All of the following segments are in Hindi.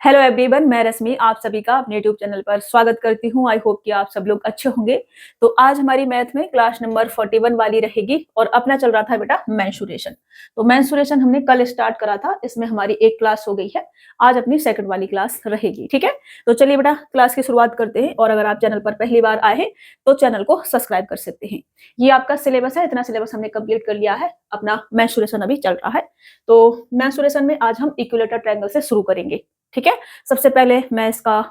हेलो एवरीवन, मैं रश्मि आप सभी का अपने यूट्यूब चैनल पर स्वागत करती हूँ। आई होप कि आप सब लोग अच्छे होंगे। तो आज हमारी मैथ में क्लास नंबर 41 वाली रहेगी और अपना चल रहा था बेटा मेंसुरेशन। तो मेंसुरेशन हमने कल स्टार्ट करा था, इसमें हमारी एक क्लास हो गई है। आज अपनी सेकंड वाली क्लास रहेगी, ठीक है। तो चलिए बेटा क्लास की शुरुआत करते हैं। और अगर आप चैनल पर पहली बार आए हैं तो चैनल को सब्सक्राइब कर सकते हैं। ये आपका सिलेबस है, इतना सिलेबस हमने कंप्लीट कर लिया है, अपना मेंसुरेशन अभी चल रहा है। तो मेंसुरेशन में आज हम इक्विलेटरल ट्रायंगल से शुरू करेंगे, ठीक है। सबसे पहले मैं इसका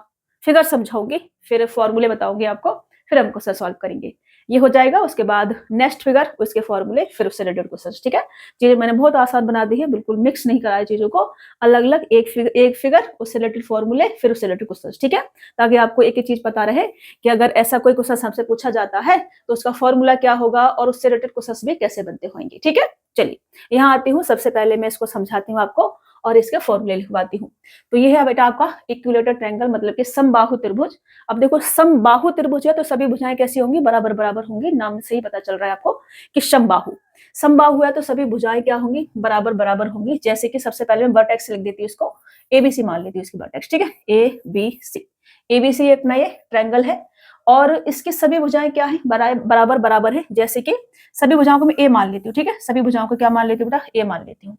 फिगर समझाऊंगी, फिर फॉर्मूले बताऊंगी आपको, फिर हम क्वेश्चन सॉल्व करेंगे। ये हो जाएगा, उसके बाद नेक्स्ट फिगर, उसके फॉर्मूले, फिर उससे रिलेटेड क्वेश्चन, ठीक है। चीजें मैंने बहुत आसान बना दी है, बिल्कुल मिक्स नहीं कराया चीजों को, अलग अलग एक फिगर उससे रिलेटेड फॉर्मूले, फिर उससे रिलेटेड क्वेश्चन, ठीक है। ताकि आपको एक एक चीज पता रहे कि अगर ऐसा कोई क्वेश्चन हमसे पूछा जाता है तो उसका फॉर्मूला क्या होगा और उससे रिलेटेड क्वेश्चन भी कैसे बनते होंगे, ठीक है। चलिए यहाँ आती हूँ, सबसे पहले मैं इसको समझाती हूँ आपको और इसके फॉर्मूले लिखवाती हूँ। तो ये है बेटा आपका इक्विलेटरल ट्रायंगल, मतलब कि समबाहु त्रिभुज। अब देखो समबाहु त्रिभुज है तो सभी भुजाएं कैसी होंगी, बराबर बराबर होंगी। नाम से ही पता चल रहा है आपको कि समबाहु समबाहु है तो सभी भुजाएं क्या होंगी, बराबर बराबर होंगी। जैसे कि सबसे पहले मैं वर्टेक्स लिख देती हूँ, इसको एबीसी मान लेती हूँ इसकी वर्टेक्स, ठीक है। ए बी सी, एबीसी अपना ये ट्रायंगल है और इसकी सभी भुजाएं क्या है, बराबर बराबर है। जैसे कि सभी भुजाओं को मैं ए मान लेती हूँ, ठीक है। सभी भुजाओं को क्या मान लेती हूँ बेटा, ए मान लेती हूँ।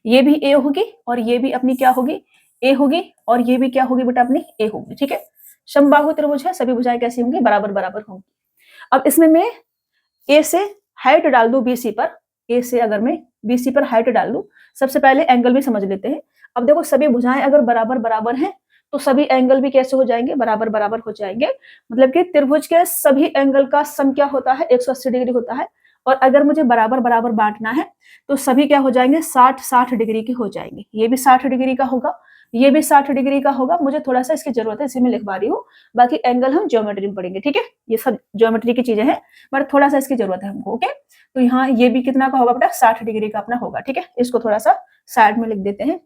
ये भी ए होगी और ये भी अपनी क्या होगी, ए होगी, और ये भी क्या होगी बेटा अपनी ए होगी, ठीक है। समबाहु त्रिभुज है, सभी भुजाएं कैसी होंगी, बराबर बराबर होंगी। अब इसमें मैं ए से हाइट डाल दूं बीसी पर, ए से अगर मैं बीसी पर हाइट डाल दूं, सबसे पहले एंगल भी समझ लेते हैं। अब देखो सभी भुजाएं अगर बराबर बराबर हैं तो सभी एंगल भी कैसे हो जाएंगे, बराबर बराबर हो जाएंगे। मतलब कि त्रिभुज के सभी एंगल का सम क्या होता है, 180 डिग्री होता है। और अगर मुझे बराबर बराबर बांटना है तो सभी क्या हो जाएंगे, 60-60 डिग्री के हो जाएंगे। ये भी 60 डिग्री का होगा, ये भी 60 डिग्री का होगा। मुझे थोड़ा सा इसकी जरूरत है, इसी में लिखवा रही हूँ। बाकी एंगल हम ज्योमेट्री में पढ़ेंगे, ठीक है। ये सब ज्योमेट्री की चीजें हैं, बट थोड़ा सा इसकी जरूरत है हमको, ओके। तो यहाँ ये भी कितना का होगा बेटा, 60 डिग्री का अपना होगा, ठीक है। इसको थोड़ा सा साइड में लिख देते हैं।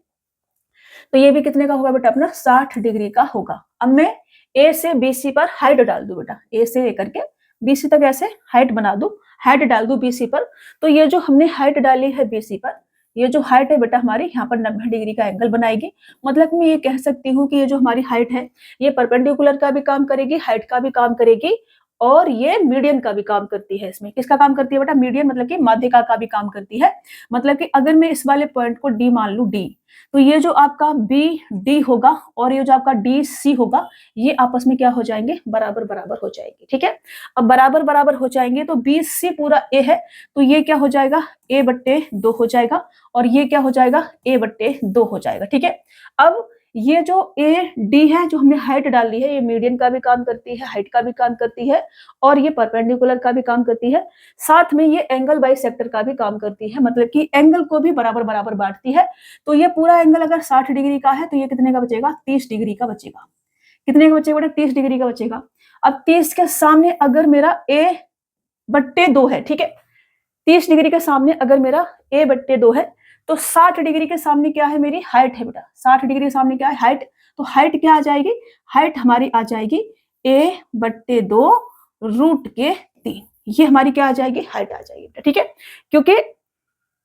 तो ये भी कितने का होगा बेटा अपना, 60 डिग्री का होगा। अब मैं ए से बीसी पर हाइट डाल दूं बेटा, ए से लेकर के बीसी तक ऐसे हाइट बना दूं, हाइट डाल दूं बीसी पर। तो ये जो हमने हाइट डाली है बीसी पर, ये जो हाइट है बेटा हमारी यहाँ पर 90 डिग्री का एंगल बनाएगी। मतलब मैं ये कह सकती हूँ कि ये जो हमारी हाइट है ये परपेंडिकुलर का भी काम करेगी, हाइट का भी काम करेगी, और ये मीडियन का भी काम करती है। इसमें किसका काम करती है बेटा, मीडियन, मतलब कि माध्यिका का भी काम करती है। मतलब कि अगर मैं इस वाले पॉइंट को डी मान लू, डी, तो ये जो आपका बी डी होगा और ये जो आपका डी सी होगा, ये आपस में क्या हो जाएंगे, बराबर बराबर हो जाएंगे, ठीक है। अब बराबर बराबर हो जाएंगे तो बी सी पूरा ए है, तो ये क्या हो जाएगा, ए बट्टे 2 हो जाएगा, और ये क्या हो जाएगा, ए बट्टे 2 हो जाएगा, ठीक है। अब ये जो ए डी है, जो हमने हाइट डाल दी है, ये मीडियन का भी काम करती है, हाइट का भी काम करती है, और ये परपेंडिकुलर का भी काम करती है। साथ में ये एंगल बाइसेक्टर का भी काम करती है, मतलब कि एंगल को भी बराबर बराबर बांटती है। तो ये पूरा एंगल अगर 60 डिग्री का है तो ये कितने का बचेगा, 30 डिग्री का बचेगा। कितने का बचेगा बेटा, 30 डिग्री का बचेगा। अब 30 के सामने अगर मेरा ए बट्टे 2 है, ठीक है। 30 डिग्री के सामने अगर मेरा ए बट्टे 2 है तो 60 डिग्री के सामने क्या है, मेरी हाइट है बेटा। 60 डिग्री के सामने क्या है, हाइट। तो हाइट क्या आ जाएगी, हाइट हमारी आ जाएगी ए बट्टे 2 रूट के 3। ये हमारी क्या आ जाएगी, हाइट आ जाएगी बेटा, ठीक है। क्योंकि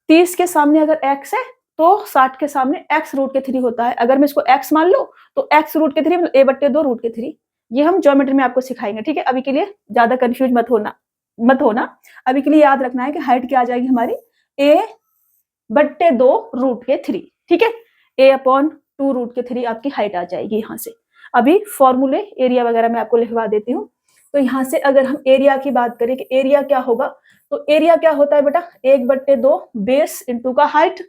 30 के सामने अगर x है तो 60 के सामने x रूट के 3 होता है। अगर मैं इसको x मान लूं तो x रूट के 3 मतलब a बट्टे 2 रूट के 3। ये हम ज्योमेट्री में आपको सिखाएंगे, ठीक है। अभी के लिए ज्यादा कंफ्यूज मत होना। अभी के लिए याद रखना है कि हाइट क्या आ जाएगी हमारी, a बट्टे 2 रूट के 3, ठीक है। a/2 रूट के 3 आपकी हाइट आ जाएगी यहाँ से। अभी फॉर्मूले एरिया वगैरह मैं आपको लिखवा देती हूँ। तो यहाँ से अगर हम एरिया की बात करें कि एरिया क्या होगा, तो एरिया क्या होता है बेटा, 1/2 बेस इंटू का हाइट।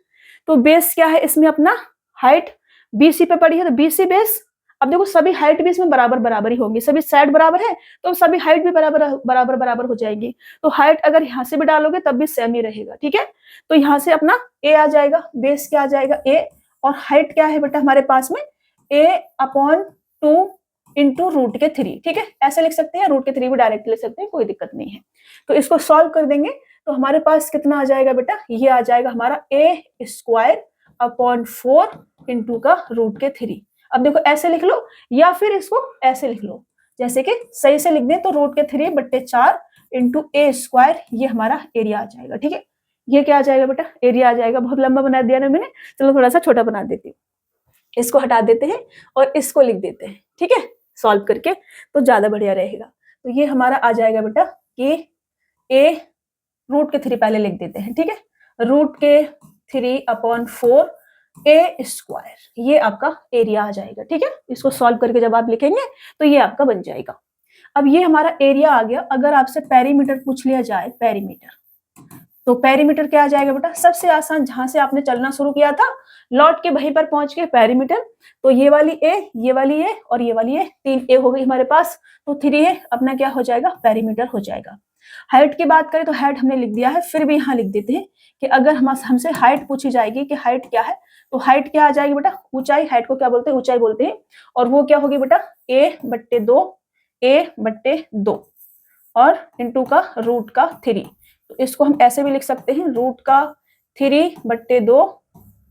तो बेस क्या है इसमें अपना, हाइट। बीसी पे पड़ी है तो बीसी बेस। अब देखो सभी हाइट भी इसमें बराबर बराबर ही होंगी, सभी साइड बराबर है तो सभी हाइट भी बराबर बराबर बराबर हो जाएंगी। तो हाइट अगर यहाँ से भी डालोगे तब भी सेम ही रहेगा, ठीक है। तो यहाँ से अपना ए आ जाएगा, बेस क्या आ जाएगा ए, और हाइट क्या है बेटा हमारे पास में, a/2 इंटू रूट के 3, ठीक है। ऐसे लिख सकते हैं, रूट के 3 भी डायरेक्ट ले सकते हैं, कोई दिक्कत नहीं है। तो इसको सॉल्व कर देंगे तो हमारे पास कितना आ जाएगा बेटा, ये आ जाएगा हमारा a² / 4 इंटू का रूट के 3। अब देखो ऐसे लिख लो या फिर इसको ऐसे लिख लो, जैसे कि सही से लिख दें तो रूट के 3/4 इंटू a², ये हमारा एरिया आ जाएगा, ठीक है। ये क्या आ जाएगा बेटा, एरिया आ जाएगा। बहुत लंबा बना दिया ना मैंने, चलो थोड़ा सा छोटा बना देती हूँ। इसको हटा देते हैं और इसको लिख देते हैं, ठीक है, सॉल्व करके तो ज्यादा बढ़िया रहेगा। तो ये हमारा आ जाएगा बेटा कि ए रूट के 3 पहले लिख देते हैं, ठीक है, रूट के 3/4 ए स्क्वायर, ये आपका एरिया आ जाएगा, ठीक है। इसको सॉल्व करके जब आप लिखेंगे तो ये आपका बन जाएगा। अब ये हमारा एरिया आ गया। अगर आपसे पेरीमीटर पूछ लिया जाए, पेरीमीटर, तो पेरीमीटर क्या आ जाएगा बेटा, सबसे आसान, जहां से आपने चलना शुरू किया था लौट के वहीं पर पहुंच गए पेरीमीटर, तो ये वाली ए, ये वाली ए और ये वाली ए, 3 ए हो गई हमारे पास, तो 3 ए अपना क्या हो जाएगा, पेरीमीटर हो जाएगा। हाइट की बात करें तो हाइट हमने लिख दिया है, फिर भी यहाँ लिख देते हैं कि अगर हमसे हाइट पूछी जाएगी कि हाइट क्या है, तो हाइट क्या आ जाएगी बेटा, ऊंचाई, हाइट को क्या बोलते हैं, ऊंचाई बोलते हैं, और वो क्या होगी बेटा, a/2 और इंटू का रूट का 3। तो इसको हम ऐसे भी लिख सकते हैं, रूट का 3/2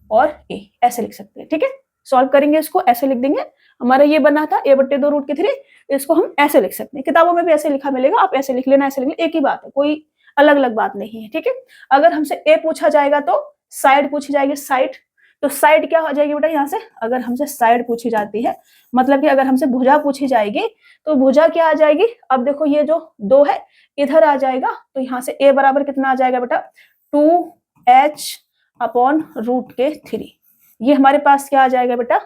और a, ऐसे लिख सकते हैं, ठीक है। सॉल्व करेंगे इसको, ऐसे लिख देंगे, हमारा ये बना था a/2 रूट के 3, इसको हम ऐसे लिख सकते हैं, किताबों में भी ऐसे लिखा मिलेगा, आप ऐसे लिख लेना, ऐसे लिख लेना, एक ही बात है, कोई अलग अलग बात नहीं है, ठीक है। अगर हमसे a पूछा जाएगा तो साइड पूछी जाएगी, साइड, तो साइड क्या हो जाएगी बेटा यहाँ से, अगर हमसे साइड पूछी जाती है, मतलब कि अगर हमसे भुजा पूछी जाएगी तो भुजा क्या आ जाएगी, अब देखो ये जो 2 है इधर आ जाएगा, तो यहाँ से a बराबर कितना आ जाएगा बेटा, 2h/√3, ये हमारे पास क्या आ जाएगा बेटा,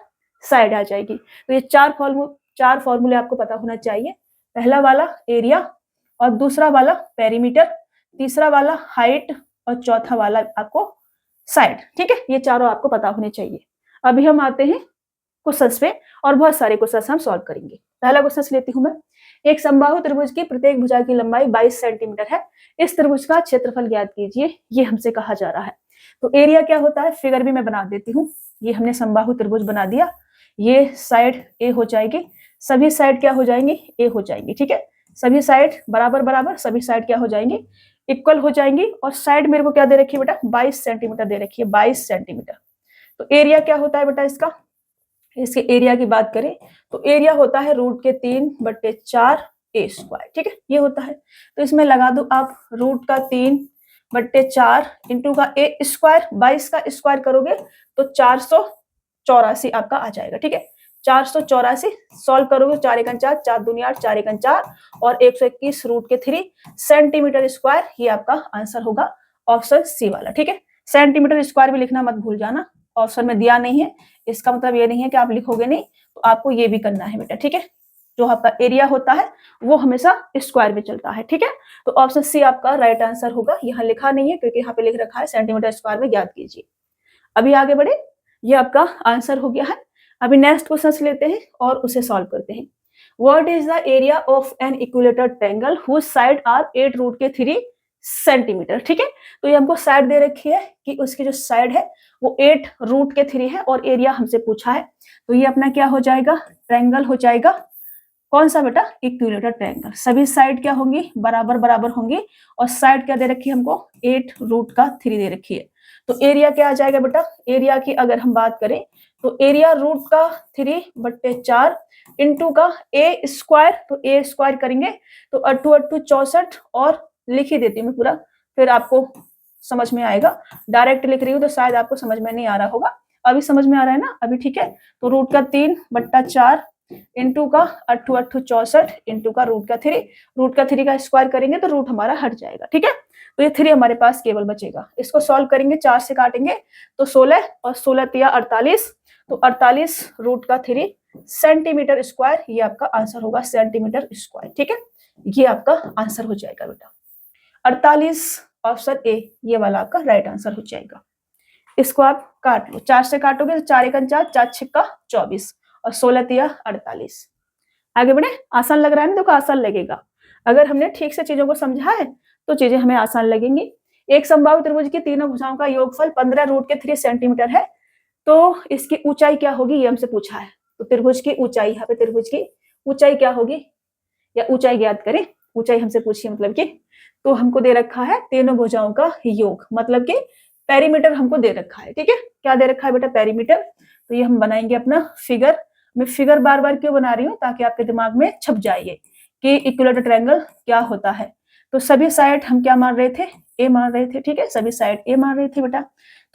साइड आ जाएगी। तो ये 4 फॉर्मूले आपको पता होना चाहिए, पहला वाला एरिया, और दूसरा वाला पेरीमीटर, तीसरा वाला हाइट, और चौथा वाला आपको साइड, ठीक है, ये चारों आपको पता होने चाहिए। अभी हम आते हैं क्वेश्चंस पे, और बहुत सारे क्वेश्चंस हम सॉल्व करेंगे। पहला क्वेश्चन लेती हूं मैं, एक समबाहु त्रिभुज की प्रत्येक भुजा की लंबाई 22 सेंटीमीटर है, इस त्रिभुज का क्षेत्रफल ज्ञात कीजिए, ये हमसे कहा जा रहा है। तो एरिया क्या होता है, फिगर भी मैं बना देती हूँ, ये हमने समबाहु त्रिभुज बना दिया, ये साइड ए हो जाएगी, सभी साइड क्या हो जाएंगी, ए हो जाएंगी, ठीक है, सभी साइड बराबर बराबर, सभी साइड क्या हो जाएंगी, इक्वल हो जाएंगी, और साइड मेरे को क्या दे रखी है बेटा, 22 सेंटीमीटर दे रखी है, 22 सेंटीमीटर। तो एरिया क्या होता है बेटा इसका, इसके एरिया की बात करें तो एरिया होता है रूट के 3/4 ए स्क्वायर, ठीक है, ये होता है। तो इसमें लगा दो आप रूट का 3/4 इंटू का ए स्क्वायर, 22 का स्क्वायर करोगे तो 484 आपका आ जाएगा, ठीक है, 484 सॉल्व करोगे, 4 × 4, 4 दूनी 8, 4 × 4 और 121 रूट के 3 सेंटीमीटर स्क्वायर, ये आपका आंसर होगा ऑप्शन सी वाला, ठीक है। सेंटीमीटर स्क्वायर भी लिखना मत भूल जाना, ऑप्शन में दिया नहीं है, इसका मतलब ये नहीं है कि आप लिखोगे नहीं, तो आपको ये भी करना है बेटा, ठीक है, जो आपका एरिया होता है वो हमेशा स्क्वायर में चलता है, ठीक है। तो ऑप्शन सी आपका राइट आंसर होगा, यहाँ लिखा नहीं है क्योंकि यहाँ पे लिख रखा है सेंटीमीटर स्क्वायर में ज्ञात कीजिए। अभी आगे बढ़े, ये आपका आंसर हो गया है। अभी नेक्स्ट क्वेश्चन लेते हैं और उसे सॉल्व करते हैं। What is the area of an equilateral triangle whose side are 8 root के 3 सेंटीमीटर, ठीक है। तो ये हमको साइड दे रखी है कि उसकी जो साइड है वो 8 रूट के 3 है, और एरिया हमसे पूछा है, तो ये अपना क्या हो जाएगा, ट्रायंगल हो जाएगा, कौन सा बेटा, इक्विलेटरल ट्रायंगल, सभी साइड क्या होंगी, बराबर बराबर होंगी, और साइड क्या दे रखी है हमको, 8 रूट का 3 दे रखी है। तो एरिया क्या आ जाएगा बेटा, एरिया की अगर हम बात करें तो एरिया रूट का 3/4 इंटू का ए स्क्वायर, तो ए स्क्वायर करेंगे तो 8 8 64, और लिख ही देती हूँ मैं पूरा, फिर आपको समझ में आएगा, डायरेक्ट लिख रही हूँ तो शायद आपको समझ में नहीं आ रहा होगा, अभी समझ में आ रहा है ना, अभी ठीक है। तो रूट का 3/4 इंटू का 8 8 64 इंटू का रूट का 3, रूट का 3 का स्क्वायर करेंगे तो रूट हमारा हट जाएगा, ठीक है। तो ये 3 हमारे पास केवल बचेगा, इसको सॉल्व करेंगे, 4 से काटेंगे तो 16 और 16 तिया 48, तो 48 रूट का 3 सेंटीमीटर स्क्वायर, ये आपका आंसर होगा सेंटीमीटर स्क्वायर, ठीक है, ये आपका आंसर हो जाएगा बेटा 48, ऑप्शन ए ये वाला आपका राइट आंसर हो जाएगा। इसको आप काट लो, 4 से काटोगे तो 4 × 4, 4 × 6 24 और 16 तिया 48। आगे बढ़े, आसान लग रहा है ना, देखो आसान लगेगा, अगर हमने ठीक से चीजों को समझा है तो चीजें हमें आसान लगेंगी। एक समबाहु त्रिभुज की तीनों भुजाओं का योगफल 15 रूट के 3 सेंटीमीटर है, तो इसकी ऊंचाई क्या होगी, ये हमसे पूछा है। तो त्रिभुज की ऊंचाई, यहाँ पे त्रिभुज की ऊंचाई क्या होगी, या ऊंचाई ज्ञात करें, ऊंचाई हमसे पूछिए, मतलब कि तो हमको दे रखा है तीनों भुजाओं का योग, मतलब कि पेरीमीटर हमको दे रखा है, ठीक है, क्या दे रखा है बेटा, पेरीमीटर। तो ये हम बनाएंगे अपना फिगर, मैं फिगर बार बार क्यों बना रही हूँ, ताकि आपके दिमाग में छप जाए कि इक्विलेटरल ट्रायंगल क्या होता है। तो सभी साइड हम क्या मान रहे थे, ए मान रहे थे, ठीक है, सभी साइड ए मान रहे थे बेटा।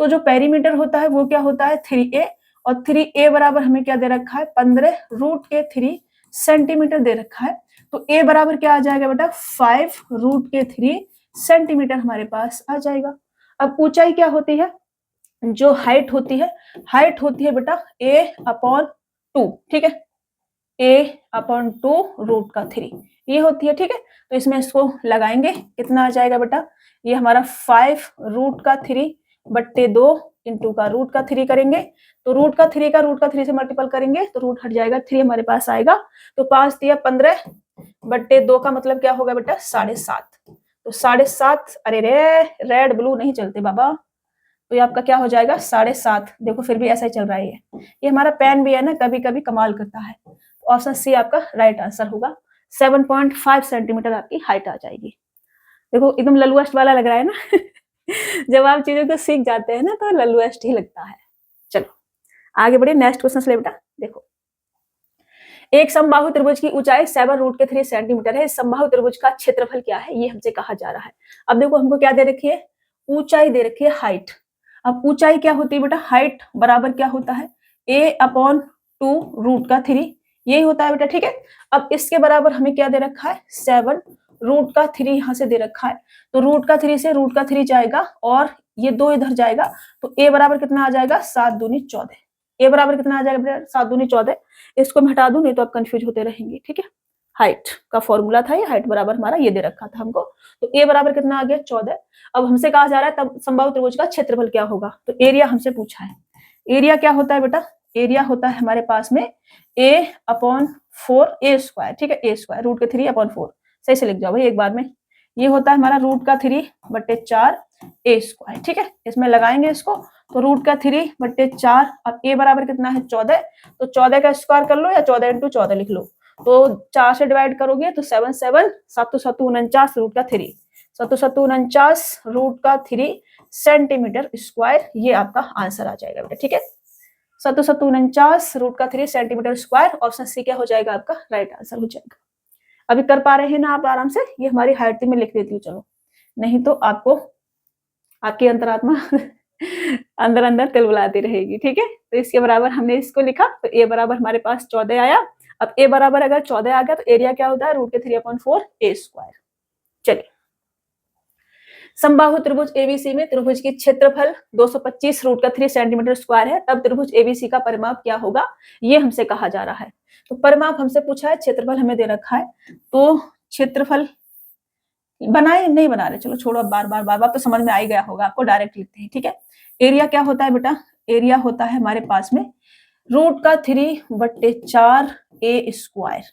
तो जो पेरीमीटर होता है वो क्या होता है, 3a, और 3a बराबर हमें क्या दे रखा है 15 रूट के 3 सेंटीमीटर दे रखा है। तो a बराबर क्या आ जाएगा बेटा 5 रूट के 3 सेंटीमीटर हमारे पास आ जाएगा। अब ऊंचाई क्या होती है, जो हाइट होती है बेटा a अपॉन 2, ठीक है, a अपॉन 2 रूट का 3 ये होती है, ठीक है। तो इसमें इसको लगाएंगे, कितना आ जाएगा बेटा, ये हमारा 5 रूट का 3 बट्टे 2 इंटू का रूट का 3 करेंगे, तो रूट का 3 से मल्टीपल करेंगे तो रूट हट जाएगा, 3 हमारे पास आएगा। तो 5 दिया 15 बट्टे 2 का मतलब क्या होगा बेटा 7.5, तो 7.5, अरे रे रेड ब्लू नहीं चलते बाबा, तो ये आपका क्या हो जाएगा 7.5। देखो फिर भी ऐसा ही चल रहा है, ये हमारा पेन भी है ना, कभी कभी कमाल करता है। ऑप्शन सी आपका राइट आंसर होगा। 7.5 सेंटीमीटर आपकी हाइट आ जाएगी। देखो एकदम ललुएस्ट वाला लग रहा है ना जब आप चीजों को सीख जाते हैं ना तो ललुएस्ट ही लगता है। चलो आगे बढ़िए, नेक्स्ट क्वेश्चन ले बेटा। देखो एक समबाहु त्रिभुज की ऊंचाई 7 रूट के 3 सेंटीमीटर है, इस समबाहु त्रिभुज का क्षेत्रफल क्या है, ये हमसे कहा जा रहा है। अब देखो हमको क्या दे रखी है, ऊंचाई दे रखी है, हाइट। अब ऊंचाई क्या होती है बेटा, हाइट बराबर क्या होता है a अपॉन 2 रूट का 3, यही होता है बेटा, ठीक है। अब इसके बराबर हमें क्या दे रखा है 7 रूट का 3 यहाँ से दे रखा है, तो रूट का 3 से रूट का 3 जाएगा और ये 2 इधर जाएगा, तो a बराबर कितना आ जाएगा 7 दूनी 14। a बराबर कितना आ जाएगा बेटा 7 दूनी 14। इसको मैं हटा दूं नहीं तो आप कंफ्यूज होते रहेंगे, ठीक है। हाइट का फॉर्मूला था ये, हाइट बराबर हमारा ये दे रखा था हमको, तो a बराबर कितना आ गया 14। अब हमसे कहा जा रहा है तब समबाहु त्रिभुज का क्षेत्रफल क्या होगा, तो एरिया हमसे पूछा है। एरिया क्या होता है बेटा, एरिया होता है हमारे पास में a अपॉन 4 a स्क्वायर, ठीक है, a स्क्वायर रूट के 3 अपॉन 4, सही से लिख जाओ भाई एक बार में। ये होता है हमारा रूट का 3 बट्टे 4 a स्क्वायर, ठीक है। इसमें लगाएंगे इसको, तो रूट का 3 बट्टे 4, अब a बराबर कितना है 14, तो 14 का स्क्वायर कर लो या 14 इंटू 14 लिख लो, तो 4 से डिवाइड करोगे तो 7 7 7 7 49 रूट का 3, 7 7 49 रूट का 3 सेंटीमीटर स्क्वायर, ये आपका आंसर आ जाएगा बेटा, ठीक है। 7 7 49 रूट का 3 सेंटीमीटर स्क्वायर, ऑप्शन सी क्या हो जाएगा आपका राइट आंसर हो जाएगा। अभी कर पा रहे हैं ना आप आराम से, ये हमारी हाइट में लिख देती हूँ, चलो नहीं तो आपको आपकी अंतरात्मा अंदर अंदर तिल बुलाती रहेगी, ठीक है। तो इसके बराबर हमने इसको लिखा, तो ए बराबर हमारे पास 14 आया। अब ए बराबर अगर 14 आ गया तो एरिया क्या होता है रूट के 3 अपॉन 4 a स्क्वायर। चलिए समबाहु त्रिभुज एबीसी में त्रिभुज की क्षेत्रफल 225 रूट का 3 सेंटीमीटर स्क्वायर है, तब त्रिभुज एबीसी का परिमाप क्या होगा, ये हमसे कहा जा रहा है। तो परिमाप हमसे पूछा है, क्षेत्रफल हमें दे रखा है, तो क्षेत्रफल बनाए नहीं बना रहे, चलो छोड़ो, बार बार तो समझ में आ ही गया होगा आपको, डायरेक्ट लिखते हैं, ठीक है। एरिया क्या होता है बेटा, एरिया होता है हमारे पास में रूट का 3 बट्टे 4 a स्क्वायर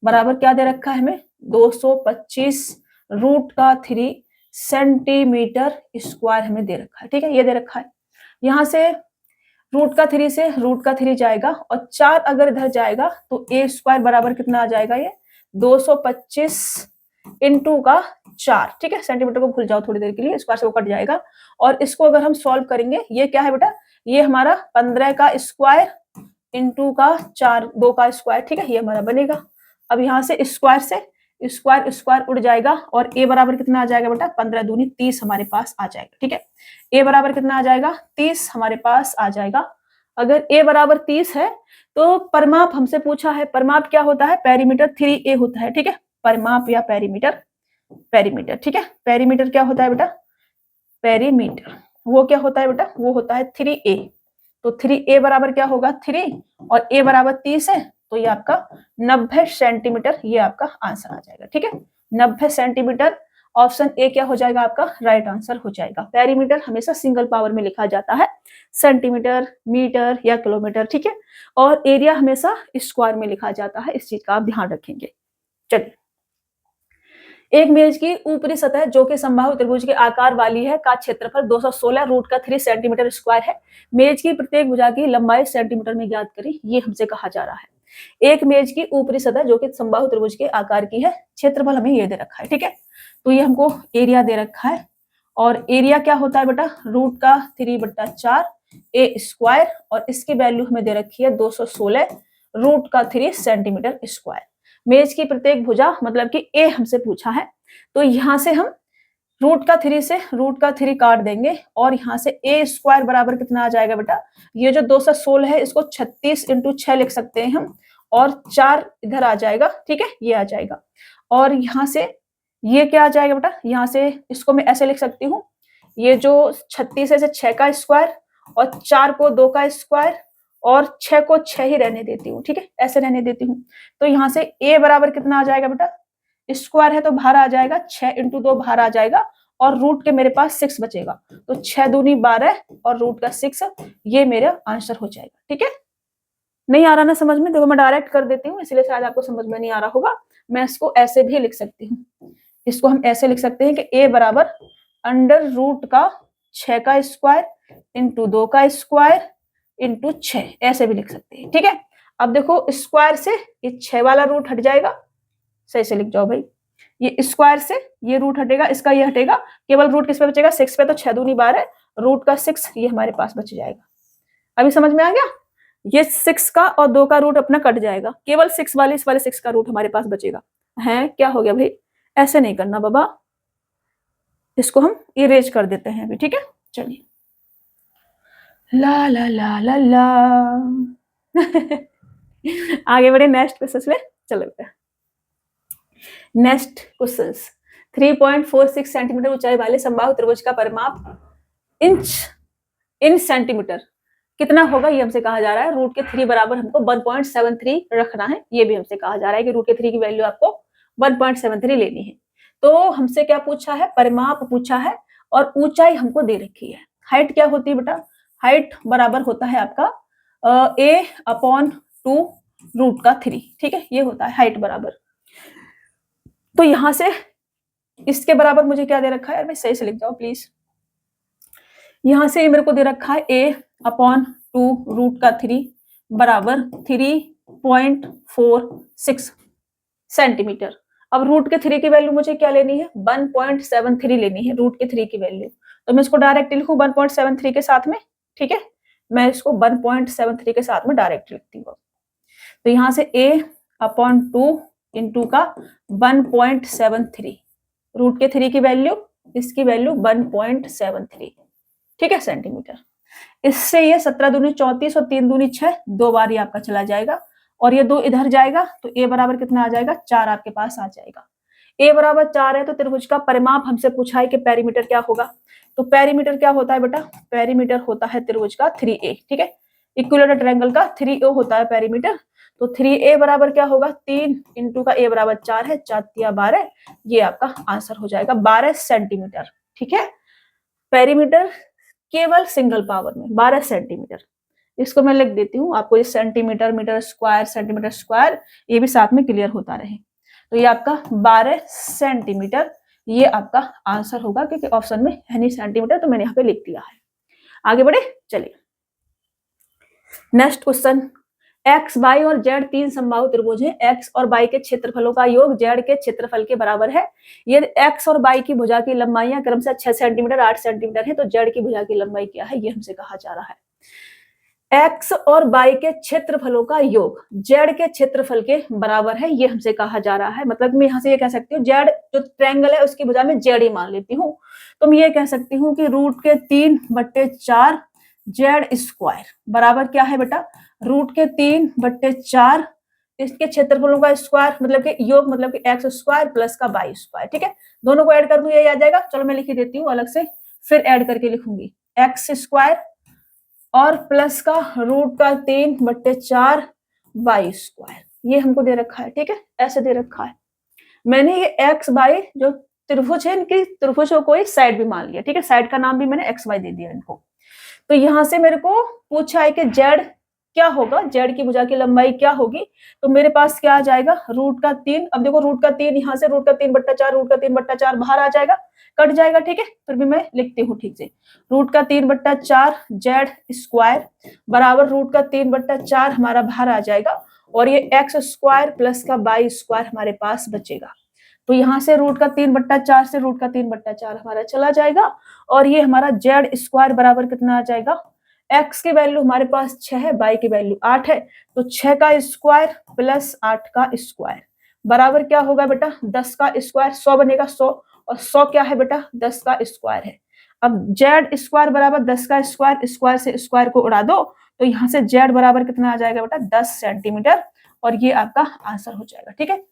बराबर क्या दे रखा है हमें 225 रूट का 3 सेंटीमीटर स्क्वायर हमें दे रखा है, ठीक है, ये दे रखा है। यहाँ से रूट का 3 से रूट का 3 जाएगा और 4 अगर इधर जाएगा तो a स्क्वायर बराबर कितना आ जाएगा, ये 225 इंटू का 4, ठीक है। सेंटीमीटर को भूल जाओ थोड़ी देर के लिए, स्क्वायर से वो कट जाएगा। और इसको अगर हम सॉल्व करेंगे, ये क्या है बेटा, ये हमारा 15 का स्क्वायर इंटू का 4 2 का स्क्वायर, ठीक है, ये हमारा बनेगा। अब यहाँ से स्क्वायर स्क्वायर उड़ जाएगा और a बराबर कितना आ जाएगा बेटा 15 दूनी 30 हमारे पास आ जाएगा, ठीक है। a बराबर कितना आ जाएगा 30 हमारे पास आ जाएगा। अगर a बराबर 30 है तो परिमाप हमसे पूछा है, परिमाप क्या होता है पेरीमीटर 3a होता है, ठीक है। परिमाप या पेरीमीटर, ठीक है। पेरीमीटर क्या होता है बेटा, पेरीमीटर वो क्या होता है बेटा, वो होता है 3a। तो 3a बराबर क्या होगा 3 और a बराबर 30 है, तो ये आपका 90 सेंटीमीटर, ये आपका आंसर आ जाएगा, ठीक है। 90 सेंटीमीटर, ऑप्शन ए क्या हो जाएगा आपका राइट आंसर हो जाएगा। पेरीमीटर हमेशा सिंगल पावर में लिखा जाता है, सेंटीमीटर, मीटर या किलोमीटर, ठीक है। और एरिया हमेशा स्क्वायर में लिखा जाता है, इस चीज का आप ध्यान रखेंगे। चलिए एक मेज की ऊपरी सतह जो कि समबाहु त्रिभुज के आकार वाली है का क्षेत्रफल 216 रूट का 3 सेंटीमीटर स्क्वायर है। मेज की प्रत्येक भुजा की लंबाई सेंटीमीटर में ज्ञात करें, ये हमसे कहा जा रहा है। एक मेज की ऊपरी सतह जो कि समबाहु त्रिभुज के आकार की है, क्षेत्रफल हमें ये दे रखा है, ठीक है। तो ये हमको एरिया दे रखा है और एरिया क्या होता है बेटा रूट का 3 बट्टा 4 a स्क्वायर और इसकी वैल्यू हमें दे रखी है 216 रूट का 3 सेंटीमीटर स्क्वायर। मेज की प्रत्येक भुजा मतलब कि a हमसे पूछा है, तो यहां से हम रूट का 3 से रूट का 3 काट देंगे और यहाँ से ए स्क्वायर बराबर कितना आ जाएगा बेटा, ये जो 216 है इसको 36 इंटू 6 लिख सकते हैं हम, और 4 इधर आ जाएगा, ठीक है, ये आ जाएगा। और यहाँ से ये क्या आ जाएगा बेटा, यहाँ से इसको मैं ऐसे लिख सकती हूँ, ये जो 36 है 6 का स्क्वायर और 4 को 2 का स्क्वायर और 6 को 6 ही रहने देती हूँ, ठीक है, ऐसे रहने देती हूँ। तो यहाँ से ए बराबर कितना आ जाएगा बेटा, स्क्वायर है तो बाहर आ जाएगा, 6 इंटू 2 बाहर आ जाएगा और रूट के मेरे पास 6 बचेगा, तो 6 दूनी 12 और रूट का 6, ये मेरा आंसर हो जाएगा, ठीक है। नहीं आ रहा ना समझ में, देखो मैं डायरेक्ट कर देती हूँ इसलिए शायद आपको समझ में नहीं आ रहा होगा। मैं इसको ऐसे भी लिख सकती हूँ, इसको हम ऐसे लिख सकते हैं कि ए बराबर अंडर रूट का 6 का स्क्वायर इंटू 2 का स्क्वायर इंटू 6, ऐसे भी लिख सकते हैं, ठीक है। अब देखो स्क्वायर से ये 6 वाला रूट हट जाएगा, सही से लिख जाओ भाई, ये स्क्वायर से ये रूट हटेगा, इसका ये हटेगा, केवल रूट किस पे बचेगा, 6 पे, तो 6 दूनी 12, रूट का 6 ये हमारे पास बच जाएगा। अभी समझ में आ गया, ये 6 का और 2 का रूट अपना कट जाएगा, केवल 6 वाले, इस वाले 6 का रूट हमारे पास बचेगा। है क्या हो गया भाई, ऐसे नहीं करना बाबा, इसको हम इरेज कर देते हैं अभी, ठीक है। चलिए, ला ला ला ला ला आगे बढ़े नेक्स्ट क्वेश्चन में, चलो बेटा नेक्स्ट क्वेश्चन। 3.46 सेंटीमीटर ऊंचाई वाले समबाहु त्रिभुज का परिमाप इंच इन सेंटीमीटर कितना होगा, ये हमसे कहा जा रहा है। रूट के 3 बराबर हमको 1.73 रखना है, ये भी हमसे कहा जा रहा है कि रूट के 3 की वैल्यू आपको 1.73 लेनी है। तो हमसे क्या पूछा है, परिमाप पूछा है और ऊंचाई हमको दे रखी है। हाइट क्या होती है बेटा, हाइट बराबर होता है आपका a/2 रूट का 3, ठीक है, ये होता है हाइट बराबर। तो यहां से इसके बराबर मुझे क्या दे रखा है, मैं सही से लिख जाओ प्लीज। यहां से मेरे को दे रखा है a/2 रूट का 3 बराबर 3.46 सेंटीमीटर। अब रूट के 3 की वैल्यू मुझे क्या लेनी है, 1.73 लेनी है रूट के 3 की वैल्यू। तो मैं इसको डायरेक्ट लिखूं 1.73 के साथ में, ठीक है, मैं इसको 1.73 के साथ में डायरेक्ट लिखती हूँ। तो यहाँ से a/2 इंटू का 1.73, रूट के 3 की वैल्यू, इसकी वैल्यू 1.73, ठीक है, सेंटीमीटर। इससे ये 17 दूनी 34 और 3 दूनी 6, 2 बार ये आपका चला जाएगा और ये 2 इधर जाएगा, तो a बराबर कितना आ जाएगा, 4 आपके पास आ जाएगा। a बराबर 4 है तो त्रिभुज का परिमाप हमसे पूछा है कि पेरीमीटर क्या होगा। तो पेरीमीटर क्या होता है बेटा, पेरीमीटर होता है त्रिभुज का 3a, ठीक है, इक्विलेटरल ट्रायंगल का 3a होता है पेरीमीटर। तो 3a बराबर क्या होगा, 3 इंटू का a बराबर 4 है, 4 तिया 12, ये आपका आंसर हो जाएगा 12 सेंटीमीटर, ठीक है। पेरीमीटर केवल सिंगल पावर में 12 सेंटीमीटर, इसको मैं लिख देती हूँ आपको, ये centimetre, metre square, centimetre square, ये भी साथ में क्लियर होता रहे। तो ये आपका 12 सेंटीमीटर, ये आपका आंसर होगा, क्योंकि ऑप्शन में है नहीं सेंटीमीटर, तो मैंने यहाँ पे लिख दिया है। आगे बढ़े, चलिए नेक्स्ट क्वेश्चन। एक्स, वाई और जेड 3 समबाहु त्रिभुज हैं। एक्स और वाई के क्षेत्रफलों का योग जेड के क्षेत्रफल के बराबर है। यदि एक्स और वाई की भुजा की लंबाइयां क्रमशः 6 सेंटीमीटर 8 सेंटीमीटर है, तो जेड की भुजा की लंबाई क्या है, ये हमसे कहा जा रहा है। एक्स और वाई के क्षेत्रफलों का योग जेड के क्षेत्रफल के बराबर है, ये हमसे कहा जा रहा है। मतलब मैं यहाँ से ये कह सकती हूँ, जेड जो ट्रायंगल है उसकी भुजा में जेड ही मान लेती हूँ, तो मैं ये कह सकती हूँ कि रूट के 3/4 जेड स्क्वायर बराबर क्या है बेटा, रूट के 3/4 इसके क्षेत्रफलों का स्क्वायर, मतलब कि योग, मतलब कि एक्स स्क्वायर प्लस का वाई स्क्वायर, ठीक है। दोनों को ऐड कर दूं यही आ जाएगा, चलो मैं लिख देती हूँ अलग से, फिर ऐड करके लिखूंगी, एक्स स्क्वायर और प्लस का रूट का 3/4 वाई स्क्वायर, ये हमको दे रखा है, ठीक है, ऐसे दे रखा है। मैंने ये एक्स वाई जो त्रिभुज है, इनकी त्रिभुजों को ही साइड भी मान लिया, ठीक है, साइड का नाम भी मैंने एक्स वाई दे दिया इनको। तो यहां से मेरे को पूछा है कि जेड क्या होगा, जेड की भुजा की लंबाई क्या होगी, तो मेरे पास क्या आ जाएगा, रूट का 3। अब देखो रूट का 3, यहाँ से रूट का 3/4, रूट का 3/4 बाहर आ जाएगा, कट जाएगा, ठीक है, फिर भी मैं लिखती हूँ ठीक से, रूट का 3/4 जेड स्क्वायर बराबर रूट का 3/4 हमारा बाहर आ जाएगा, और ये एक्स स्क्वायर प्लस का वाई स्क्वायर हमारे पास बचेगा। तो यहाँ से रूट का 3/4 से रूट का 3/4 हमारा चला जाएगा, और ये हमारा जेड स्क्वायर बराबर कितना आ जाएगा, एक्स की वैल्यू हमारे पास 6 है, वाई की वैल्यू 8 है, तो 6 का स्क्वायर प्लस 8 का स्क्वायर बराबर क्या होगा बेटा, 10 का स्क्वायर 100 बनेगा, 100 और 100 क्या है बेटा 10 का स्क्वायर है। अब जेड स्क्वायर बराबर 10 का स्क्वायर, स्क्वायर से स्क्वायर को उड़ा दो तो यहाँ से जेड बराबर कितना आ जाएगा बेटा 10 सेंटीमीटर, और ये आपका आंसर हो जाएगा। ठीक है,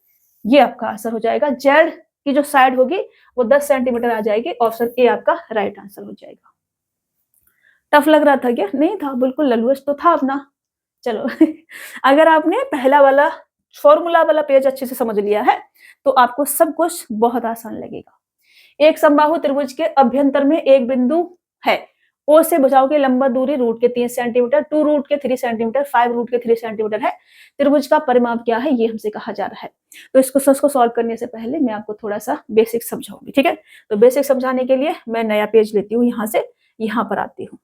ये आपका आंसर हो जाएगा। जेड की जो साइड होगी वो 10 सेंटीमीटर आ जाएगी। ऑप्शन ए आपका राइट आंसर हो जाएगा। टफ लग रहा था क्या? नहीं था, बिल्कुल ललुअस तो था अपना। चलो अगर आपने पहला वाला फॉर्मूला वाला पेज अच्छे से समझ लिया है तो आपको सब कुछ बहुत आसान लगेगा। एक समबाहु त्रिभुज के अभ्यंतर में एक बिंदु है, ओ से भुजाओं की लंबा दूरी रूट के 3 सेंटीमीटर, 2 रूट के 3 सेंटीमीटर, 5 रूट के 3 सेंटीमीटर है। त्रिभुज का परिमाप क्या है ये हमसे कहा जा रहा है। तो इसको सबको सॉल्व करने से पहले मैं आपको थोड़ा सा बेसिक समझाऊंगी। ठीक है, तो बेसिक समझाने के लिए मैं नया पेज लेती हूँ, यहाँ से यहाँ पर आती हूँ।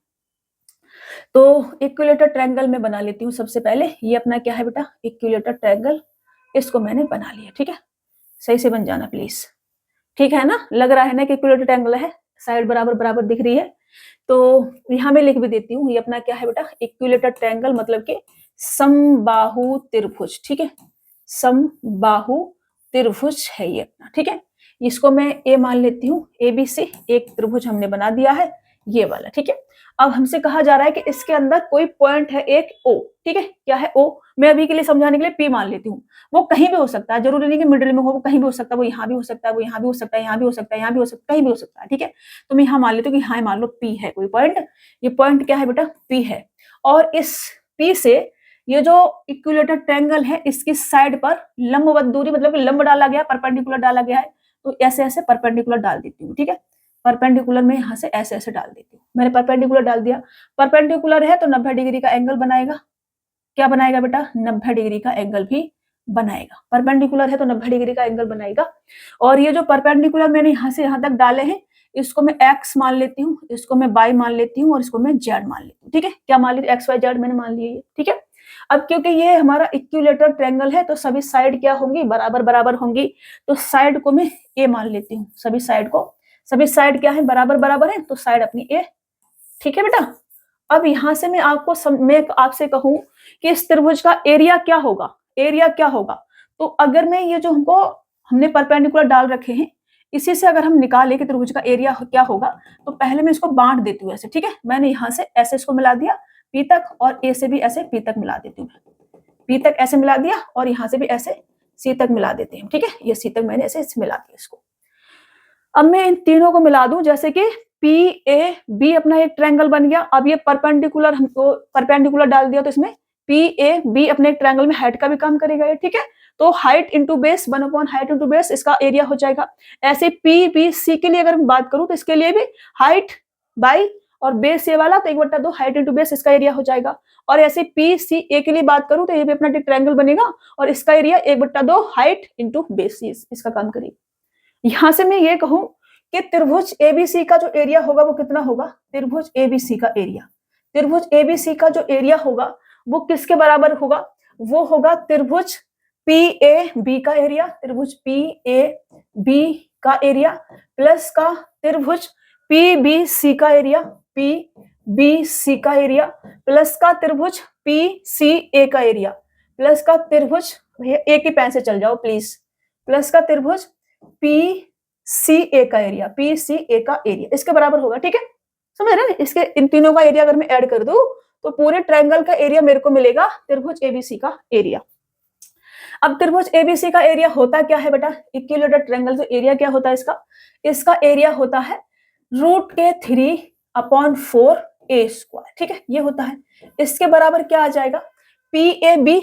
तो इक्विलेटर ट्रायंगल में बना लेती हूँ। सबसे पहले ये अपना क्या है बेटा इक्विलेटर ट्रायंगल, इसको मैंने बना लिया। ठीक है, सही से बन जाना प्लीज। ठीक है ना, लग रहा है ना कि इक्विलेटर ट्रायंगल है, साइड बराबर बराबर दिख रही है। तो यहाँ मैं लिख भी देती हूँ, ये अपना क्या है बेटा इक्विलेटर ट्रायंगल मतलब कि समबाहु त्रिभुज। ठीक है, समबाहु त्रिभुज है ये अपना। ठीक है, इसको मैं ए मान लेती हूँ, ABC एक त्रिभुज हमने बना दिया है ये वाला। ठीक है, अब हमसे कहा जा रहा है कि इसके अंदर कोई पॉइंट है एक O। ठीक है, क्या है O? मैं अभी के लिए समझाने के लिए P मान लेती हूँ। वो कहीं भी हो सकता है, जरूरी नहीं कि मिडिल में हो, वो कहीं भी हो सकता है, वो यहाँ भी हो सकता है, वो यहाँ भी हो सकता है, यहाँ भी हो सकता है, यहाँ भी हो सकता है, कहीं भी हो सकता है। ठीक है, तो मैं यहाँ मान लेती हूँ कि हाँ मान लो P है कोई पॉइंट। ये पॉइंट क्या है बेटा P है, और इस P से ये जो इक्विलेटर ट्रायंगल है इसकी साइड पर लंबवत दूरी मतलब लंब डाला गया, परपेंडिकुलर डाला गया है। तो ऐसे ऐसे परपेंडिकुलर डाल देती हूँ। ठीक है, परपेंडिकुलर में यहाँ से ऐसे ऐसे डाल देती हूँ। मैंने परपेंडिकुलर डाल दिया, परपेंडिकुलर है तो 90 डिग्री का एंगल बनाएगा। क्या बनाएगा बेटा 90 डिग्री का एंगल भी बनाएगा। परपेंडिकुलर है तो 90 डिग्री का एंगल बनाएगा। और ये जो परपेंडिकुलर मैंने यहाँ से यहाँ तक डाले हैं इसको मैं x मान लेती हूँ, इसको मैं y मान लेती हूँ, और इसको मैं z मान लेती हूँ। ठीक है, क्या मान लेती हूँ x y z मैंने मान लिया। ठीक है, अब क्योंकि ये हमारा इक्विलेटर ट्रायंगल है तो सभी साइड क्या होंगी बराबर बराबर होंगी, तो साइड को मैं a मान लेती हूँ। सभी साइड क्या है बराबर बराबर है, तो साइड अपनी a। ठीक है बेटा, अब यहां से मैं आपसे कहूं कि इस त्रिभुज का एरिया क्या होगा, एरिया क्या होगा। तो अगर मैं ये जो हमने परपेंडिकुलर डाल रखे हैं इसी से अगर हम निकालें कि त्रिभुज का एरिया क्या होगा, तो पहले मैं इसको बांट देती हूँ ऐसे। ठीक है, मैंने यहाँ से ऐसे इसको मिला दिया P तक, और A से भी ऐसे P तक मिला देती हूँ। P तक ऐसे मिला दिया और यहाँ से भी ऐसे C तक मिला देते हैं। ठीक है, ये C तक मैंने ऐसे मिला दिया इसको। अब मैं इन तीनों को मिला दूं, जैसे कि PAB अपना एक ट्रायंगल बन गया। अब ये परपेंडिकुलर हमको परपेंडिकुलर डाल दिया तो इसमें PAB अपने एक ट्रायंगल में हाइट का भी काम करेगा ये। ठीक है, तो height into base 1 height into base इसका एरिया हो जाएगा। ऐसे PBC के लिए अगर मैं बात करूं तो इसके लिए भी हाइट बाई और बेस ये वाला तो 1/2 हाइट इंटू बेस इसका एरिया हो जाएगा। और ऐसे PCA के लिए बात करूं तो ये भी अपना ट्रायंगल बनेगा और इसका एरिया 1/2 हाइट इंटू बेस इसका काम करेगा। यहां से मैं ये कहूं कि त्रिभुज ABC का जो एरिया होगा वो कितना होगा, त्रिभुज ABC का एरिया, त्रिभुज ABC का जो एरिया होगा वो किसके बराबर होगा, वो होगा त्रिभुज PAB का एरिया, त्रिभुज PAB का एरिया प्लस का त्रिभुज PBC का एरिया, PBC का एरिया प्लस का त्रिभुज PCA का एरिया प्लस का त्रिभुज, भैया एक ही पेन से चल जाओ प्लीज, प्लस का त्रिभुज PCA का एरिया, PCA का एरिया इसके बराबर होगा। ठीक है, समझ रहे हैं? इसके इन तीनों का एरिया अगर मैं ऐड कर दूं तो पूरे ट्रायंगल का एरिया मेरे को मिलेगा त्रिभुज ABC का एरिया। अब त्रिभुज ABC का एरिया होता क्या है बेटा, इक्विलेटर ट्रायंगल जो एरिया क्या होता है इसका एरिया होता है √3/4A²। ठीक है, ये होता है। इसके बराबर क्या आ जाएगा PAB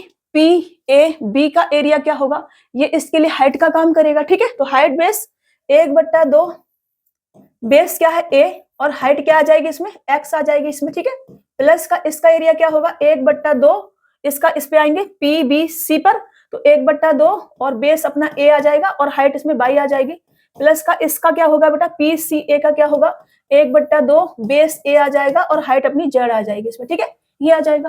का एरिया क्या होगा, ये इसके लिए हाइट का काम करेगा। ठीक है, तो हाइट बेस 1/2, बेस क्या है A और हाइट क्या आ जाएगी इसमें x आ जाएगी इसमें। ठीक है, प्लस का इसका एरिया क्या होगा 1/2, इसका इस पे आएंगे PBC पर तो 1/2 और बेस अपना A आ जाएगा और हाइट इसमें y आ जाएगी। प्लस का इसका क्या होगा बेटा PCA का क्या होगा 1/2 बेस A आ जाएगा और हाइट अपनी Z आ जाएगी इसमें। ठीक है, ये आ जाएगा,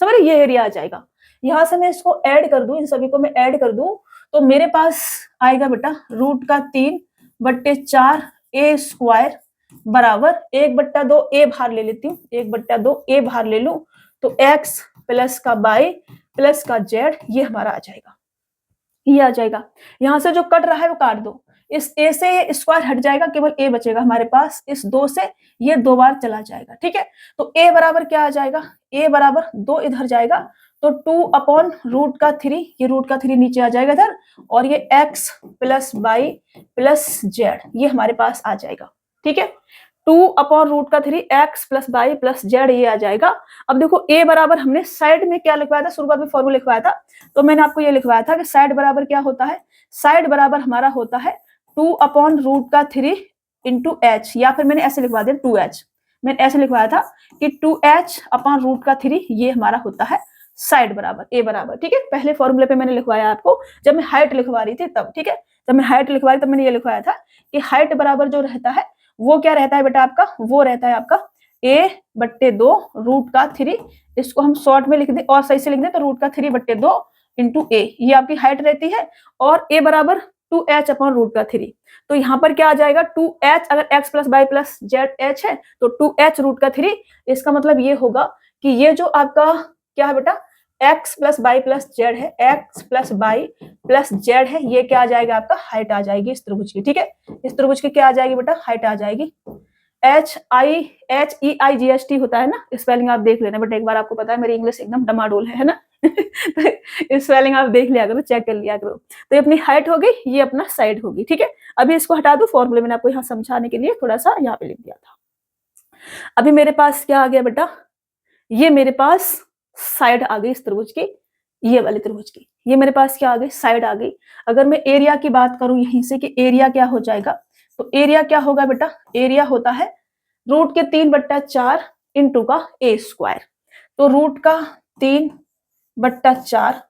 समझ रहे, ये एरिया आ जाएगा। यहां से मैं इसको ऐड कर दूं, इन सभी को मैं ऐड कर दूं तो मेरे पास आएगा बेटा √3/4A² बराबर 1/2 A बाहर ले लेती हूँ, 1/2 A बाहर ले लूं तो x प्लस का y प्लस का z ये हमारा आ जाएगा, ये आ जाएगा। यहां से जो कट रहा है वो काट दो, इस ए से ये स्क्वायर हट जाएगा, केवल ए बचेगा हमारे पास, इस 2 से ये 2 बार चला जाएगा, ठीक है। तो ए बराबर क्या आ जाएगा, ए बराबर 2 इधर जाएगा, तो 2/√3, ये √3 नीचे आ जाएगा इधर, और ये x plus y plus z ये हमारे पास आ जाएगा, ठीक है। 2/√3 x plus y plus z ये आ जाएगा। अब देखो a बराबर हमने साइड में क्या लिखवाया था, शुरुआत में फॉर्मूला लिखवाया था, तो मैंने आपको ये लिखवाया था कि साइड बराबर क्या होता है, साइड बराबर हमारा होता है 2/√3 इंटू एच, या फिर मैंने ऐसे लिखवा दिया 2h, मैंने ऐसे लिखवाया था कि 2h/√3 ये हमारा होता है साइड बराबर ए बराबर, ठीक है। पहले फॉर्मूले पे मैंने लिखवाया आपको, जब मैं हाइट लिखवा रही थी तब, ठीक है, जब मैं हाइट लिखवा रही तब मैंने ये लिखवाया था कि हाइट बराबर जो रहता है वो क्या रहता है बेटा आपका, वो रहता है आपका a/2 √3, इसको हम शॉर्ट में लिख दें और सही से लिख दें तो √3/2 इंटू ए, ये आपकी हाइट रहती है, और a बराबर 2h/√3, तो यहाँ पर क्या आ जाएगा 2h, अगर x plus y plus z h है तो 2h√3, इसका मतलब ये होगा कि ये जो आपका क्या है बेटा x plus y plus z है, x plus y plus z है, ये क्या आ जाएगा आपका हाइट आ जाएगी इस त्रिभुज की, ठीक है। इस त्रिभुज की क्या आ जाएगी बेटा, हाइट आ जाएगी। HEIGST होता है ना, स्पेलिंग आप देख लेना, बट एक बार आपको पता है मेरी इंग्लिश एकदम डमाडोल है ना तो स्पेलिंग आप देख लिया करो, चेक कर लिया करो। तो ये अपनी हाइट हो गई, ये अपना साइड होगी, ठीक है। अभी इसको हटा दो, फॉर्मूले मैंने आपको यहाँ समझाने के लिए थोड़ा सा यहाँ पे लिख दिया था। अभी मेरे पास क्या आ गया बेटा, ये मेरे पास साइड आ गई इस त्रिभुज की, ये वाली त्रिभुज की, ये मेरे पास क्या आ गई, साइड आ गई। अगर मैं एरिया की बात करूं यहीं से कि एरिया क्या हो जाएगा, तो एरिया क्या होगा बेटा, एरिया होता है √3/4 इंटू का ए स्क्वायर, तो √3/4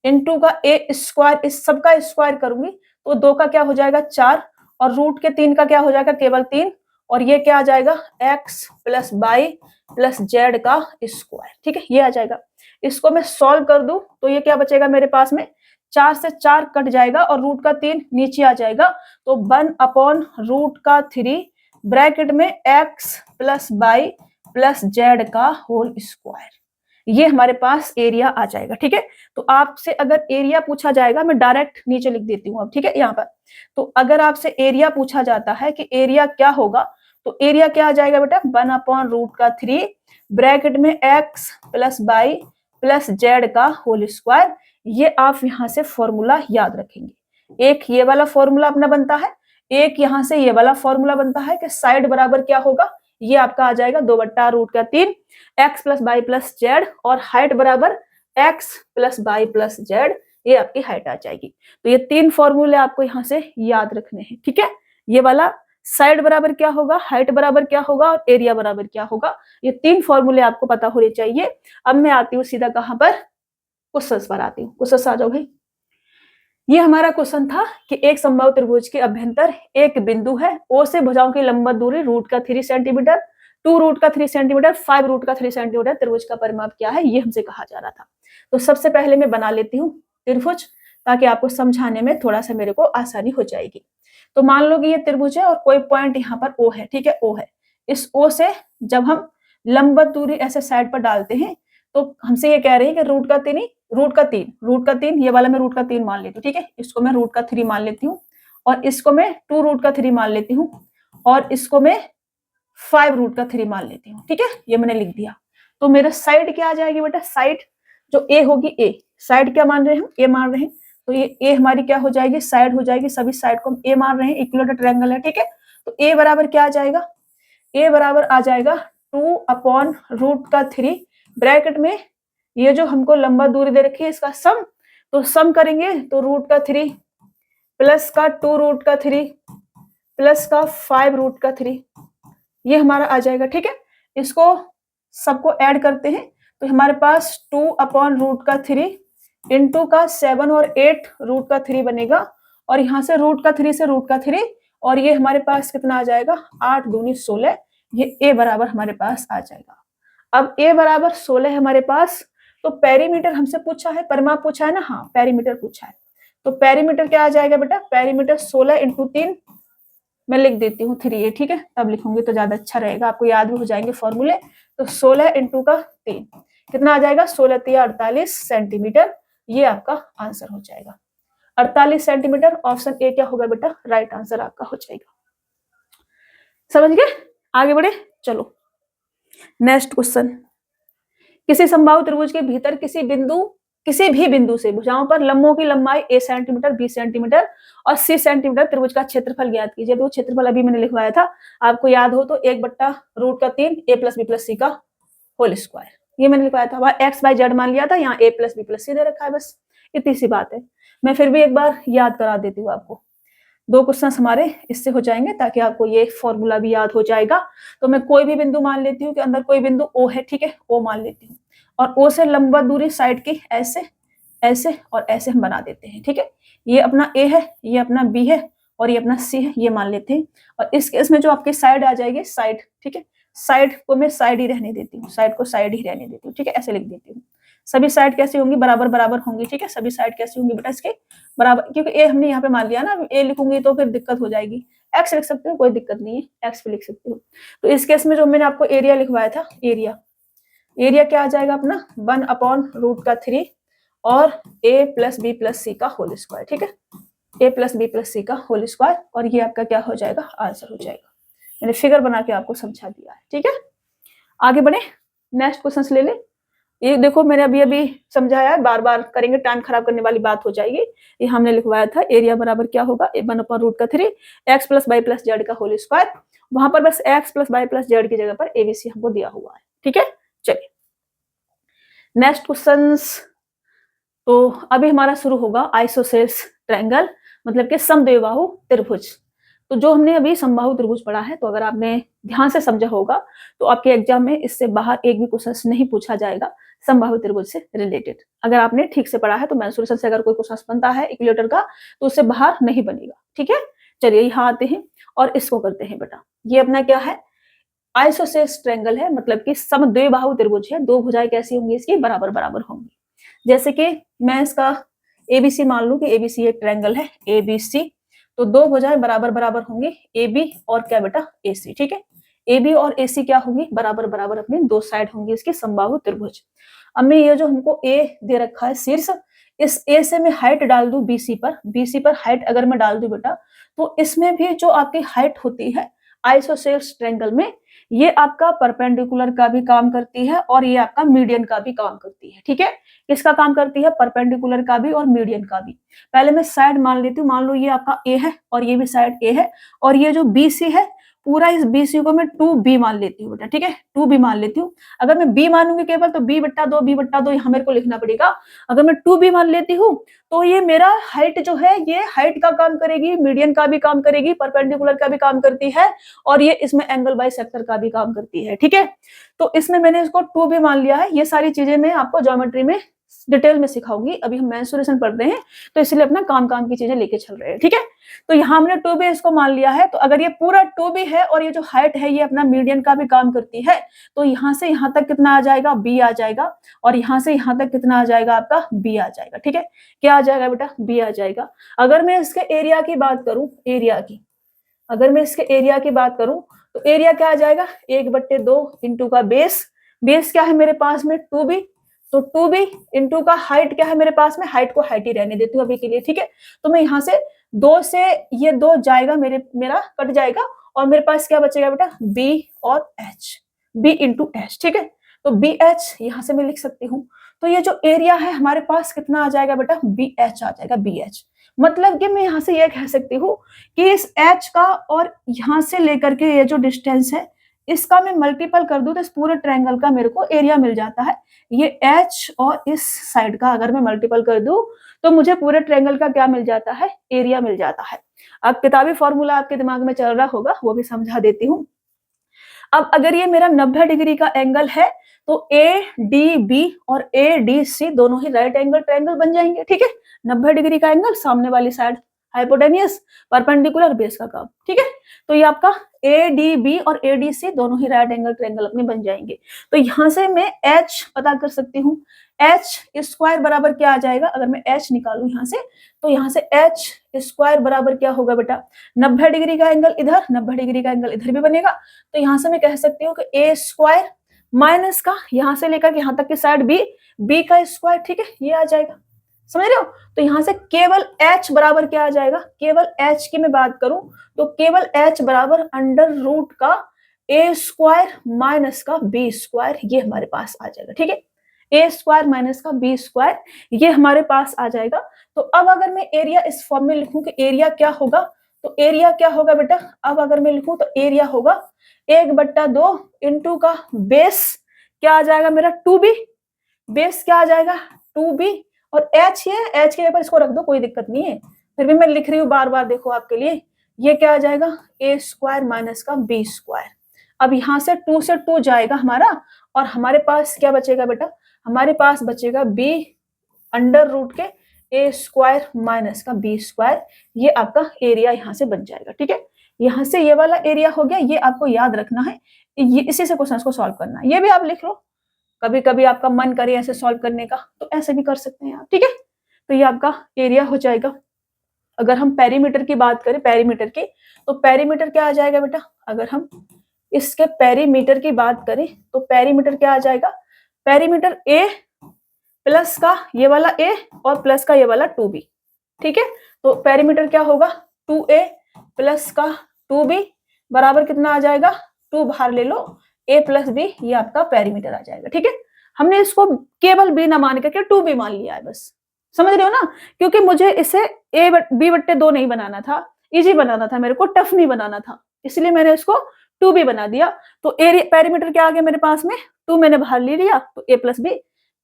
इंटू का ए स्क्वायर, इस सबका स्क्वायर करूंगी तो 2 का क्या हो जाएगा 4, और √3 का क्या हो जाएगा केवल 3, और ये क्या आ जाएगा x plus y plus z का स्क्वायर, ठीक है, ये आ जाएगा। इसको मैं सॉल्व कर दूं तो ये क्या बचेगा मेरे पास में, 4 से 4 कट जाएगा और √3 नीचे आ जाएगा, तो 1/√3 ब्रैकेट में x plus y plus z का होल स्क्वायर, ये हमारे पास एरिया आ जाएगा, ठीक है। तो आपसे अगर एरिया पूछा जाएगा, मैं डायरेक्ट नीचे लिख देती हूँ अब, ठीक है, यहाँ पर। तो अगर आपसे एरिया पूछा जाता है कि एरिया क्या होगा, तो एरिया क्या आ जाएगा बेटा 1/√3 ब्रैकेट में x plus y plus z का होल स्क्वायर, ये आप यहाँ से फॉर्मूला याद रखेंगे। एक ये वाला फॉर्मूला अपना बनता है, एक यहाँ से ये वाला फॉर्मूला बनता है कि साइड बराबर क्या होगा, ये आपका आ जाएगा 2/√3 x plus y plus z, और हाइट बराबर x plus y plus z, ये आपकी हाइट आ जाएगी। तो ये 3 फॉर्मूले आपको यहाँ से याद रखने हैं, ठीक है। ये वाला साइड बराबर क्या होगा, हाइट बराबर क्या होगा, और एरिया बराबर क्या होगा, ये 3 फॉर्मूले आपको पता होने चाहिए। अब मैं आती हूँ सीधा कहाँ पर, क्वेश्चंस पर आती हूँ। क्वेश्चंस आ जाओ भाई। ये हमारा क्वेश्चन था कि एक समबाहु त्रिभुज के अभ्यंतर एक बिंदु है, ओ से भुजाओं की लंबवत दूरी √3 सेंटीमीटर, 2√3 सेंटीमीटर, 5√3 सेंटीमीटर, त्रिभुज का परिमाप क्या है, ये हमसे कहा जा रहा था। तो सबसे पहले मैं बना लेती हूँ त्रिभुज, ताकि आपको समझाने में थोड़ा सा मेरे को आसानी हो जाएगी। तो मान लो कि ये त्रिभुज है और कोई पॉइंट यहाँ पर ओ है, ठीक है, ओ है। इस ओ से जब हम लंबवत दूरी ऐसे साइड पर डालते हैं तो हमसे ये कह रहे हैं कि √3 ये वाला मैं √3 मान लेती हूँ, ठीक है, इसको मैं √3 मान लेती हूँ, और इसको मैं 2√3 मान लेती हूँ, और इसको मैं 5√3 मान लेती हूँ, ठीक है, ये मैंने लिख दिया। तो मेरा साइड क्या आ जाएगी बेटा, साइड जो ए होगी, ए साइड क्या मान रहे हैं हम, ए मान रहे हैं, तो ये ए हमारी क्या हो जाएगी, साइड हो जाएगी, सभी साइड को हम ए मान रहे हैं, इक्विलेटरल ट्रायंगल है, ठीक है। तो ए बराबर क्या आ जाएगा, ए बराबर आ जाएगा 2/√3 ब्रैकेट में ये जो हमको लंबा दूरी दे रखी है इसका सम, तो सम करेंगे तो √3 प्लस का 2√3 प्लस का 5√3, ये हमारा आ जाएगा, ठीक है। इसको सबको ऐड करते हैं तो हमारे पास 2/√3 इंटू का 7 और 8√3 बनेगा, और यहाँ से √3 से √3, और ये हमारे पास कितना आ जाएगा 8 दूनी 16, ये ए बराबर हमारे पास आ जाएगा। अब ए बराबर 16 हमारे पास, तो पेरीमीटर हमसे पूछा है, परिमाप पूछा है ना, हाँ पेरीमीटर पूछा है, तो पेरीमीटर क्या आ जाएगा बेटा, पेरीमीटर 16 इंटू 3, मैं लिख देती हूँ 3 ए, ठीक है, तब लिखूंगी तो ज्यादा अच्छा रहेगा, आपको याद भी हो जाएंगे फॉर्मूले। तो 16 इंटू का 3 कितना आ जाएगा, 16 3 48 सेंटीमीटर, ये आपका आंसर हो जाएगा। 48 सेंटीमीटर। ऑप्शन ए क्या होगा बेटा, राइट आंसर आपका हो जाएगा। समझ गए, आगे बढ़े, चलो नेक्स्ट क्वेश्चन। किसी समबाहु त्रिभुज के भीतर किसी भी बिंदु से भुजाओं पर लंबों की लंबाई a सेंटीमीटर, b सेंटीमीटर और c सेंटीमीटर त्रिभुज का क्षेत्रफल ज्ञात कीजिए। तो क्षेत्रफल अभी मैंने लिखवाया था, आपको याद हो तो 1/√3 a + b + c का होल स्क्वायर, ये मैंने लिखवाया था। वहां x by z मान लिया था, यहाँ a + b + c दे रखा है, बस इतनी सी बात है। मैं फिर भी एक बार याद करा देती हूँ आपको, 2 क्वेश्चन हमारे इससे हो जाएंगे ताकि आपको ये फॉर्मूला भी याद हो जाएगा। तो मैं कोई भी बिंदु मान लेती हूँ कि अंदर कोई बिंदु O है, ठीक है, O मान लेती हूँ, और O से लंबवत दूरी साइड की ऐसे ऐसे और ऐसे हम बना देते हैं, ठीक है। ये अपना A है, ये अपना B है और ये अपना C है, ये मान लेते हैं। और इस केस में जो आपकी साइड आ जाएगी साइड, ठीक है, साइड को मैं साइड ही रहने देती हूँ, साइड को साइड ही रहने देती हूँ, ठीक है, ऐसे लिख देती हूँ। सभी साइड कैसी होंगी, बराबर बराबर होंगी, ठीक है, सभी साइड कैसी होंगी बेटा इसके बराबर, क्योंकि ए हमने यहाँ पे मान लिया ना, ए लिखूंगी तो फिर दिक्कत हो जाएगी। एक्स लिख सकते हो, कोई दिक्कत नहीं है, एक्स भी लिख सकते हो। तो इस केस में जो मैंने आपको एरिया लिखवाया था, एरिया क्या आ जाएगा अपना 1/√3 और a + b + c का होल स्क्वायर, ठीक है, a + b + c का होल स्क्वायर, और ये आपका क्या हो जाएगा, आंसर हो जाएगा। मैंने फिगर बना के आपको समझा दिया है, ठीक है। आगे बढ़े, नेक्स्ट क्वेश्चन ले ले। ये देखो मैंने अभी समझाया है, बार बार करेंगे टाइम खराब करने वाली बात हो जाएगी। ये हमने लिखवाया था, एरिया बराबर क्या होगा, 1/√3 x + y + z का होल स्क्वायर। वहां पर बस x + y + z की जगह पर ABC हमको दिया हुआ है, ठीक है। चलिए नेक्स्ट क्वेश्चंस। तो अभी हमारा शुरू होगा आइसोसेल्स ट्रायंगल, मतलब कि समद्विबाहु त्रिभुज। तो जो हमने अभी समबाहु त्रिभुज पढ़ा है, तो अगर आपने ध्यान से समझा होगा तो आपके एग्जाम में इससे बाहर एक भी क्वेश्चन नहीं पूछा जाएगा समबाहु त्रिभुज से रिलेटेड। अगर आपने ठीक से पढ़ा है तो मेंसुरेशन से अगर कोई क्वेश्चन बनता है इक्विलेटर का तो उससे बाहर नहीं बनेगा, ठीक है। चलिए यहाँ आते हैं और इसको करते हैं बेटा। ये अपना क्या है, आइसोसेल्स ट्रायंगल है, मतलब कि समद्विबाहु त्रिभुज है। दो भुजाएं कैसी होंगी इसकी, बराबर बराबर होंगी। जैसे कि मैं इसका एबीसी मान लूं कि एबीसी एक ट्रायंगल है, एबीसी, तो दो भुजाएं बराबर बराबर होंगी, एबी और क्या बेटा, एसी, ठीक है। एबी और एसी क्या होंगी, बराबर बराबर अपनी दो साइड होंगी इसकी समबाहु त्रिभुज। अब मैं ये जो हमको ए दे रखा है शीर्ष, इस ए से मैं हाइट डाल दूं बीसी पर, बीसी पर हाइट अगर मैं डाल दूं बेटा, तो इसमें भी जो आपकी हाइट होती है आइसोसेल्स ट्रायंगल में, ये आपका परपेंडिकुलर का भी काम करती है और ये आपका मीडियन का भी काम करती है, ठीक है। किसका काम करती है, परपेंडिकुलर का भी और मीडियन का भी। पहले मैं साइड मान लेती हूँ, मान लो ये आपका ए है और ये भी साइड ए है, और ये जो बीसी है पूरा, इस बीसी को मैं 2b मान लेती हूँ बेटा, ठीक है, 2b मान लेती हूँ। अगर मैं b मानूंगी केवल तो b/2 यहाँ मेरे को लिखना पड़ेगा। अगर मैं 2b मान लेती हूँ तो ये मेरा हाइट जो है, ये हाइट का काम करेगी, मीडियन का भी काम करेगी, परपेंडिकुलर का भी काम करती है, और ये इसमें एंगल बाइसेक्टर का भी काम करती है, ठीक है। तो इसमें मैंने इसको 2b मान लिया है। ये सारी चीजें मैं आपको ज्योमेट्री में डिटेल में सिखाऊंगी, अभी हम मेंसुरेशन पढ़ रहे हैं तो इसलिए अपना काम की चीजें लेके चल रहे हैं, ठीक है। तो यहाँ हमने 2b इसको मान लिया है, तो अगर ये पूरा 2b है और ये जो हाइट है ये अपना मीडियन का भी काम करती है, तो यहाँ से यहाँ तक कितना आ जाएगा, b आ जाएगा, और यहाँ से यहाँ तक कितना आ जाएगा आपका, b आ जाएगा, ठीक है। क्या आ जाएगा बेटा, b आ जाएगा। अगर मैं इसके एरिया की बात करूं, अगर मैं इसके एरिया की बात करूं तो एरिया क्या आ जाएगा, 1/2 इंटू का बेस क्या है मेरे पास में 2b, तो 2b इंटू का हाइट क्या है मेरे पास में, हाइट को हाइट ही रहने देती हूँ अभी के लिए, ठीक है। तो मैं यहाँ से 2 से ये 2 जाएगा, मेरा कट जाएगा, और मेरे पास क्या बचेगा बेटा, b और h, b इंटू h, ठीक है। तो BH यहाँ से मैं लिख सकती हूँ। तो ये जो एरिया है हमारे पास कितना आ जाएगा बेटा, BH आ जाएगा, BH। मतलब कि मैं यहाँ से ये कह सकती हूँ कि इस H का और यहाँ से लेकर के ये जो डिस्टेंस है इसका मैं मल्टीपल कर दूं तो इस पूरे ट्रायंगल का मेरे को एरिया मिल जाता है। ये H और इस साइड का अगर मैं मल्टीपल कर दूं तो मुझे पूरे ट्रायंगल का क्या मिल जाता है, एरिया मिल जाता है। अब किताबी फॉर्मूला आपके दिमाग में चल रहा होगा, वो भी समझा देती हूँ। अब अगर ये मेरा 90 डिग्री का एंगल है तो ADB और ADC दोनों ही राइट एंगल ट्रायंगल बन जाएंगे, ठीक है। 90 डिग्री का एंगल, सामने वाली साइड हाइपोटेनियस, परपेंडिकुलर, बेस का कर्व, ठीक है। तो ये आपका ADB और ADC दोनों ही राइट एंगल ट्रायंगल अपने बन जाएंगे। तो यहां से मैं H पता कर सकती हूँ। H स्क्वायर बराबर क्या आ जाएगा, अगर मैं H निकालू यहाँ से, तो यहाँ से H स्क्वायर बराबर क्या होगा बेटा, 90 डिग्री का एंगल इधर, 90 डिग्री का एंगल इधर भी बनेगा। तो यहाँ से मैं कह सकती हूँ कि A स्क्वायर माइनस का यहाँ से लेकर यहाँ तक की साइड B का स्क्वायर, ठीक है, ये आ जाएगा। समझ रहे हो? तो यहाँ से केवल h बराबर क्या आ जाएगा, केवल h की मैं बात करूं तो केवल h बराबर अंडर रूट का a स्क्वायर माइनस का b स्क्वायर, ये हमारे पास आ जाएगा। ठीक है, a स्क्वायर माइनस का b स्क्वायर ये हमारे पास आ जाएगा। तो अब अगर मैं एरिया इस फॉर्म में लिखूं कि एरिया क्या होगा, तो एरिया क्या होगा बेटा, अब अगर मैं लिखूं तो एरिया होगा 1/2 इंटू का बेस क्या आ जाएगा मेरा 2b, बेस क्या आ जाएगा 2b, और h ये h के ऊपर इसको रख दो, कोई दिक्कत नहीं है, फिर भी मैं लिख रही हूँ बार बार देखो आपके लिए। ये क्या आ जाएगा a स्क्वायर माइनस का b स्क्वायर। अब यहाँ से 2 से 2 जाएगा हमारा, और हमारे पास क्या बचेगा बेटा, हमारे पास बचेगा b अंडर रूट के a स्क्वायर माइनस का b स्क्वायर, ये आपका एरिया यहाँ से बन जाएगा। ठीक है, यहाँ से ये वाला एरिया हो गया, ये आपको याद रखना है, ये इसी से क्वेश्चन को सॉल्व करना है। ये भी आप लिख लो, कभी कभी आपका मन करे ऐसे सॉल्व करने का तो ऐसे भी कर सकते हैं आप। ठीक है, तो ये आपका एरिया हो जाएगा। अगर हम पेरीमीटर की बात करें, पेरीमीटर की, तो पेरीमीटर क्या आ जाएगा बेटा, अगर हम इसके पेरीमीटर की बात करें तो पेरीमीटर क्या आ जाएगा, पेरीमीटर a प्लस का ये वाला a और प्लस का ये वाला 2b। ठीक है, तो पेरीमीटर क्या होगा 2a प्लस का 2b बराबर कितना आ जाएगा, 2 बाहर ले लो, a प्लस b, ये आपका पेरीमीटर आ जाएगा। ठीक है, हमने इसको केवल b ना मान करके 2b मान लिया है बस, समझ रहे हो ना, क्योंकि मुझे इसे b/2 नहीं बनाना था, इजी बनाना था, मेरे को टफ नहीं बनाना था, इसलिए मैंने इसको 2b बना दिया। तो एरिया पेरीमीटर क्या आ गया मेरे पास में, 2 मैंने बाहर ले लिया, तो a प्लस b,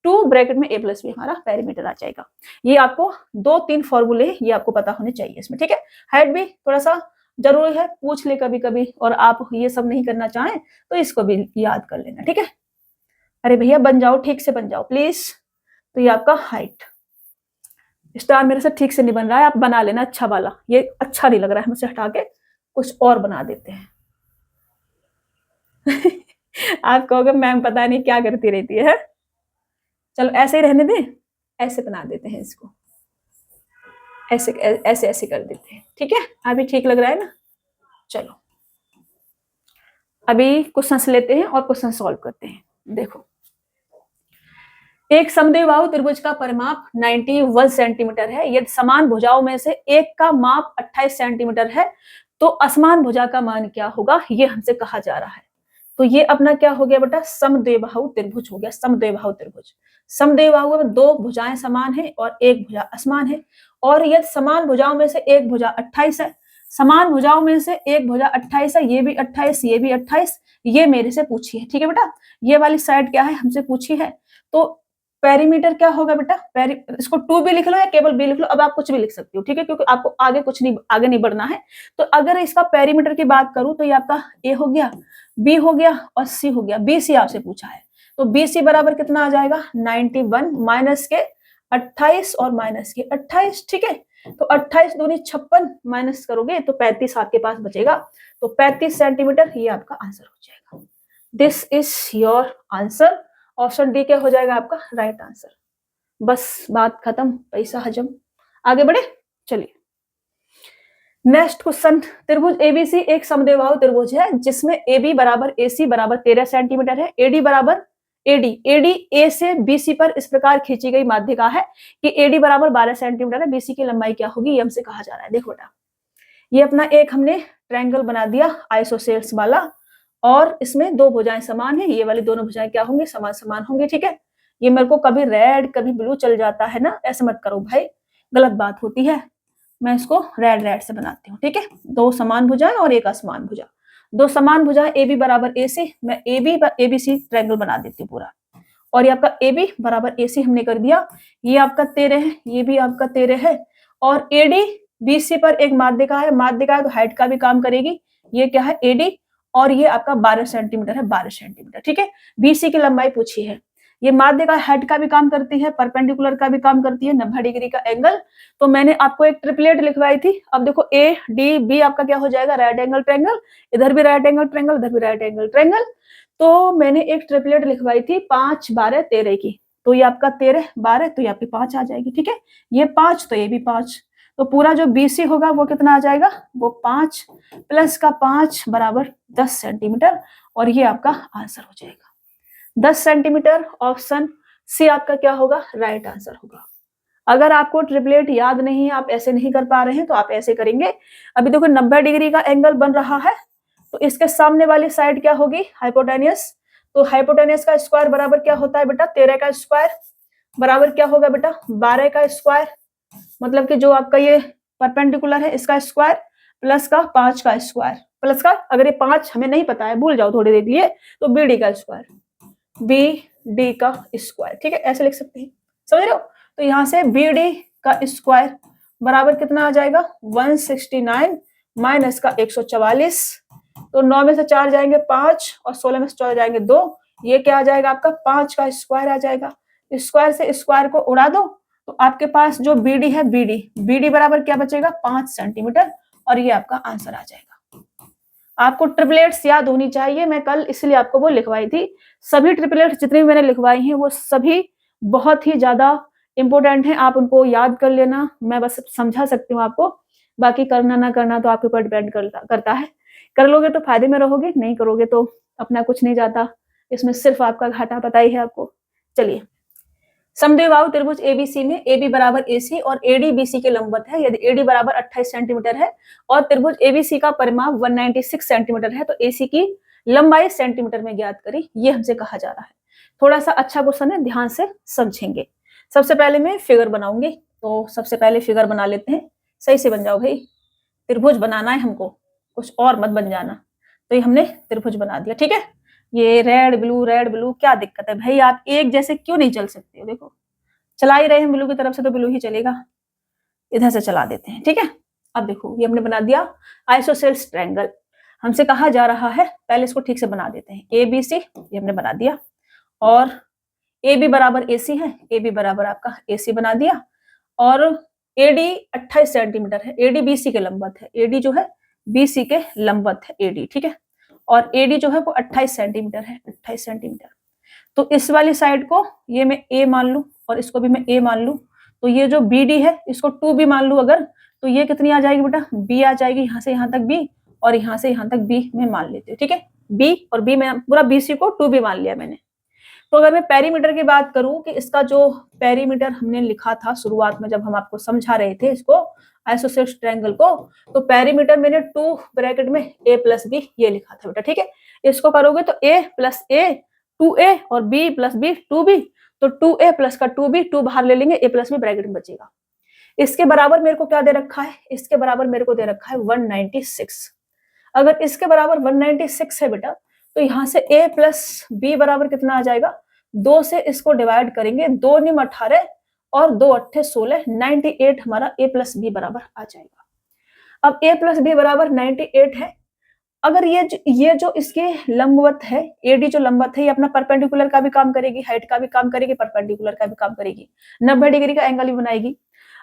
2 ब्रैकेट में a प्लस b हमारा पेरीमीटर आ जाएगा। ये आपको 2-3 फॉर्मूले ये आपको पता होने चाहिए इसमें। ठीक है, हाइट भी थोड़ा सा जरूरी है, पूछ ले कभी कभी, और आप ये सब नहीं करना चाहें तो इसको भी याद कर लेना। ठीक है, अरे भैया बन जाओ, ठीक से बन जाओ प्लीज। तो ये आपका हाइट, स्टार मेरे से ठीक से नहीं बन रहा है, आप बना लेना अच्छा वाला, ये अच्छा नहीं लग रहा है, मुझसे हटा के कुछ और बना देते हैं। आप कहोगे मैम पता नहीं क्या करती रहती है। चलो ऐसे ही रहने दें, ऐसे बना देते हैं इसको, ऐसे ऐसे ऐसे कर देते हैं। ठीक है, अभी ठीक लग रहा है ना। चलो अभी क्वेश्चन लेते हैं और क्वेश्चन सॉल्व करते हैं। देखो, एक समद्विबाहु त्रिभुज का परिमाप 91 सेंटीमीटर है, यदि समान भुजाओं में से एक का माप 28 सेंटीमीटर है तो असमान भुजा का मान क्या होगा, ये हमसे कहा जा रहा है। तो ये अपना क्या हो गया बेटा, समद्विबाहु त्रिभुज हो गया, समद्विबाहु त्रिभुज। समद्विबाहु में 2 भुजाएं समान है और एक भुजा असमान है, और यदि समान भुजाओं में से एक भुजा 28 है, समान भुजाओं में से एक भुजा 28 है, ये भी 28, ये भी 28, ये मेरे से पूछी है। ठीक है बेटा, ये वाली साइड क्या है हमसे पूछी है। तो पेरीमीटर क्या होगा बेटा, इसको 2b लिख लो या केवल b लिख लो, अब आप कुछ भी लिख सकते हो। ठीक है, क्योंकि आपको आगे कुछ नहीं, आगे नहीं बढ़ना है। तो अगर इसका पेरीमीटर की बात करूं तो ये आपका a हो गया, b हो गया और c हो गया। bc आपसे पूछा है, तो bc बराबर कितना आ जाएगा 91 माइनस के 28 और माइनस के 28। ठीक है, तो 28 दूनी 56 माइनस करोगे तो 35 आपके पास बचेगा, तो 35 सेंटीमीटर ये आपका आंसर हो जाएगा। This is your answer. Option D क्या हो जाएगा आपका राइट आंसर। बस बात खत्म, पैसा हजम। आगे बढ़े, चलिए नेक्स्ट क्वेश्चन। त्रिभुज एबीसी एक समद्विबाहु त्रिभुज है जिसमें AB बराबर AC बराबर 13 सेंटीमीटर है, AD बराबर AD A से BC पर इस प्रकार खींची गई माध्यिका है कि AD बराबर 12 सेंटीमीटर है, BC की लंबाई क्या होगी, ये हमसे कहा जा रहा है। देखो बेटा, ये अपना एक हमने ट्रायंगल बना दिया आइसोसेल्स वाला, और इसमें 2 भुजाएं समान है, ये वाली दोनों भुजाएं क्या होंगी, समान समान होंगी। ठीक है, ये मेरे को कभी रेड कभी ब्लू चल जाता है ना, ऐसे मत करो भाई, गलत बात होती है। मैं इसको रेड से बनाती हूँ। ठीक है, 2 समान भुजाएं और एक असमान भुजा, 2 समान भुजाएं AB बराबर AC, मैं ABC ट्रायंगल बना देती हूँ पूरा, और ये आपका AB बराबर AC हमने कर दिया। ये आपका 13 है, ये भी आपका 13 है, और AD BC पर एक माध्यिका है, माध्यिका है तो हाइट का भी काम करेगी। ये क्या है AD, और ये आपका 12 सेंटीमीटर है, 12 सेंटीमीटर। ठीक है, BC की लंबाई पूछी है, ये माध्यिका हाइट का भी काम करती है, परपेंडिकुलर का भी काम करती है, 90 डिग्री का एंगल। तो मैंने आपको एक ट्रिपलेट लिखवाई थी। अब देखो ADB आपका क्या हो जाएगा राइट एंगल ट्रायंगल, इधर भी राइट एंगल ट्रायंगल, इधर भी राइट एंगल ट्रायंगल। तो मैंने एक ट्रिपलेट लिखवाई थी 5 12 13 की, तो ये आपका 13 12, तो ये आपकी 5 आ जाएगी। ठीक है, ये 5 तो ये भी 5, तो पूरा जो BC होगा वो कितना आ जाएगा, वो 5 प्लस का 5 बराबर 10 सेंटीमीटर, और ये आपका आंसर हो जाएगा 10 सेंटीमीटर। ऑप्शन सी आपका क्या होगा राइट आंसर होगा। अगर आपको ट्रिपलेट याद नहीं है, आप ऐसे नहीं कर पा रहे हैं, तो आप ऐसे करेंगे। अभी देखो 90 डिग्री का एंगल बन रहा है, तो इसके सामने वाली साइड क्या होगी, हाइपोटेनियस। तो हाइपोटेनियस का स्क्वायर बराबर क्या होता है बेटा, 13 का स्क्वायर बराबर क्या होगा बेटा, 12 का स्क्वायर, मतलब कि जो आपका ये परपेंडिकुलर है इसका स्क्वायर प्लस का 5 का स्क्वायर प्लस का, अगर ये 5 हमें नहीं पता है, भूल जाओ थोड़ी देर के लिए, तो बी डी का स्क्वायर, बी डी का स्क्वायर, ठीक है, ऐसे लिख सकते हैं, समझ रहे हो। तो यहाँ से बी डी का स्क्वायर बराबर कितना आ जाएगा, 169 माइनस का 144, तो 9 में से 4 जाएंगे 5 और 16 में से 14 जाएंगे 2, ये क्या आ जाएगा आपका 5 का स्क्वायर आ जाएगा। स्क्वायर से स्क्वायर को उड़ा दो, तो आपके पास जो बीडी है, बीडी बराबर क्या बचेगा, 5 सेंटीमीटर, और ये आपका आंसर आ जाएगा। आपको ट्रिपलेट्स याद होनी चाहिए, मैं कल इसलिए आपको वो लिखवाई थी। सभी ट्रिपलेट्स जितनी भी मैंने लिखवाई हैं वो सभी बहुत ही ज्यादा इंपॉर्टेंट हैं, आप उनको याद कर लेना, मैं बस समझा सकती हूँ आपको, बाकी करना ना करना तो आपके ऊपर डिपेंड करता है। कर लोगे तो फायदे में रहोगे, नहीं करोगे तो अपना कुछ नहीं जाता, इसमें सिर्फ आपका घाटा पता ही है आपको। चलिए, समद्विबाहु त्रिभुज एबीसी में AB बराबर AC और AD BC के लंबवत है। यदि AD बराबर 28 सेंटीमीटर है और त्रिभुज ABC का परिमाप 196 सेंटीमीटर है, तो AC की लंबाई सेंटीमीटर में ज्ञात करें, ये हमसे कहा जा रहा है। थोड़ा सा अच्छा क्वेश्चन है, ध्यान से समझेंगे। सबसे पहले मैं फिगर बनाऊंगी, तो सबसे पहले फिगर बना लेते हैं, सही से बन जाओ भाई, त्रिभुज बनाना है हमको, कुछ और मत बन जाना। तो ये हमने त्रिभुज बना दिया, ठीक है। ये रेड ब्लू क्या दिक्कत है भाई, आप एक जैसे क्यों नहीं चल सकते हो, देखो चला ही रहे हैं ब्लू की तरफ से, तो ब्लू ही चलेगा, इधर से चला देते हैं, ठीक है। अब देखो ये हमने बना दिया आइसोसेल्स ट्रायंगल, हमसे कहा जा रहा है, पहले इसको ठीक से बना देते हैं, ABC ये हमने बना दिया, और AB बराबर AC है, AB बराबर आपका AC बना दिया, और AD 28 सेंटीमीटर है, AD BC के लंबवत है, AD जो है BC के लंबवत है AD, ठीक है, और AD जो है वो 28 सेंटीमीटर है, 28 सेंटीमीटर। तो इस वाली साइड को ये मैं A मान लूं और इसको भी मैं A मान लूं, तो ये जो BD है इसको 2B मान लूं अगर, तो ये कितनी आ जाएगी बेटा, B आ जाएगी, यहाँ से यहाँ तक B और यहाँ से यहाँ तक B मैं मान लेती हूँ, ठीक है। B और B में पूरा BC को 2B मान लिया मैंने। तो अगर मैं पेरीमीटर की बात करूं कि इसका जो पेरीमीटर हमने लिखा था शुरुआत में जब हम आपको समझा रहे थे इसको आइसोसेल्स ट्रायंगल को, तो पेरीमीटर मैंने 2 ब्रैकेट में A प्लस B ये लिखा था बेटा, ठीक है। इसको करोगे तो A प्लस A 2A और B प्लस B 2B, तो 2A प्लस का 2B, 2 बाहर ले लेंगे, A प्लस B ब्रैकेट में बचेगा। इसके बराबर मेरे को क्या दे रखा है, इसके बराबर मेरे को दे रखा है 196। अगर इसके बराबर 196 है बेटा, तो यहाँ से A प्लस B बराबर कितना आ जाएगा, 2 से इसको डिवाइड करेंगे, 2 निम 18 और 2 अट्ठे 16, 98 हमारा A प्लस B बराबर आ जाएगा। अब A प्लस B बराबर 98 है, अगर ये जो इसके लंबवत है, AD जो लंबवत है, ये अपना परपेंडिकुलर का भी काम करेगी, हाइट का भी काम करेगी, परपेंडिकुलर का भी काम करेगी, 90 डिग्री का एंगल भी बनाएगी।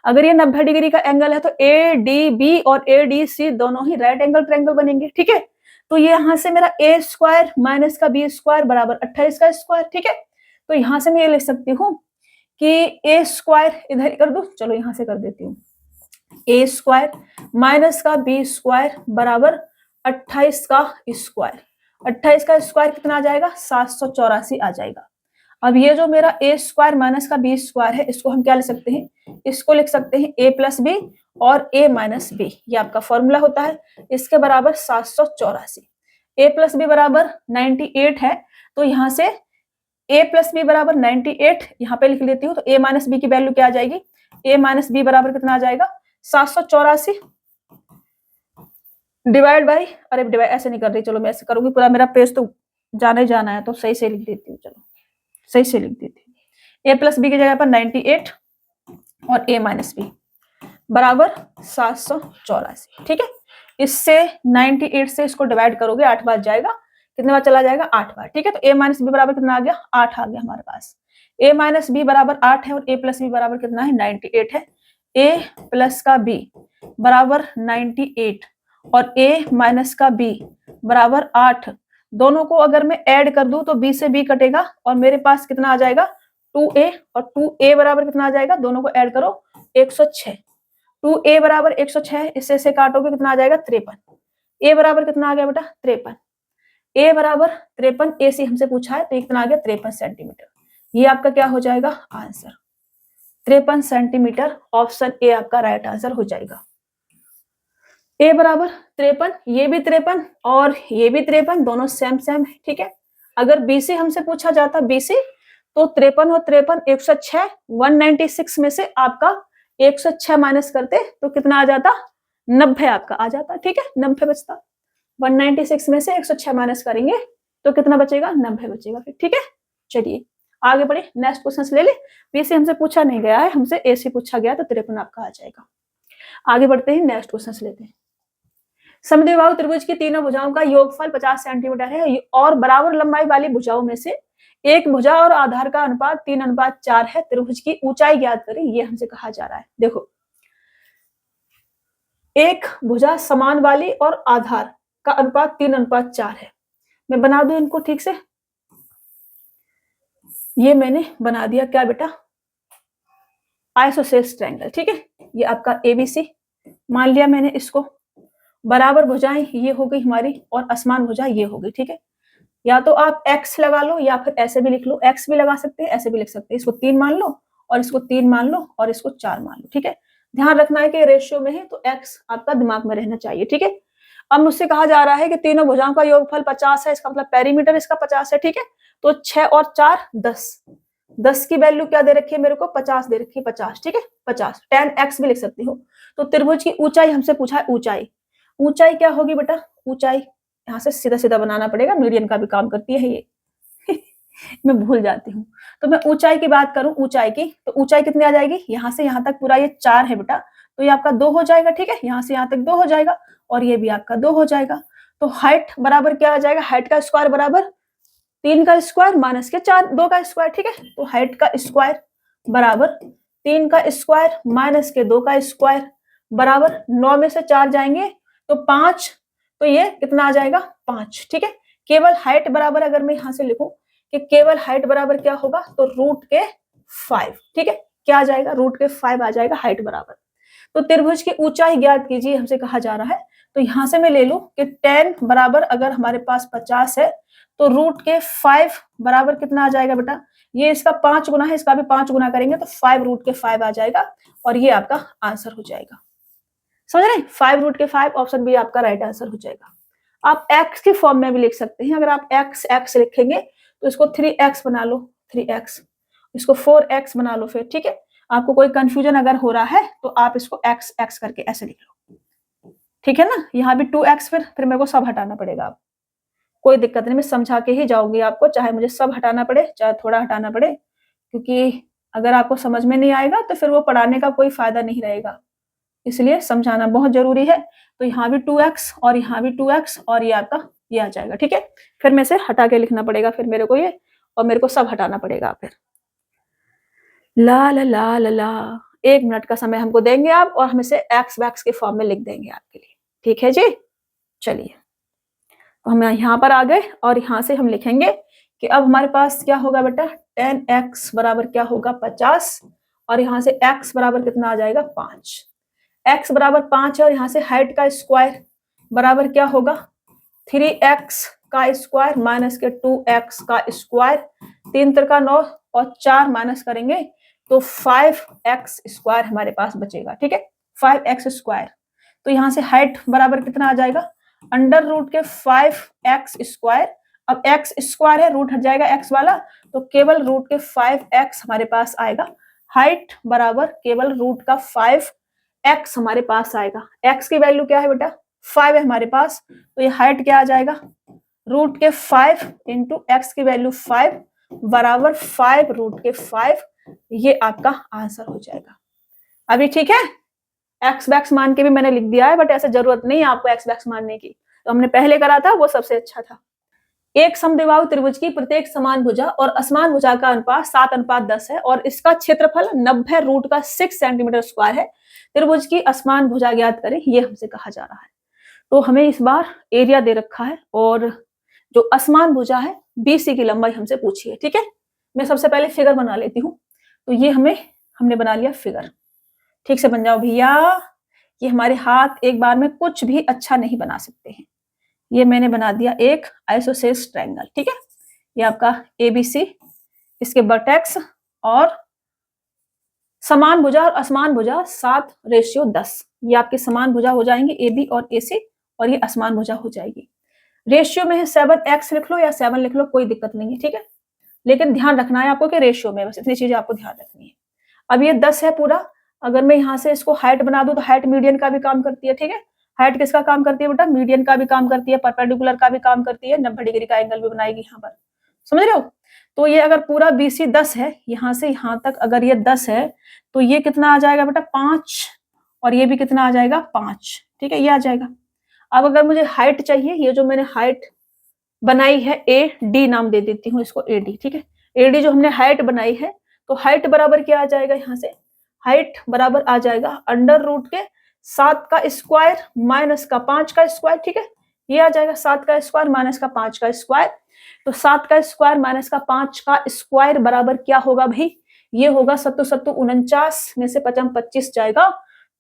अगर ये 90 डिग्री का एंगल है तो ADB और ADC दोनों ही राइट एंगल ट्रायंगल बनेंगे, ठीक है। तो ये यहाँ से मेरा A स्क्वायर माइनस का B स्क्वायर बराबर 28 का स्क्वायर, ठीक है। तो यहाँ से मैं ये लिख सकती हूँ कि A स्क्वायर इधर कर दो, चलो यहाँ से कर देती हूँ, A स्क्वायर माइनस का B स्क्वायर बराबर 28 का स्क्वायर, 28 का स्क्वायर कितना आ जाएगा, 784 आ जाएगा। अब ये जो मेरा A स्क्वायर माइनस का B स्क्वायर है, इसको हम क्या लिख सकते हैं, इसको लिख सकते हैं A प्लस B और A माइनस B, ये आपका फॉर्मूला होता है, इसके बराबर 784। A प्लस B बराबर 98 है, तो यहाँ से A प्लस B बराबर 98 यहाँ पे लिख लेती हूँ, तो A माइनस B की वैल्यू क्या आ जाएगी, A माइनस B बराबर कितना आ जाएगा, 784 डिवाइड बाई, अरे डिवाइड ऐसे नहीं कर रही, चलो मैं ऐसे करूंगी, पूरा मेरा पेज तो जाना ही जाना है, तो सही से लिख देती हूँ, चलो सही से लिख देती हूँ, A प्लस B की जगह पर 98 और A माइनस B बराबर 784, ठीक है। इससे 98 से इसको डिवाइड करोगे 8 बार जाएगा, कितने बार चला जाएगा, 8 बार, ठीक है। तो A माइनस B बराबर कितना आ गया, 8 आ गया हमारे पास। A माइनस B बराबर 8 है और A प्लस B बराबर कितना है, 98 है। A प्लस का B बराबर 98 और A माइनस का B बराबर 8, दोनों को अगर मैं ऐड कर दूं तो B से B कटेगा और मेरे पास कितना आ जाएगा, 2A, और 2A बराबर कितना आ जाएगा, दोनों को ऐड करो 106, 2A बराबर 106, इससे से काटोगे कितना आ जाएगा, 53। A बराबर कितना आ गया बेटा, 53, A बराबर 53, AC हमसे पूछा है, तो कितना आ गया 53 सेंटीमीटर, ये आपका क्या हो जाएगा आंसर। 53 सेंटीमीटर। ऑप्शन ए आपका राइट आंसर हो जाएगा। ए बराबर 53, ये भी 53 और ये भी 53, दोनों सेम सेम है, ठीक है। अगर बीसी हमसे पूछा जाता बीसी, तो 53 और 53 106, 196 में से आपका 106 माइनस करते तो कितना आ जाता, 90 आपका आ जाता, ठीक है, 90 बचता। 196 में से 106 माइनस करेंगे तो कितना बचेगा, 90 बचेगा फिर, ठीक है। चलिए आगे बढ़े, नेक्स्ट क्वेश्चन ले ले। बीसी हमसे पूछा नहीं गया है, हमसे ए से पूछा गया, तो 53 आपका आ जाएगा। आगे बढ़ते हैं, नेक्स्ट क्वेश्चन लेते हैं। समद्विबाहु त्रिभुज की तीनों भुजाओं का योगफल 50 सेंटीमीटर है और बराबर लंबाई वाली भुजाओं में से एक भुजा और आधार का अनुपात 3:4 है। त्रिभुज की ऊंचाई ज्ञात करें, ये हमसे कहा जा रहा है। देखो, एक भुजा समान वाली और आधार का अनुपात 3:4 है। मैं बना दूं इनको ठीक से, ये मैंने बना दिया क्या बेटा, आइसोसेलेस ट्रायंगल, ठीक है। ये आपका एबीसी मान लिया मैंने इसको। बराबर भुजाएं ये हो गई हमारी और असमान भुजा ये हो गई, ठीक है। या तो आप x लगा लो या फिर ऐसे भी लिख लो, x भी लगा सकते हैं, ऐसे भी लिख सकते हैं। इसको 3 मान लो और इसको 3 मान लो और इसको 4 मान लो, ठीक है। ध्यान रखना है कि रेशियो में है तो x आपका दिमाग में रहना चाहिए, ठीक है। अब मुझसे कहा जा रहा है कि तीनों भुजाओं का योगफल 50 है, इसका मतलब पेरीमीटर इसका 50 है, ठीक है। तो 6 और 4 10, 10 की वैल्यू क्या दे रखी है मेरे को, 50 दे रखी है, 50, ठीक है, 50। tan x भी लिख सकती हो। तो त्रिभुज की ऊंचाई हमसे पूछा है, ऊंचाई, ऊंचाई क्या होगी बेटा, ऊंचाई यहाँ से सीधा सीधा बनाना पड़ेगा, मीडियन का भी काम करती है ये मैं भूल जाती हूँ। तो मैं ऊंचाई की बात करूं, ऊंचाई की, तो ऊंचाई कितनी आ जाएगी, यहाँ से यहाँ तक पूरा ये 4 है बेटा, तो ये आपका 2 हो जाएगा, ठीक है। यहाँ से यहाँ तक 2 हो जाएगा और ये भी आपका 2 हो जाएगा। तो हाइट बराबर क्या आ जाएगा, हाइट का स्क्वायर बराबर 3 का स्क्वायर माइनस के 2 का स्क्वायर, ठीक है। तो हाइट का स्क्वायर बराबर 3 का स्क्वायर माइनस के 2 का स्क्वायर बराबर 9 में से 4 जाएंगे तो 5, तो ये कितना आ जाएगा, 5, ठीक है। केवल हाइट बराबर अगर मैं यहां से लिखूं कि केवल हाइट बराबर क्या होगा, तो रूट के 5, ठीक है। क्या आ जाएगा, रूट के 5 आ जाएगा हाइट बराबर। तो त्रिभुज की ऊंचाई ज्ञात कीजिए हमसे कहा जा रहा है। तो यहां से मैं ले लूं कि tan बराबर अगर हमारे पास 50 है तो रूट के 5 बराबर कितना आ जाएगा बेटा, ये इसका 5 गुना है, इसका भी 5 गुना करेंगे तो 5 रूट के 5 आ जाएगा और ये आपका आंसर हो जाएगा। समझ रहे, 5 रूट के 5, ऑप्शन बी आपका राइट आंसर हो जाएगा। आप x के फॉर्म में भी लिख सकते हैं। अगर आप x लिखेंगे तो इसको 3x बना लो, 3x, इसको 4x बना लो फिर, ठीक है। आपको कोई कंफ्यूजन अगर हो रहा है तो आप इसको x करके ऐसे लिख लो, ठीक है ना। यहाँ भी 2x, फिर मेरे को सब हटाना पड़ेगा। आप कोई दिक्कत नहीं, मैं समझा के ही जाऊंगी आपको, चाहे मुझे सब हटाना पड़े चाहे थोड़ा हटाना पड़े, क्योंकि अगर आपको समझ में नहीं आएगा तो फिर वो पढ़ाने का कोई फायदा नहीं रहेगा, इसलिए समझाना बहुत जरूरी है। तो यहाँ भी 2x और यहाँ भी 2x और ये आपका ये आ जाएगा, ठीक है। फिर मैं से हटा के लिखना पड़ेगा फिर मेरे को ये, और मेरे को सब हटाना पड़ेगा फिर। ला ला ला ला ला, 1 मिनट का समय हमको देंगे आप और हम इसे एक्स वैक्स के फॉर्म में लिख देंगे आपके लिए, ठीक है जी। चलिए हम यहाँ पर आ गए और यहाँ से हम लिखेंगे कि अब हमारे पास क्या होगा बेटा, tan x बराबर क्या होगा 50 और यहाँ से x बराबर कितना आ जाएगा 5। x बराबर 5 है और यहाँ से हाइट का स्क्वायर बराबर क्या होगा 3x का स्क्वायर माइनस के 2x का स्क्वायर, 3 त्रिका 9 और 4 माइनस करेंगे तो 5x स्क्वायर हमारे पास बचेगा, ठीक है, 5x स्क्वायर। तो यहाँ से हाइट बराबर कितना आ जाएगा अंडर रूट के 5x स्क्वायर। अब x स्क्वायर है, रूट हट जाएगा x वाला, तो केवल रूट के 5x हमारे पास आएगा। हाइट बराबर केवल रूट का 5x हमारे पास आएगा। x की वैल्यू क्या है बेटा 5 है हमारे पास, तो ये हाइट क्या आ जाएगा रूट के 5 इंटू एक्स की वैल्यू 5 बराबर 5 रूट के 5, ये आपका आंसर हो जाएगा। अभी ठीक है, एक्स बैक्स मान के भी मैंने लिख दिया है, बट ऐसा जरूरत नहीं है आपको एक्स बैक्स मानने की, तो हमने पहले करा था वो सबसे अच्छा था। एक समद्विबाहु त्रिभुज की प्रत्येक समान भुजा और असमान भुजा का अनुपात 7:10 है और इसका क्षेत्रफल 90 रूट का 6 सेंटीमीटर स्क्वायर है। त्रिभुज की असमान भुजा ज्ञात करें, ये हमसे कहा जा रहा है। तो हमें इस बार एरिया दे रखा है और जो असमान भुजा है बीसी की लंबाई हमसे पूछी है, ठीक है। मैं सबसे पहले फिगर बना लेती हूँ। तो ये हमने बना लिया फिगर, ठीक से बन जाओ भैया। ये हमारे हाथ एक बार में कुछ भी अच्छा नहीं बना सकते हैं। ये मैंने बना दिया एक आइसोसेलेस ट्रायंगल, ठीक है। ये आपका एबीसी, इसके वर्टेक्स और समान भुजा और असमान भुजा 7:10, ये आपकी समान भुजा हो जाएंगे ए बी और ए सी, और ये असमान भुजा हो जाएगी। रेशियो में है 7x लिख लो या 7 लिख लो, कोई दिक्कत नहीं है, ठीक है। लेकिन ध्यान रखना है आपको कि रेशियो में, बस इतनी चीजें आपको ध्यान रखनी है। अब ये 10 है पूरा, अगर मैं यहाँ से इसको हाइट बना दूं तो हाइट मीडियन का भी काम करती है, ठीक है। हाइट किसका काम करती है बेटा? मीडियन का भी काम करती है, परपेंडिकुलर का भी काम करती है, 90 डिग्री का एंगल भी बनाएगी यहाँ पर, समझ रहे हो। तो ये अगर पूरा BC 10 है, यहाँ से यहाँ तक अगर ये 10 है, तो ये कितना आ जाएगा बेटा? 5, और ये भी कितना आ जाएगा? 5, ठीक है, ये आ जाएगा। अब अगर मुझे हाइट चाहिए, ये जो मैंने हाइट बनाई है AD नाम दे देती हूँ इसको, AD, ठीक है। AD जो हमने हाइट बनाई है, तो हाइट बराबर क्या आ जाएगा? यहाँ से हाइट बराबर आ जाएगा √7 का स्क्वायर माइनस का 5 का स्क्वायर, ठीक है। ये आ जाएगा 7 का स्क्वायर माइनस का 5 का स्क्वायर। तो 7 का स्क्वायर माइनस का 5 का स्क्वायर बराबर क्या होगा भाई? ये होगा 7 7 49 में से 5 25 जाएगा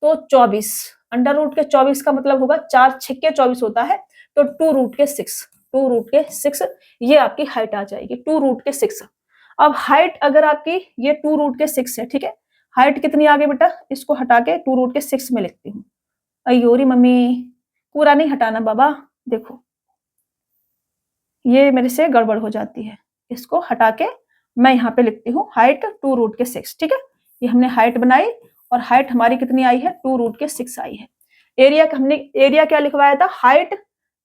तो 24। √24 का मतलब होगा 4 6 24 होता है, तो 2√6 ये आपकी हाइट आ जाएगी, 2√6। अब हाइट अगर आपकी ये 2√6 है, ठीक है। हाइट कितनी आ गई बेटा? इसको हटा के 2√6 में लिखती हूँ। अयोरी मम्मी, पूरा नहीं हटाना बाबा, देखो ये मेरे से गड़बड़ हो जाती है, इसको हटा के मैं यहाँ पे लिखती हूँ हाइट 2√6, ठीक है। ये हमने हाइट बनाई और हाइट हमारी कितनी आई है? 2√6 आई है। एरिया का हमने एरिया क्या लिखवाया था? हाइट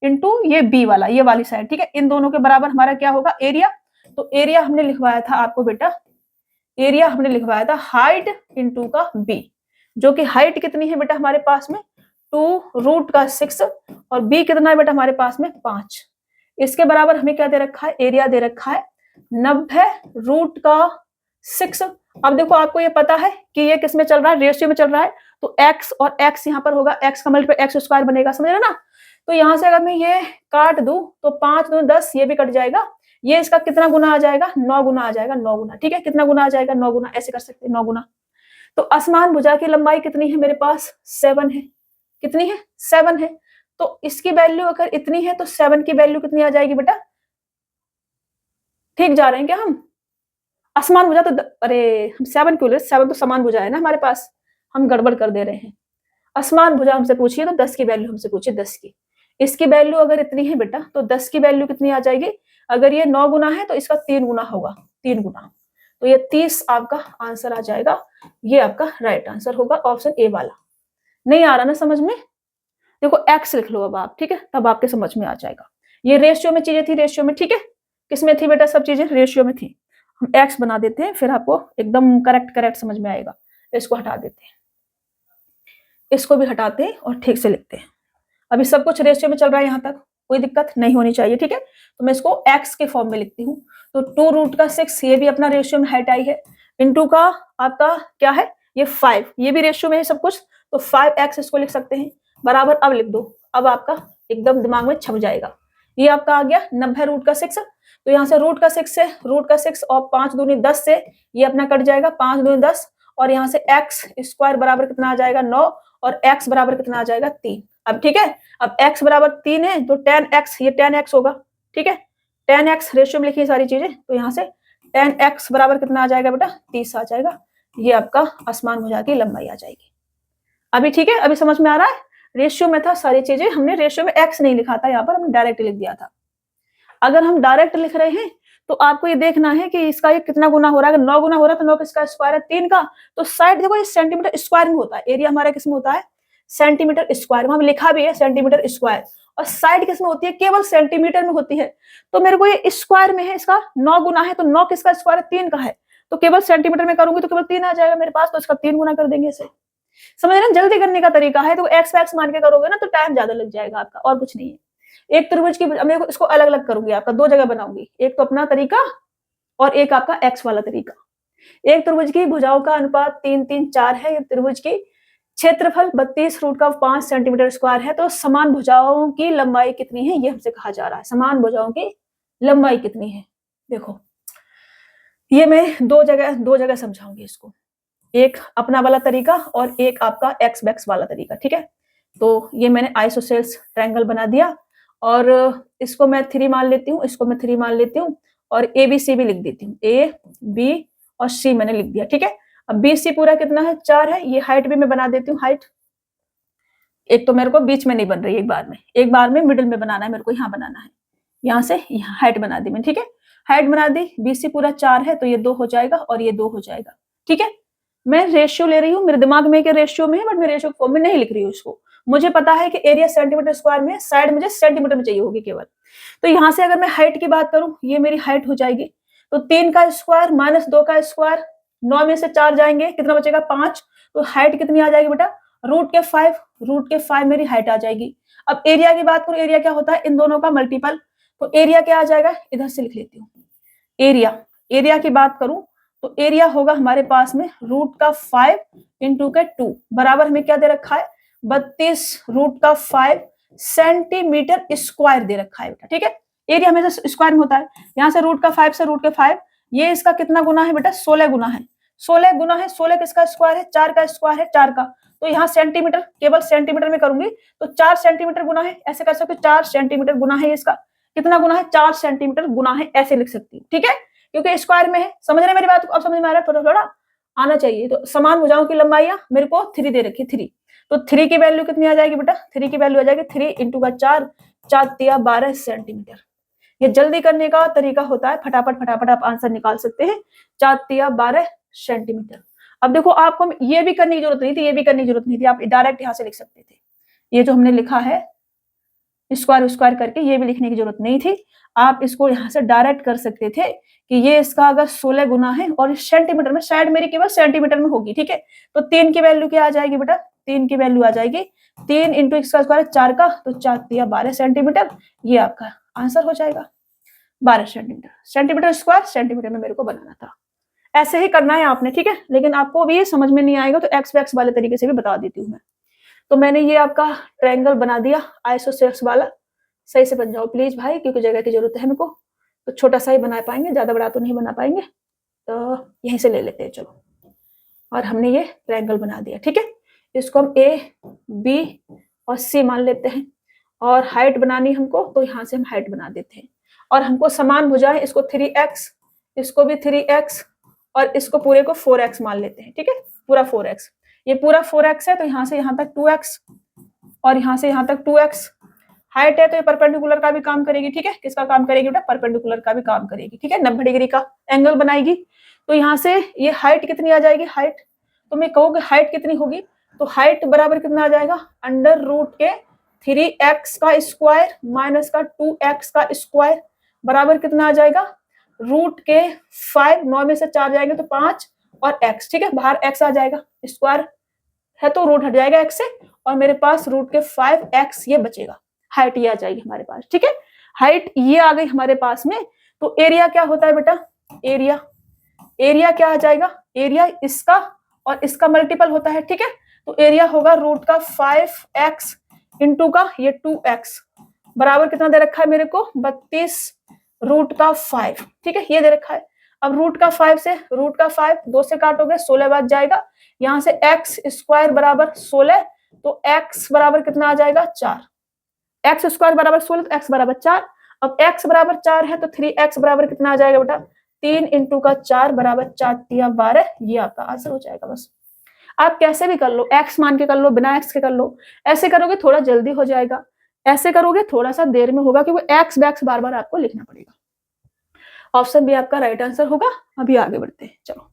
इंटू ये बी वाला, ये वाली साइड, ठीक है। इन दोनों के बराबर हमारा क्या होगा? एरिया। तो एरिया हमने लिखवाया था आपको बेटा, एरिया हमने लिखवाया था हाइट इंटू का बी, जो कि हाइट कितनी है बेटा हमारे पास में? 2√6, और बी कितना है बेटा हमारे पास में? 5। इसके बराबर हमें क्या दे रखा है? एरिया दे रखा है 90√6। अब देखो आपको ये पता है कि ये किस में चल रहा है? रेशियो में चल रहा है, तो x और x यहाँ पर होगा, x का मल्टीपल x² बनेगा, समझ रहे ना। तो यहाँ से अगर मैं ये काट दूं तो 5 दूनी 10, ये भी कट जाएगा। ये इसका कितना गुना आ जाएगा? 9 गुना आ जाएगा, 9 गुना, ठीक है। कितना गुना आ जाएगा? 9 गुना, ऐसे कर सकते हैं 9 गुना। तो असमान भुजा की लंबाई कितनी है मेरे पास? 7 है। कितनी है? 7 है। तो इसकी वैल्यू अगर इतनी है तो 7 की वैल्यू कितनी आ जाएगी बेटा? ठीक जा रहे हैं क्या हम? असमान भुजा तो अरे हम 7 क्यों ले? 7 तो समान भुजा है ना हमारे पास, हम गड़बड़ कर दे रहे हैं। असमान भुजा हमसे पूछिए तो 10 की वैल्यू हमसे पूछिए, 10 की। इसकी वैल्यू अगर इतनी है बेटा तो 10 की वैल्यू कितनी आ जाएगी? अगर ये 9 गुना है तो इसका 3 गुना होगा, 3 गुना, तो ये 30 आपका आंसर आ जाएगा। ये आपका राइट आंसर होगा, ऑप्शन ए वाला। नहीं आ रहा ना समझ में? देखो एक्स लिख लो अब आप, ठीक है, तब आपके समझ में आ जाएगा। ये रेशियो में चीजें थी, रेशियो में, ठीक है। किसमें थी बेटा? सब चीजें रेशियो में थी। हम एक्स बना देते हैं, फिर आपको एकदम करेक्ट समझ में आएगा। इसको हटा देते हैं, इसको भी हटाते हैं और ठीक से लिखते हैं। अभी सब कुछ रेशियो में चल रहा है, यहाँ तक कोई दिक्कत नहीं होनी चाहिए, ठीक है। तो मैं इसको एक्स के फॉर्म में लिखती हूँ। तो 2√6 ये भी अपना रेशियो में हाइट आई है, इंटू का आपका क्या है? ये 5, ये भी रेशियो में है सब कुछ, तो 5x इसको लिख सकते हैं बराबर। अब लिख दो, अब आपका एकदम दिमाग में छप जाएगा। ये आपका आ गया 90√6। तो यहाँ से √6 से √6 और 5 दूनी 10 से ये अपना कट जाएगा, 5 दूनी 10, और यहाँ से x² बराबर कितना आ जाएगा? 9, और x बराबर कितना आ जाएगा? 3। अब ठीक है, अब x बराबर 3 है तो 10x, ये 10x होगा, ठीक है। 10x रेशियो में लिखिए सारी चीजें, तो यहाँ से 10x बराबर कितना आ जाएगा बेटा? 30 आ जाएगा। ये आपका असमान भुजा की लंबाई आ जाएगी। अभी ठीक है, अभी समझ में आ रहा है? रेशियो में था सारी चीजें, हमने रेशियो में x नहीं लिखा था, यहाँ पर हमने डायरेक्ट लिख दिया था। अगर हम डायरेक्ट लिख रहे हैं तो आपको ये देखना है कि इसका ये कितना गुना हो रहा है। अगर 9 गुना हो रहा है तो 9 किसका स्क्वायर है? 3 का। तो साइड देखो, ये सेंटीमीटर स्क्वायर में होता है, एरिया हमारा किस में होता है? सेंटीमीटर स्क्वायर, वहां लिखा भी है सेंटीमीटर स्क्वायर, और साइड किस में होती है? केवल सेंटीमीटर में होती है। तो मेरे को ये स्क्वायर में है, इसका 9 गुना है, तो 9 किसका स्क्वायर है? 3 का है, तो केवल सेंटीमीटर में करूंगी तो केवल 3 आ जाएगा मेरे पास, तो इसका 3 गुना कर देंगे इसे। समझ रहे हैं? जल्दी करने का तरीका है, तो एक्स वैक्स मान के करोगे ना तो टाइम ज्यादा लग जाएगा आपका, और कुछ नहीं है। एक त्रिभुज की, मैं इसको अलग अलग करूंगी, आपका 2 जगह बनाऊंगी, एक तो अपना तरीका और एक आपका एक्स वाला तरीका। एक त्रिभुज की भुजाओं का अनुपात 3 3 4 है। ये त्रिभुज की क्षेत्रफल 32√5 सेंटीमीटर स्क्वायर है। तो समान भुजाओं की लंबाई कितनी है, ये हमसे कहा जा रहा है। समान भुजाओं की लंबाई कितनी है? देखो ये मैं दो जगह समझाऊंगी इसको, एक अपना वाला तरीका और एक आपका एक्स बैक्स वाला तरीका, ठीक है। तो ये मैंने आइसोसेल्स ट्रायंगल बना दिया, और इसको मैं 3 मान लेती हूँ, इसको मैं 3 मान लेती हूँ, और ए बी सी भी लिख देती हूँ, ए बी और सी मैंने लिख दिया, ठीक है। अब BC पूरा कितना है 4 है, ये हाइट भी मैं बना देती हूँ हाइट। एक तो मेरे को बीच में नहीं बन रही, एक बार में मिडिल में बनाना है मेरे को, यहाँ बनाना है, यहाँ से यहाँ हाइट बना दी मैं, ठीक है। हाइट बना दी, BC पूरा 4 है तो ये 2 हो जाएगा और ये 2 हो जाएगा, ठीक है। मैं रेशियो ले रही हूँ, मेरे दिमाग में के रेशियो में है बट मैं रेशियो फॉर्म में नहीं लिख रही हूँ इसको। मुझे पता है कि एरिया सेंटीमीटर स्क्वायर में है, साइड मुझे सेंटीमीटर में चाहिए होगी केवल। तो यहाँ से अगर मैं हाइट की बात करूँ, ये मेरी हाइट हो जाएगी, तो 3 का स्क्वायर माइनस 2 का स्क्वायर, 9 में से 4 जाएंगे, कितना बचेगा 5। तो हाइट कितनी आ जाएगी बेटा, √5 मेरी हाइट आ जाएगी। अब एरिया की बात करूं, एरिया क्या होता है इन दोनों का मल्टीपल, तो एरिया क्या आ जाएगा, इधर से लिख लेती हूँ। एरिया की बात करूं तो एरिया होगा हमारे पास में √5 इंटू के 2 बराबर हमें क्या दे रखा है 32 √5 सेंटीमीटर स्क्वायर दे रखा है बेटा, ठीक है। एरिया हमेशा स्क्वायर में होता है, यहाँ से √5 से √5, ये इसका कितना गुना है बेटा 16 गुना है। 16 गुना है, 16 किसका स्क्वायर है 4 का स्क्वायर है 4 का, तो यहाँ सेंटीमीटर केवल सेंटीमीटर में करूंगी तो 4 सेंटीमीटर गुना है, ऐसे कर सकते हो 4 सेंटीमीटर गुना है, इसका कितना गुना है 4 सेंटीमीटर गुना है, ऐसे लिख सकती हूँ, ठीक है। क्योंकि स्क्वायर में है, समझ रहे मेरी बात को, अब समझ में आ रहा है, थोड़ा थोड़ा आना चाहिए। तो समान भुजाओं की लंबाइयां मेरे को 3 दे रखी, 3, तो 3 की वैल्यू कितनी आ जाएगी बेटा, 3 की वैल्यू आ जाएगी 3 इंटू का 4, 4 तिया 12 सेंटीमीटर। ये जल्दी करने का तरीका होता है, फटाफट आप आंसर निकाल सकते हैं, 4 तिया 12 सेंटीमीटर। अब देखो आपको ये भी करने की जरूरत नहीं थी, ये भी करने की जरूरत नहीं थी, आप डायरेक्ट यहाँ से लिख सकते थे। ये जो हमने लिखा है स्क्वायर करके, ये भी लिखने की जरूरत नहीं थी, आप इसको यहाँ से डायरेक्ट कर सकते थे कि ये इसका अगर 16 गुना है और सेंटीमीटर में, शायद मेरी केवल सेंटीमीटर में होगी, ठीक है। तो 3 की वैल्यू क्या आ जाएगी बेटा, 3 की वैल्यू आ जाएगी 3 इंटू इसका स्क्वायर 4 का, तो 4 तिया 12 सेंटीमीटर, ये आपका आंसर हो जाएगा 12 सेंटीमीटर। सेंटीमीटर स्क्वायर सेंटीमीटर में मेरे को बनाना था, ऐसे ही करना है आपने, ठीक है। लेकिन आपको भी ये समझ में नहीं आएगा तो एक्स वैक्स वाले तरीके से भी बता देती हूँ मैं। तो मैंने ये आपका ट्रायंगल बना दिया आइसोसेलेस वाला, सही से बन जाओ प्लीज भाई, क्योंकि जगह की जरूरत है मेरे को, तो छोटा सा ही बना पाएंगे, ज्यादा बड़ा तो नहीं बना पाएंगे, तो यहीं से ले लेते हैं चलो। और हमने ये ट्रायंगल बना दिया, ठीक है। इसको हम A, B और C मान लेते हैं, और हाइट बनानी हमको तो यहाँ से हम हाइट बना देते हैं, और हमको समान भुजाएं, इसको 3x, इसको भी 3x, और इसको पूरे को 4x मान लेते हैं, ठीक है, पूरा 4x। ये पूरा 4x है तो यहाँ से यहाँ तक 2x, और यहाँ से यहाँ तक 2x। हाइट है तो ये परपेंडिकुलर का भी काम करेगी, ठीक है। किसका काम करेगी बेटा, परपेंडिकुलर का भी काम करेगी, ठीक है, 90 डिग्री का एंगल बनाएगी। तो यहाँ से ये हाइट कितनी आ जाएगी, हाइट तो मैं कहूँगी हाइट कितनी होगी, तो हाइट बराबर कितना आ जाएगा, अंडर रूट के 3x का स्क्वायर माइनस का 2x का स्क्वायर बराबर कितना आ जाएगा, रूट के 5, 9 में से 4 जाएंगे तो 5 और x, ठीक है, बाहर x आ जाएगा, स्क्वायर है तो रूट हट जाएगा x से, और मेरे पास रूट के 5x ये बचेगा, हाइट ये आ जाएगी हमारे पास, ठीक है। हाइट ये आ गई हमारे पास में। तो एरिया क्या होता है बेटा, एरिया क्या आ जाएगा, एरिया इसका और इसका मल्टीपल होता है, ठीक है। तो एरिया होगा रूट का 5x इंटू का ये 2x बराबर कितना दे रखा है मेरे को 32 रूट का 5, ठीक है, ये दे रखा है। अब रूट का 5 से रूट का 5 2 से काटोगे 16 बच जाएगा, यहाँ से x स्क्वायर बराबर 16, तो x बराबर कितना आ जाएगा 4, एक्स स्क्वायर बराबर 16 तो x बराबर 4। अब x बराबर 4 है तो 3x बराबर कितना आ जाएगा बेटा, 3 इंटू का 4 बराबर 4 तिया 12, ये आपका आंसर हो जाएगा। बस आप कैसे भी कर लो, x मान के कर लो, बिना x के कर लो, ऐसे करोगे थोड़ा जल्दी हो जाएगा, ऐसे करोगे थोड़ा सा देर में होगा, क्योंकि x बैक्स बार बार आपको लिखना पड़ेगा। ऑप्शन बी आपका राइट आंसर होगा। अभी आगे बढ़ते हैं, चलो।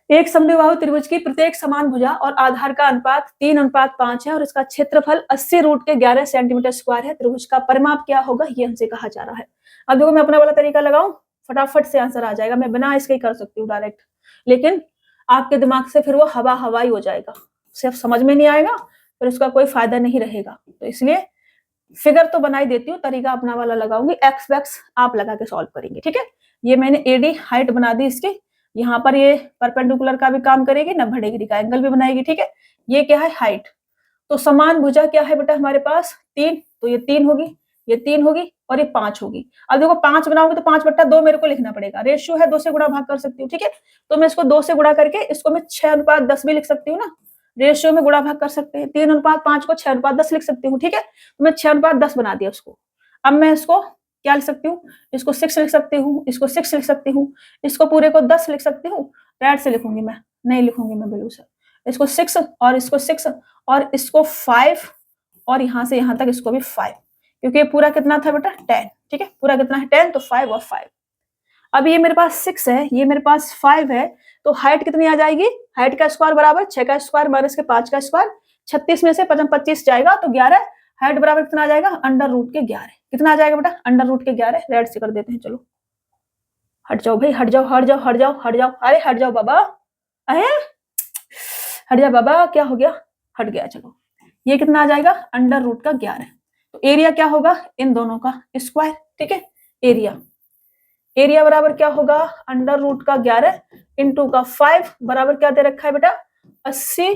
एक समद्विबाहु त्रिभुज की प्रत्येक समान भुजा और आधार का अनुपात 3:5 है और इसका क्षेत्रफल 80 रूट के 11 सेंटीमीटर स्क्वायर है। त्रिभुज का परिमाप क्या होगा, ये हमसे कहा जा रहा है। अब देखो मैं अपना वाला तरीका लगाऊं, फटाफट से आंसर आ जाएगा, मैं बिना इसके ही कर सकती हूँ डायरेक्ट, लेकिन आपके दिमाग से फिर वो हवा ही हो जाएगा, सिर्फ समझ में नहीं आएगा, फिर उसका कोई फायदा नहीं रहेगा। तो इसलिए फिगर तो बनाई देती हूँ, तरीका अपना वाला लगाऊंगी, एक्स वैक्स आप लगा के सॉल्व करेंगे, ठीक है। ये मैंने एडी हाइट बना दी इसकी, यहाँ पर ये परपेंडिकुलर का भी काम करेगी, 90 डिग्री का एंगल भी बनाएगी, ठीक है। ये क्या है हाइट, तो समान भुजा क्या है बेटा हमारे पास 3, तो ये 3 होगी, ये 3 होगी और ये 5 होगी। अब देखो 5 बनाओगे तो 5/2 मेरे को लिखना पड़ेगा, रेशियो है 2 से गुणा भाग कर सकती हूँ, ठीक है। तो मैं इसको 2 से गुणा करके इसको मैं 6:10 भी लिख सकती हूँ ना, रेशियो में गुणा भाग कर सकते हैं, 3:5 को 6:10 लिख सकती हूँ, ठीक है। तो मैं 6:10 बना दिया उसको। अब मैं इसको क्या लिख सकती हूँ, इसको 6 लिख सकती हूँ, इसको 6 लिख सकती हूँ, इसको पूरे को 10 लिख सकती हूँ, रेड से लिखूंगी मैं, नहीं लिखूंगी मैं ब्लू से। इसको 6 और इसको 6 और इसको 5 और यहाँ से यहाँ तक इसको भी 5, क्योंकि ये पूरा कितना था बेटा 10, ठीक है, पूरा कितना है 10, तो 5 और 5। अब ये मेरे पास 6 है, ये मेरे पास 5 है, तो हाइट कितनी आ जाएगी, हाइट का स्क्वायर बराबर 6 का स्क्वायर माइनस के 5 का स्क्वायर, 36 में से 25 जाएगा तो 11, हाइट बराबर कितना आ जाएगा अंडर रूट के 11। कितना आ जाएगा बेटा अंडर रूट के 11, रेड से कर देते हैं। चलो हट जाओ भाई, हट जाओ हट जाओ हट जाओ हट जाओ, अरे हट जाओ बाबा, अरे हट जाओ बाबा, क्या हो गया, हट गया। चलो ये कितना आ जाएगा अंडर रूट का 11, तो एरिया क्या होगा इन दोनों का स्क्वायर, ठीक है। एरिया बराबर क्या होगा अंडर रूट का 11 इंटू का 5 बराबर क्या दे रखा है बेटा 80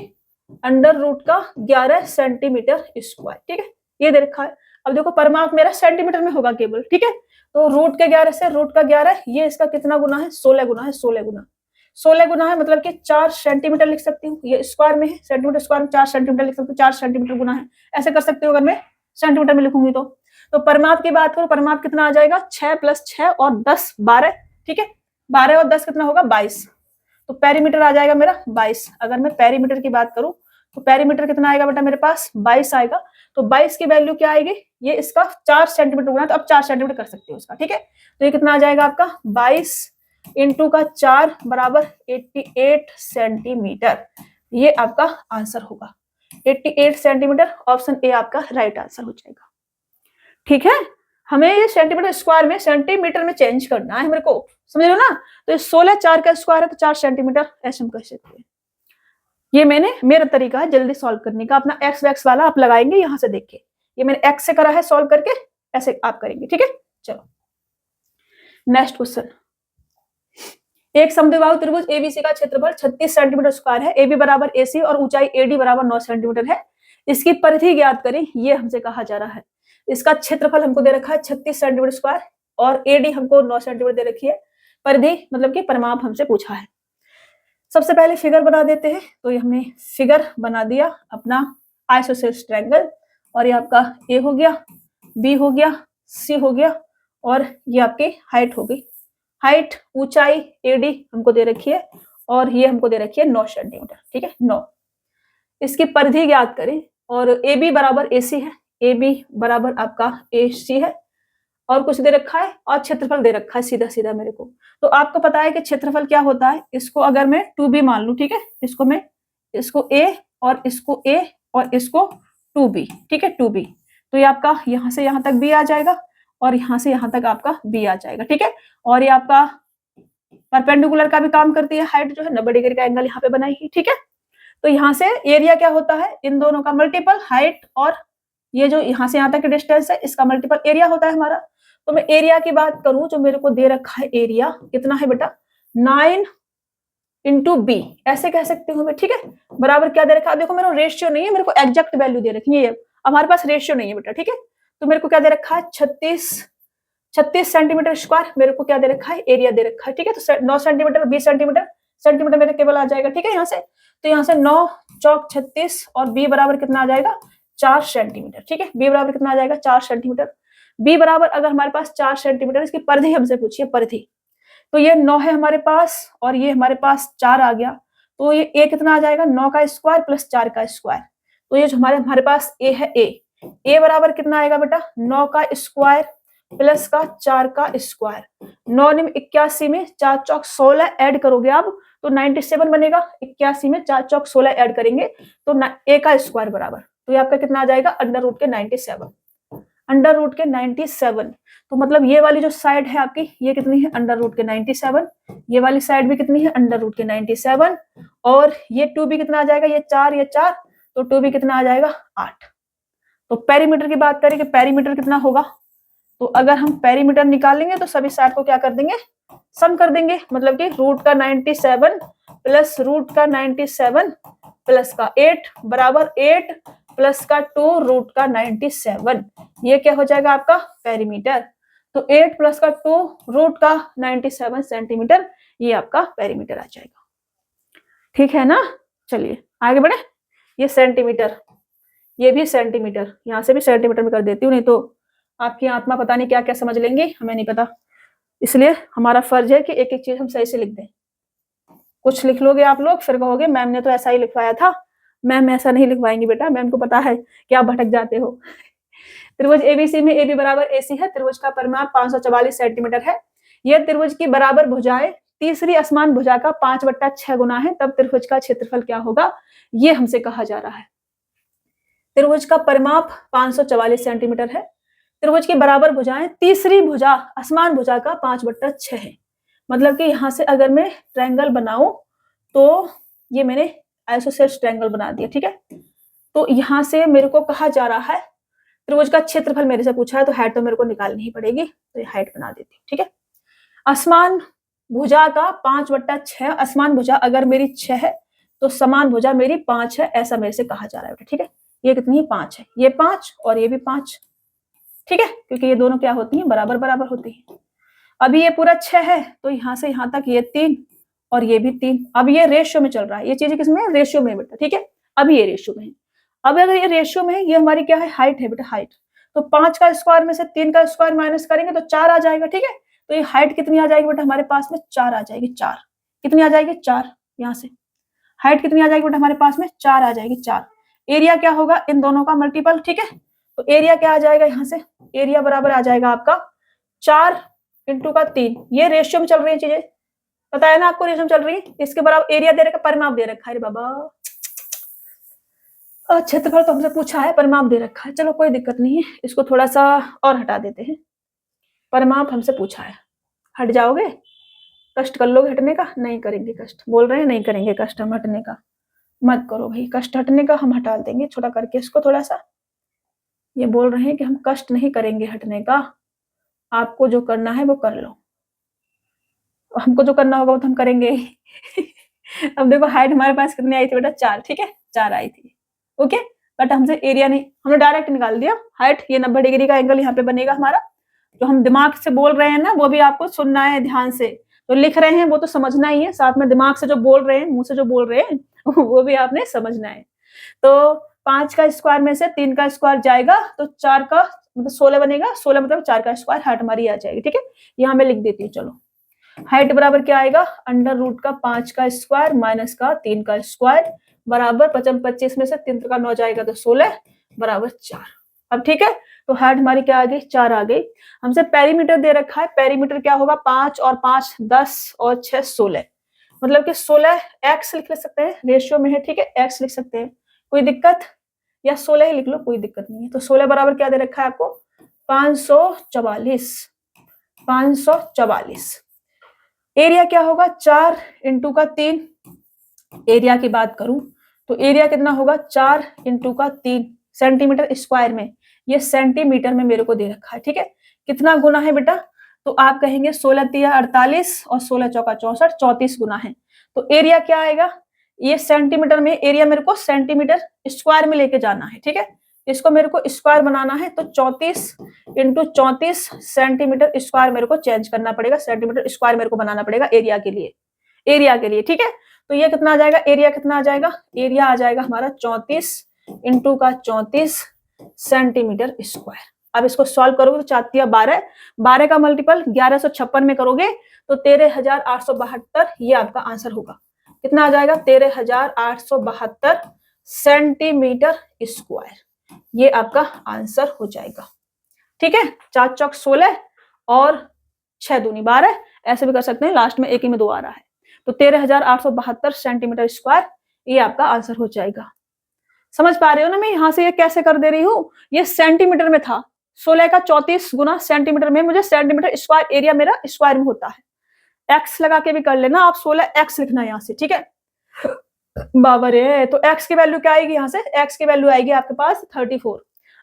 अंडर रूट का 11 सेंटीमीटर स्क्वायर, ठीक है, ये दे रखा है। अब देखो परमाप मेरा सेंटीमीटर में होगा केवल, ठीक है, तो रूट के 11 से रूट का 11, ये इसका कितना गुना है 16 गुना है, 16 गुना है, मतलब कि 4 सेंटीमीटर लिख सकती हूँ, ये स्क्वायर में है, सेंटीमीटर स्क्वायर में 4 सेंटीमीटर लिख सकती हूँ, 4 सेंटीमीटर गुना है, ऐसे कर सकती हूँ अगर मैं सेंटीमीटर में लिखूंगी तो परमाप की बात करूं, परमाप कितना आ जाएगा 6 + 6 और 10 12, ठीक है, 12 और 10 कितना होगा 22, तो पेरीमीटर आ जाएगा मेरा 22। अगर मैं पेरीमीटर की बात करूं तो पेरीमीटर कितना आएगा बेटा मेरे पास 22 आएगा, तो 22 की वैल्यू क्या आएगी, ये इसका 4 सेंटीमीटर गुना, तो अब 4 सेंटीमीटर कर सकते हो इसका, ठीक है, तो ये कितना आ जाएगा आपका 22 इंटू का 4 बराबर 88 सेंटीमीटर, ये आपका आंसर होगा 88 सेंटीमीटर, ऑप्शन ए आपका राइट आंसर हो जाएगा, ठीक है। हमें ये सेंटीमीटर स्क्वायर में सेंटीमीटर में चेंज करना है मेरे को, समझ लो ना, तो ये 16 4 का स्क्वायर है तो 4 सेंटीमीटर ऐसे हम कह सकते हैं। ये मेरा तरीका है जल्दी सॉल्व करने का, अपना एक्स वैक्स वाला आप लगाएंगे यहां से, देखिए ये मैंने एक्स से करा है सॉल्व करके, ऐसे आप करेंगे, ठीक है। चलो नेक्स्ट क्वेश्चन, एक समद्विबाहु त्रिभुज एबीसी का क्षेत्रफल 36 सेंटीमीटर स्क्वायर है, एबी बराबर एसी और ऊंचाई एडी बराबर 9 सेंटीमीटर है, इसकी परिधि ज्ञात करें, ये हमसे कहा जा रहा है। इसका क्षेत्रफल हमको दे रखा है 36 सेंटीमीटर स्क्वायर और एडी हमको 9 सेंटीमीटर दे रखी है, परिधि मतलब कि परिमाप हमसे पूछा है। सबसे पहले फिगर बना देते हैं, तो ये हमने फिगर बना दिया अपना आइसोसेलेस ट्रायंगल, और ये आपका ए हो गया, बी हो गया, सी हो गया, और ये आपकी हाइट हो गई, हाइट ऊंचाई एडी हमको दे रखी है और ये हमको दे रखी है 9 सेंटीमीटर, ठीक है 9। इसकी परिधि ज्ञात करें, और ए बी बराबर ए सी है, ए बी बराबर आपका ए सी है, और कुछ दे रखा है और क्षेत्रफल दे रखा है सीधा सीधा मेरे को। तो आपको पता है कि क्षेत्रफल क्या होता है, इसको अगर मैं 2b मान लूं, ठीक है, इसको मैं इसको a और इसको a और इसको 2b, ठीक है 2b, तो ये आपका यहाँ से यहाँ तक b आ जाएगा और यहाँ से यहाँ तक आपका b आ जाएगा, ठीक है। और ये आपका परपेंडिकुलर का भी काम करती है, हाइट जो है 90 डिग्री का एंगल यहाँ पे बनाएगी, ठीक है। तो यहाँ से एरिया क्या होता है, इन दोनों का मल्टीपल, हाइट और ये जो यहाँ से यहाँ तक की डिस्टेंस है इसका मल्टीपल एरिया होता है हमारा। तो मैं एरिया की बात करूं, जो मेरे को दे रखा है एरिया कितना है बेटा 9 इंटू बी, ऐसे कह सकती हूँ मैं, ठीक है, बराबर क्या दे रखा है, देखो मेरा रेशियो नहीं है, मेरे को एग्जैक्ट वैल्यू दे रखी है, हमारे पास रेशियो नहीं है बेटा, ठीक है। तो मेरे को क्या दे रखा है 36 सेंटीमीटर स्क्वायर, मेरे को क्या दे रखा है एरिया दे रखा है, ठीक है। तो 9 सेंटीमीटर 20 सेंटीमीटर, सेंटीमीटर मेरे केवल आ जाएगा, ठीक है, यहाँ से, तो यहाँ से 9 चौक 36 और बी बराबर कितना आ जाएगा 4 सेंटीमीटर, ठीक है, बी बराबर कितना आ जाएगा 4 सेंटीमीटर। बी बराबर अगर हमारे पास 4 सेंटीमीटर, इसकी परिधि हमसे पूछिए, परिधि, तो ये 9 है हमारे पास और ये हमारे पास 4 आ गया, तो ये ए कितना आ जाएगा 9 का स्क्वायर प्लस 4 का स्क्वायर, तो ये जो हमारे पास ए है, ए बराबर कितना आएगा बेटा 9 का स्क्वायर प्लस का 4 का स्क्वायर, 9 में 81 में 4 चौक 16 ऐड करोगे आप तो 97 बनेगा, 81 में 4 चौक 16 ऐड करेंगे तो ए का स्क्वायर बराबर, तो ये आपका कितना आ जाएगा अंडर रूट के 97, अंडर रूट के 97। तो मतलब ये वाली जो साइड है आपकी ये कितनी है अंडर रूट के 97, ये वाली साइड भी कितनी है अंडर रूट के 97, और ये 2b कितना आ जाएगा, ये 4 ये 4, तो 2b कितना आ जाएगा 8। तो पेरीमीटर की बात करें कि पेरीमीटर कितना होगा, तो अगर हम पेरीमीटर निकालेंगे तो सभी साइड को क्या कर देंगे सम कर देंगे, मतलब कि रूट का 97 प्लस रूट का 97 प्लस का 8 बराबर 8 प्लस का 2 रूट का 97, ये क्या हो जाएगा आपका पेरीमीटर। तो 8 प्लस का 2 रूट का 97 सेंटीमीटर, ये आपका पेरीमीटर आ जाएगा, ठीक है ना। चलिए आगे बढ़े, ये सेंटीमीटर, ये भी सेंटीमीटर, यहां से भी सेंटीमीटर में कर देती हूँ, नहीं तो आपकी आत्मा पता नहीं क्या क्या समझ लेंगे, हमें नहीं पता, इसलिए हमारा फर्ज है कि एक एक चीज हम सही से लिख दें। कुछ लिख लोगे आप लोग, फिर कहोगे मैम ने तो ऐसा ही लिखवाया था। मैम ऐसा नहीं लिखवाएंगी बेटा, मैम को पता है कि आप भटक जाते हो। त्रिभुज एबीसी में AB बराबर AC है। त्रिभुज का परिमाप 544 सेंटीमीटर है। यह त्रिभुज की बराबर भुजाएं तीसरी असमान भुजा का 5/6 गुना है, तब त्रिभुज का क्षेत्रफल क्या होगा, ये हमसे कहा जा रहा है। त्रिभुज का परिमाप 544 सेंटीमीटर है। त्रिभुज की बराबर भुजाएं तीसरी भुजा असमान भुजा का 5/6 है। मतलब कि यहां से अगर मैं ट्रायंगल बनाऊं तो ये मैंने आइसोसेल्स ट्रायंगल बना दिया, ठीक है। तो यहां से मेरे को कहा जा रहा है त्रिभुज का क्षेत्रफल मेरे से पूछा है, तो हाइट तो मेरे को निकालनी ही पड़ेगी, तो ये हाइट बना देती हूँ, ठीक है। असमान भुजा का 5/6, असमान भुजा अगर मेरी 6 है तो समान भुजा मेरी 5 है, ऐसा मेरे से कहा जा रहा है, ठीक है। ये कितनी 5 है, ये 5 और ये भी 5, ठीक है, क्योंकि ये दोनों क्या होती हैं, बराबर बराबर होती हैं। अभी ये पूरा 6 है तो यहां से यहां तक ये 3 और ये भी 3। अब ये रेशियो में चल रहा है, ये चीजें किसमें है, रेशियो में बेटा, ठीक है। अभी ये रेशियो में है। अब अगर ये रेशियो में है, ये हमारी क्या है, हाइट है बेटा, हाइट। तो 5 का स्क्वायर में से 3 का स्क्वायर माइनस करेंगे तो 4 आ जाएगा, ठीक है। तो ये हाइट कितनी आ जाएगी बेटा हमारे पास में, 4 आ जाएगी, 4 कितनी आ जाएगी, 4। यहाँ से हाइट कितनी आ जाएगी बेटा हमारे पास में, 4 आ जाएगी, 4। एरिया क्या होगा, इन दोनों का मल्टीपल, ठीक है। तो एरिया क्या आ जाएगा, यहाँ से एरिया बराबर आ जाएगा आपका 4 इंटू का 3। ये रेशियो में चल रही है चीजें, पता है ना आपको, रेशियो में चल रही है। इसके बराबर एरिया दे रखा, परिमाप दे रखा है बाबा, क्षेत्रफल तो हमसे पूछा है, परिमाप दे रखा है। चलो कोई दिक्कत नहीं है, इसको थोड़ा सा और हटा देते हैं। परिमाप हमसे पूछा है, हट जाओगे, कष्ट कर लोगे हटने का, नहीं करेंगे कष्ट, बोल रहे हैं नहीं करेंगे कष्ट हम हटने का, मत करो भाई कष्ट हटने का, हम हटा देंगे छोटा करके इसको थोड़ा सा। ये बोल रहे हैं कि हम कष्ट नहीं करेंगे हटने का, आपको जो करना है वो कर लो, हमको जो करना होगा वो तो हम करेंगे। अब देखो हाइट हमारे पास कितनी आई थी बेटा, 4, ठीक है, 4 आई थी, ओके। बट हमसे एरिया नहीं, हमने डायरेक्ट निकाल दिया हाइट। ये 90 डिग्री का एंगल यहाँ पे बनेगा हमारा। जो हम दिमाग से बोल रहे हैं ना वो भी आपको सुनना है ध्यान से, तो लिख रहे हैं वो तो समझना ही है, साथ में दिमाग से जो बोल रहे हैं, मुंह से जो बोल रहे हैं वो भी आपने समझना है। तो 5 का स्क्वायर में से 3 का स्क्वायर जाएगा तो 4 का मतलब 16 बनेगा, 16 मतलब 4 का स्क्वायर, हाइट हमारी आ जाएगी, ठीक है। यहाँ मैं लिख देती हूँ, चलो हाइट बराबर क्या आएगा, अंडर रूट का 5 का स्क्वायर माइनस का 3 का स्क्वायर बराबर 25 में से 3 का 9 जाएगा तो 16 बराबर 4। अब ठीक है, तो हाइट हमारी क्या आ गई, 4 आ गई। हमसे पेरीमीटर दे रखा है, पेरीमीटर क्या होगा, 5 और 5 10 और 6 16, मतलब कि 16 x लिख सकते हैं, रेशियो में है, ठीक है, x लिख सकते हैं, कोई दिक्कत, या 16 ही लिख लो, कोई दिक्कत नहीं है। तो 16 बराबर क्या दे रखा है आपको, 544, 544। एरिया क्या होगा, 4 इंटू का 3। एरिया की बात करूं तो एरिया कितना होगा, 4 इंटू का 3 सेंटीमीटर स्क्वायर में, ये सेंटीमीटर में मेरे को दे रखा है, ठीक है। कितना गुना है बेटा, तो आप कहेंगे 16 तिया 48 और 16 चौका 64, 34 गुना है। तो एरिया क्या आएगा, ये सेंटीमीटर में, एरिया मेरे को सेंटीमीटर स्क्वायर में लेके जाना है, ठीक है। इसको मेरे को स्क्वायर बनाना है तो 34 इंटू 34 सेंटीमीटर स्क्वायर मेरे को चेंज करना पड़ेगा, सेंटीमीटर स्क्वायर मेरे को बनाना पड़ेगा एरिया के लिए, एरिया के लिए, ठीक है। तो ये कितना आ जाएगा, एरिया कितना आ जाएगा, एरिया आ जाएगा हमारा 34 इंटू का 34 सेंटीमीटर स्क्वायर। अब इसको सॉल्व करोगे तो 4 12, 12 का मल्टीपल 1156 में करोगे तो 13,872, ये आपका आंसर होगा। कितना आ जाएगा, 13,872 सेंटीमीटर स्क्वायर, ये आपका आंसर हो जाएगा, ठीक है। 4 चौक 16 और 6 दूनी 12, ऐसे भी कर सकते हैं, लास्ट में एक ही में 2 आ रहा है, तो 13,872 सेंटीमीटर स्क्वायर, ये आपका आंसर हो जाएगा। समझ पा रहे हो ना मैं यहां से ये कैसे कर दे रही हूँ, ये सेंटीमीटर में था, 16 का 34 गुना सेंटीमीटर में, मुझे सेंटीमीटर स्क्वायर एरिया मेरा स्क्वायर में होता है। एक्स लगा के भी कर लेना आप, 16 एक्स लिखना यहाँ से, ठीक है। बाबा रे, तो x की वैल्यू क्या आएगी, यहाँ से x की वैल्यू आएगी आपके पास 34।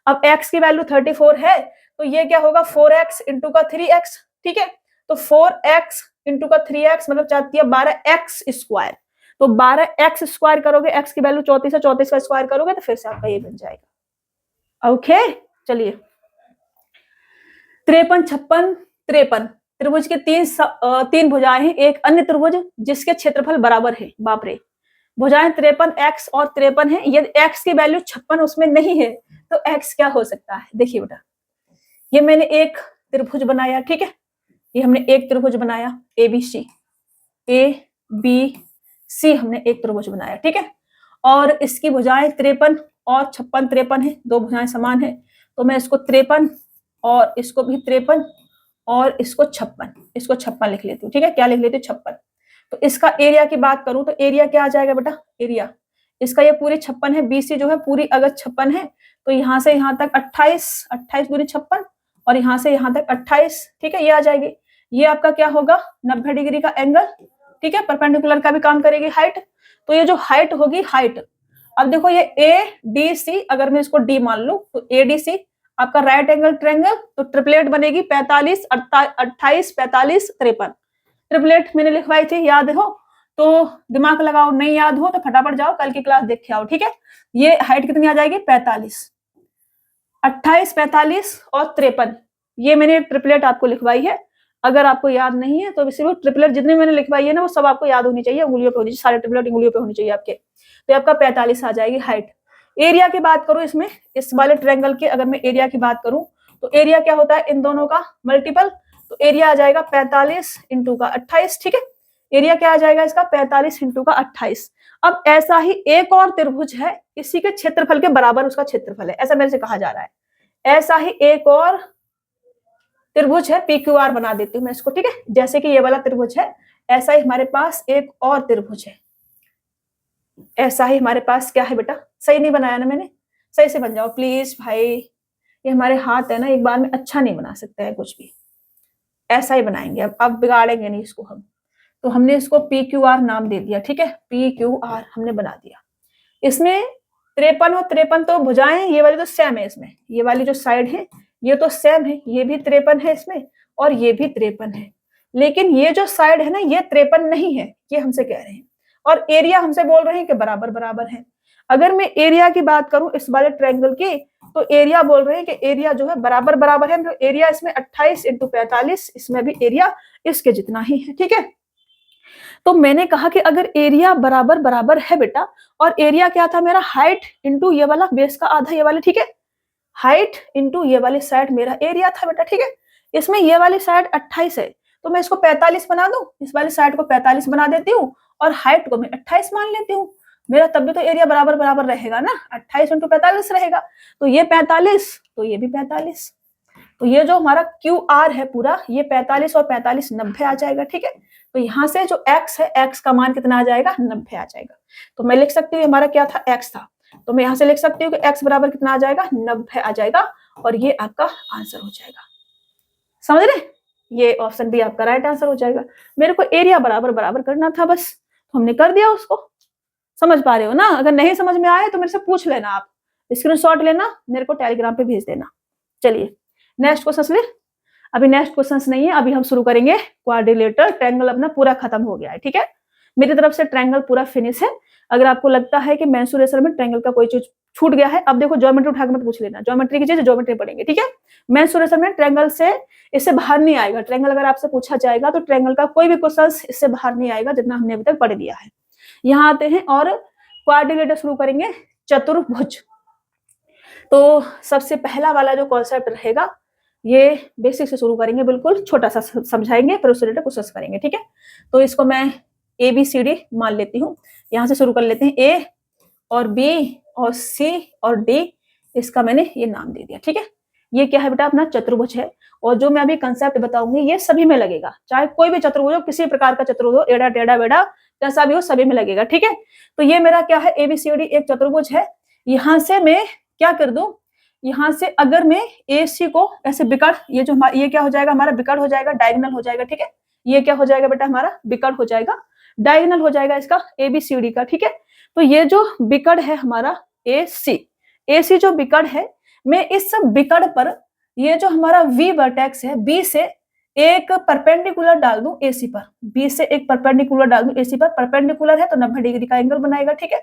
अब x की वैल्यू 34 है तो ये क्या होगा, 4x इंटू का 3x, ठीक है। तो 4x इंटू का 3x मतलब 4 12x स्क्वायर, तो 12x स्क्वायर करोगे, x की वैल्यू 34 है, 34 का स्क्वायर करोगे तो फिर से आपका ये बन जाएगा, ओके। चलिए 53 56 53, त्रिभुज की तीन भुजाएं हैं, एक अन्य त्रिभुज जिसके क्षेत्रफल बराबर है, बाप रे, भुजाएं 53x और 53 है, यदि x की वैल्यू 56 उसमें नहीं है तो x क्या हो सकता है। देखिए बेटा, ये मैंने एक त्रिभुज बनाया, ठीक है, ये हमने एक त्रिभुज बनाया ABC, A B सी हमने एक त्रिभुज बनाया, ठीक है। और इसकी भुजाएं 53 और 56, 53 है, दो भुजाएं समान है, तो मैं इसको 53 और इसको भी 53 और इसको 56, इसको 56 लिख लेती हूँ, ठीक है। क्या लिख लेती हूँ? 56। तो इसका एरिया की बात करूं तो एरिया क्या आ जाएगा बेटा? एरिया इसका ये पूरी 56 है, बीसी जो है पूरी अगर 56 है तो यहाँ से यहाँ तक 28, 28 दूनी 56 और यहाँ से यहाँ तक 28, ठीक है, ये आ जाएगी। ये आपका क्या होगा? 90 डिग्री का एंगल, ठीक है। परपेंडिकुलर का भी काम करेगी हाइट। तो ये जो हाइट होगी, हाइट, अब देखो ये ए डी सी, अगर मैं इसको डी मान लूं तो ए डी सी आपका राइट एंगल ट्रायंगल, तो ट्रिपलेट बनेगी 45, 28, 45, 53। ट्रिपलेट मैंने लिखवाई थी, याद हो तो दिमाग लगाओ, नहीं याद हो तो फटाफट जाओ कल की क्लास देख के आओ, ठीक है। ये हाइट कितनी आ जाएगी? 45, 28, 45 और 53, ये मैंने ट्रिपलेट आपको लिखवाई है। अगर आपको याद नहीं है तो सिर्फ ट्रिपलेट जितनी मैंने लिखवाई है ना वो सब आपको याद होनी चाहिए, उंगलियों पे होनी चाहिए, सारे ट्रिपलेट उंगलियों पे होनी चाहिए आपके। तो आपका 45 आ जाएगी हाइट। एरिया की बात करूं इसमें, इस वाले ट्रायंगल के अगर मैं एरिया की बात करूं तो एरिया क्या होता है? इन दोनों का मल्टीपल, तो एरिया आ जाएगा 45 इंटू का 28, ठीक है। एरिया क्या आ जाएगा इसका? 45 इंटू का 28। अब ऐसा ही एक और त्रिभुज है, इसी के क्षेत्रफल के बराबर उसका क्षेत्रफल है, ऐसा मेरे से कहा जा रहा है। ऐसा ही एक और त्रिभुज है, PQR बना देती हूँ मैं इसको, ठीक है। जैसे कि ये वाला त्रिभुज है, ऐसा ही हमारे पास एक और त्रिभुज है, ऐसा ही हमारे पास क्या है बेटा? सही नहीं बनाया ना मैंने? सही से बन जाओ प्लीज भाई, ये हमारे हाथ है ना, एक बार में अच्छा नहीं बना सकते हैं कुछ भी, ऐसा ही बनाएंगे। अब बिगाड़ेंगे नहीं इसको हम। तो हमने इसको PQR नाम दे दिया, ठीक है, PQR हमने बना दिया। इसमें 53 और 53 तो भुजाएं, ये वाली तो सेम है इसमें, ये वाली जो साइड है ये तो सेम है, ये भी 53 है इसमें और ये भी 53 है, लेकिन ये जो साइड है ना ये 53 नहीं है, ये हमसे कह रहे हैं। और एरिया हमसे बोल रहे हैं कि बराबर बराबर है। अगर मैं एरिया की बात करूं इस वाले ट्रायंगल की, तो एरिया बोल रहे हैं कि एरिया जो है बराबर बराबर है, तो एरिया इसमें 28 इंटू 45, इसमें भी एरिया इसके जितना ही है, ठीक है। तो मैंने कहा कि अगर एरिया बराबर बराबर है बेटा, और एरिया क्या था मेरा? हाइट इंटू ये वाला बेस का आधा, ये वाले, ठीक है, हाइट इंटू ये वाली साइड मेरा एरिया था बेटा, ठीक है। इसमें ये वाली साइड 28 है, तो मैं इसको 45 बना दूं, इस वाली साइड को 45 बना देती हूँ और हाइट को मैं 28 मान लेती हूँ, मेरा तब भी तो एरिया बराबर बराबर रहेगा ना, 28 इंटू 45 रहेगा। तो ये 45, तो ये भी 45, तो ये जो हमारा QR है पूरा, ये 45 और 45 90 आ जाएगा, ठीक है। तो यहाँ से जो x है, x का मान कितना आ जाएगा? 90 आ जाएगा। तो मैं लिख सकती हूँ हमारा क्या था? x था, तो मैं यहाँ से लिख सकती हूँ कि x बराबर कितना आ जाएगा? 90 आ जाएगा, और ये आपका आंसर हो जाएगा। समझ रहे? ये ऑप्शन भी आपका राइट आंसर हो जाएगा। मेरे को एरिया बराबर बराबर करना था बस, तो हमने कर दिया उसको। समझ पा रहे हो ना? अगर नहीं समझ में आए तो मेरे से पूछ लेना, आप स्क्रीनशॉट लेना, मेरे को टेलीग्राम पे भेज देना। चलिए नेक्स्ट क्वेश्चन ले। अभी नेक्स्ट क्वेश्चन नहीं है, अभी हम शुरू करेंगे क्वाड्रिलेटरल। ट्रायंगल अपना पूरा खत्म हो गया है, ठीक है। मेरी तरफ से ट्रायंगल पूरा फिनिश है। अगर आपको लगता है कि मेंसुरेशन में ट्रायंगल का कोई चीज छूट गया है, अब देखो ज्योमेट्री उठा के मत पूछ लेना, ज्योमेट्री की चीज ज्योमेट्री पढ़ेंगे, ठीक है। मेंसुरेशन में ट्रायंगल से इससे बाहर नहीं आएगा। ट्रायंगल अगर आपसे पूछा जाएगा तो ट्रायंगल का कोई भी क्वेश्चन इससे बाहर नहीं आएगा, जितना हमने अभी तक पढ़ लिया है। यहाँ आते हैं और क्वाड्रिलेटरल शुरू करेंगे, चतुर्भुज। तो सबसे पहला वाला जो कॉन्सेप्ट रहेगा, ये बेसिक से शुरू करेंगे, बिल्कुल छोटा सा समझाएंगे, फिर उससे रिलेटेड क्वेश्चन करेंगे, ठीक है। तो इसको मैं ABCD मान लेती हूँ, यहाँ से शुरू कर लेते हैं। A और B और C और D, इसका मैंने ये नाम दे दिया, ठीक है। ये क्या है बेटा? अपना चतुर्भुज है। और जो मैं अभी कंसेप्ट बताऊंगी ये सभी में लगेगा, चाहे कोई भी चतुर्भुज हो, किसी प्रकार का चतुर्भुज हो, एड़ा टेढ़ा बेड़ा कैसा भी हो, सभी में लगेगा, ठीक है। तो ये मेरा क्या है? ABCD एक चतुर्भुज है। यहाँ से मैं क्या कर दूं, यहाँ से अगर मैं AC को ऐसे बिकट, ये जो ये क्या हो जाएगा हमारा? बिकट हो जाएगा, डायगोनल हो जाएगा, ठीक है। ये क्या हो जाएगा बेटा? हमारा बिकट हो जाएगा, डायगोनल हो जाएगा इसका ABCD का, ठीक है। तो ये जो बिकट है हमारा AC जो बिकट है, मैं इस बिकट पर ये जो हमारा V वर्टेक्स है, B से एक परपेंडिकुलर डाल दूं AC पर, B से एक परपेंडिकुलर डाल दूं AC पर। परपेंडिकुलर है तो 90 डिग्री का एंगल बनाएगा, ठीक है।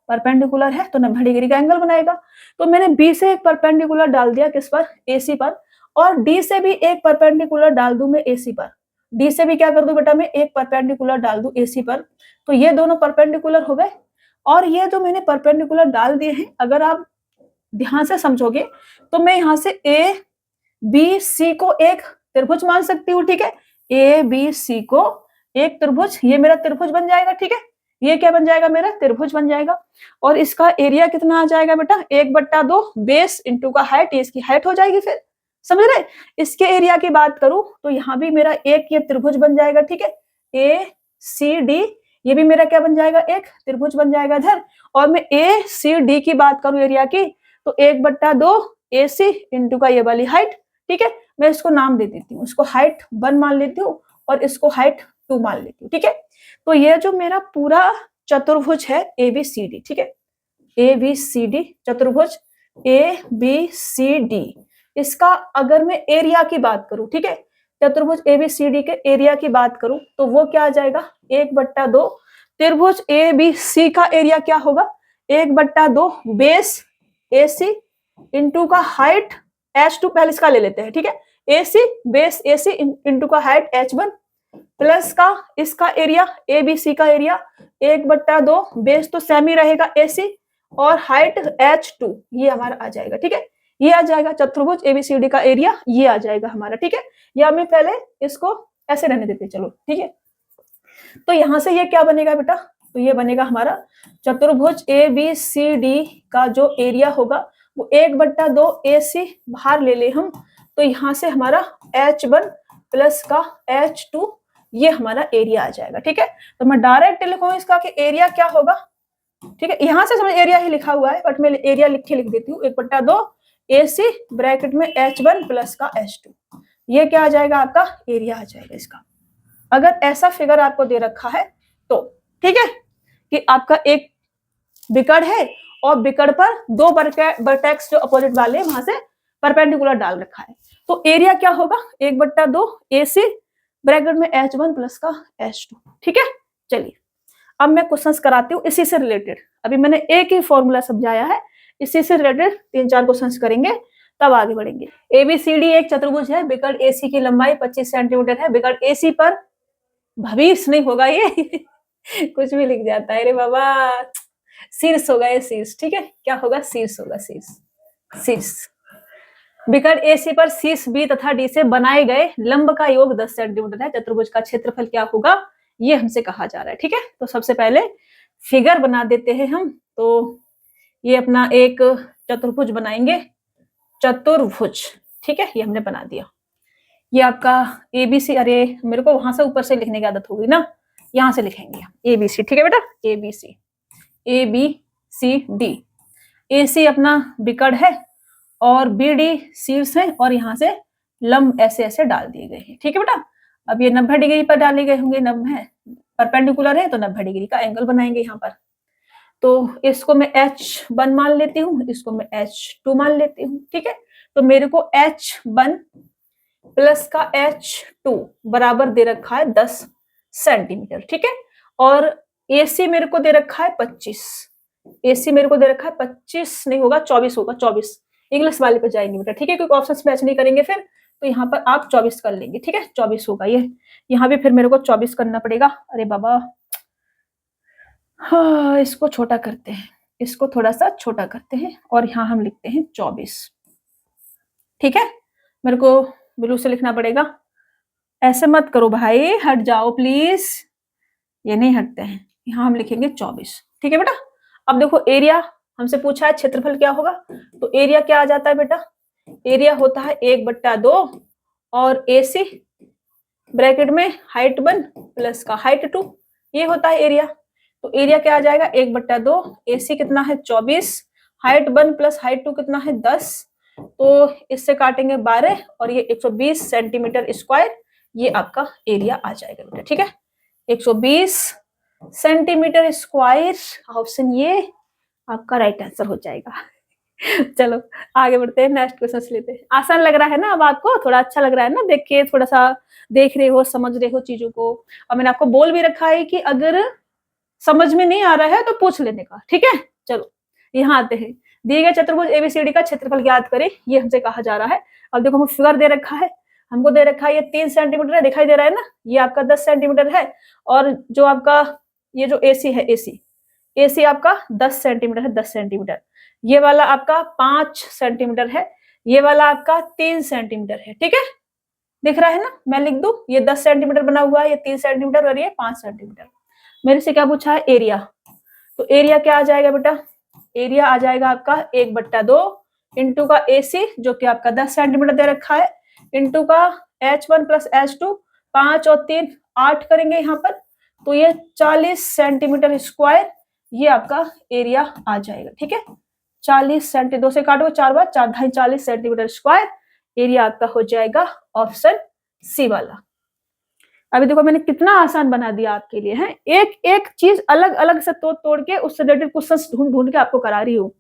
परपेंडिकुलर है तो 90 डिग्री का एंगल बनाएगा। तो मैंने B से एक परपेंडिकुलर डाल दिया किस पर? AC पर। और D से भी एक परपेंडिकुलर डाल दूं मैं AC पर। D से भी क्या कर दूं बेटा? मैं एक परपेंडिकुलर डाल दूं AC पर। तो ये दोनों परपेंडिकुलर हो गए। और ये जो मैंने परपेंडिकुलर डाल दिए हैं, अगर आप ध्यान से समझोगे तो मैं यहाँ से ABC को एक त्रिभुज मान सकती हूँ, ठीक है। ABC को एक त्रिभुज, ये मेरा त्रिभुज बन जाएगा, ठीक है। ये क्या बन जाएगा मेरा, त्रिभुज बन जाएगा। और इसका एरिया कितना आ जाएगा बेटा, 1/2 बेस इंटू का हाइट, ये इसकी हाइट हो जाएगी। फिर समझ रहे, इसके एरिया की बात करूं तो यहाँ भी मेरा एक ये त्रिभुज बन जाएगा, ठीक है, ACD, ये भी मेरा क्या बन जाएगा, एक त्रिभुज बन जाएगा इधर। और मैं ACD की बात करूं एरिया की, तो 1/2 AC इंटू का ये वाली हाइट, ठीक है। मैं इसको नाम दे देती हूँ, इसको हाइट 1 मान लेती हूँ और इसको हाइट 2 मान लेती हूँ, ठीक है। तो ये जो मेरा पूरा चतुर्भुज है ABCD, ठीक है, ABCD चतुर्भुज ABCD, इसका अगर मैं एरिया की बात करूं, ठीक है, चतुर्भुज ABCD के एरिया की बात करूं तो वो क्या आ जाएगा, 1/2 त्रिभुज ABC का एरिया क्या होगा, 1/2 बेस AC इंटू का हाइट H2, पहले इसका ले लेते हैं, ठीक है, AC बेस AC इंटू का हाइट H1 प्लस का इसका एरिया ABC का एरिया 1/2 बेस तो सेम ही रहेगा AC और हाइट H2, ये हमारा आ जाएगा, ठीक है। ये आ जाएगा चतुर्भुज ABCD का एरिया, ये आ जाएगा हमारा, ठीक है। या मैं पहले इसको ऐसे रहने देते, चलो ठीक है। तो यहां से ये क्या बनेगा बेटा, तो ये बनेगा हमारा चतुर्भुज ABCD का जो एरिया होगा वो 1/2 AC बाहर ले ले हम, तो यहां से हमारा H1 प्लस का H2, ये हमारा एरिया आ जाएगा, ठीक है। तो मैं डायरेक्ट लिखूंगा इसका कि एरिया क्या होगा, ठीक है, यहां से समझ एरिया ही लिखा हुआ है बट मैं एरिया लिख देती हूँ, 1/2 AC ब्रैकेट में H1 प्लस का H2, ये क्या आ जाएगा, आपका एरिया आ जाएगा इसका। अगर ऐसा फिगर आपको दे रखा है तो ठीक है, कि आपका एक बिकड़ है और बिकड़ पर 2 वर्टेक्स जो अपोजिट वाले वहां से परपेंडिकुलर डाल रखा है, तो एरिया क्या होगा, 1/2 AC ब्रैकेट में H1 प्लस का H2, ठीक है। चलिए अब मैं क्वेश्चंस कराती हूँ इसी से रिलेटेड, अभी मैंने एक ही फॉर्मूला समझाया है, इसी से रिलेटेड 3-4 क्वेश्चंस करेंगे तब आगे बढ़ेंगे। ABCD एक चतुर्भुज है, बिकड़ AC की लंबाई 25 सेंटीमीटर है, बिकड़ AC पर भविष्य नहीं होगा ये कुछ भी लिख जाता है रे बाबा, शीर्ष होगा ये, शीर्ष, ठीक है, क्या होगा, शीर्ष होगा, शीर्ष, शीर्ष। बिकड़ AC पर शीर्ष B तथा D से बनाए गए लंब का योग 10 सेंटीमीटर है, चतुर्भुज का क्षेत्रफल क्या होगा, ये हमसे कहा जा रहा है, ठीक है। तो सबसे पहले फिगर बना देते हैं हम, तो ये अपना एक चतुर्भुज बनाएंगे, चतुर्भुज, ठीक है, ये हमने बना दिया। ये आपका ABC, अरे मेरे को वहां से ऊपर से लिखने की आदत होगी ना, यहां से लिखेंगे ABC, ठीक है बेटा, ABC ABCD, AC अपना बिकड़ है और BD शीर्ष है और यहाँ से लंब ऐसे ऐसे डाल दिए गए हैं, ठीक है बेटा। अब ये 90 डिग्री पर डाले गए होंगे, 90 है, परपेंडिकुलर है तो 90 डिग्री का एंगल बनाएंगे यहाँ पर। तो इसको मैं H1 मान लेती हूँ, इसको मैं H2 मान लेती हूँ, ठीक है। तो मेरे को H1 प्लस का H2 बराबर दे रखा है 10 सेंटीमीटर, ठीक है। और AC मेरे को दे रखा है 25, AC मेरे को दे रखा है 25 नहीं होगा, 24 होगा, 24 इंग्लिश वाले पे जाएंगे बेटा, ठीक है, क्योंकि ऑप्शंस मैच नहीं करेंगे फिर, तो यहाँ पर आप 24 कर लेंगे, ठीक है, 24 होगा ये। यहाँ भी फिर मेरे को 24 करना पड़ेगा, अरे बाबा हाँ, इसको छोटा करते हैं, इसको थोड़ा सा छोटा करते हैं और यहाँ हम लिखते हैं 24, ठीक है। मेरे को ब्लू से लिखना पड़ेगा, ऐसे मत करो भाई, हट जाओ प्लीज, ये नहीं हटते हैं, यहाँ हम लिखेंगे 24, ठीक है बेटा। अब देखो एरिया हमसे पूछा है क्षेत्रफल क्या होगा, तो एरिया क्या आ जाता है बेटा, एरिया होता है 1/2 और AC ब्रैकेट में हाइट 1 प्लस का हाइट 2, ये होता है एरिया। तो एरिया क्या आ जाएगा, 1/2, AC कितना है 24, हाइट 1 प्लस हाइट 2 कितना है 10, तो इससे काटेंगे 12 और ये 120 सेंटीमीटर स्क्वायर, ये आपका एरिया आ जाएगा बेटा, ठीक है, 120 सेंटीमीटर स्क्वायर, ऑप्शन ये आपका राइट आंसर हो जाएगा चलो आगे बढ़ते हैं, नेक्स्ट क्वेश्चन लेते हैं। आसान लग रहा है ना, अब आपको थोड़ा अच्छा लग रहा है ना, देख के थोड़ा सा देख रहे हो, समझ रहे हो चीजों को। और मैंने आपको बोल भी रखा है कि अगर समझ में नहीं आ रहा है तो पूछ लेने का, ठीक है। चलो यहाँ आते हैं, दिए गए चतुर्भुज ABCD का क्षेत्रफल ज्ञात करें, ये हमसे कहा जा रहा है। अब देखो हमको फिगर दे रखा है, हमको दे रखा है ये 3 सेंटीमीटर है, दिखाई दे रहा है ना, ये आपका 10 सेंटीमीटर है, और जो आपका ये जो AC है, AC आपका 10 सेंटीमीटर है, 10 सेंटीमीटर, ये वाला आपका 5 सेंटीमीटर है, ये वाला आपका 3 सेंटीमीटर है, ठीक है, दिख रहा है ना, मैं लिख दूं, ये 10 सेंटीमीटर बना हुआ है, ये 3 सेंटीमीटर और ये 5 सेंटीमीटर। मेरे से क्या पूछा है, एरिया। तो एरिया क्या आ जाएगा बेटा, एरिया आ जाएगा आपका 1/2 इंटू का AC जो कि आपका 10 सेंटीमीटर दे रखा है, इंटू का H1 प्लस H2, 5 और 3 8 करेंगे यहाँ पर, तो ये 40 सेंटीमीटर स्क्वायर ये आपका एरिया आ जाएगा। ठीक है, 40 सेंटीमीटर, 2 से काटो 4 बार 4 ढाई 40 सेंटीमीटर स्क्वायर एरिया आपका हो जाएगा ऑप्शन सी वाला। अभी देखो मैंने कितना आसान बना दिया आपके लिए है, एक एक चीज अलग अलग से तोड़ तोड़ के उससे रिलेटेड क्वेश्चन ढूंढ ढूंढ के आपको करा रही हूँ,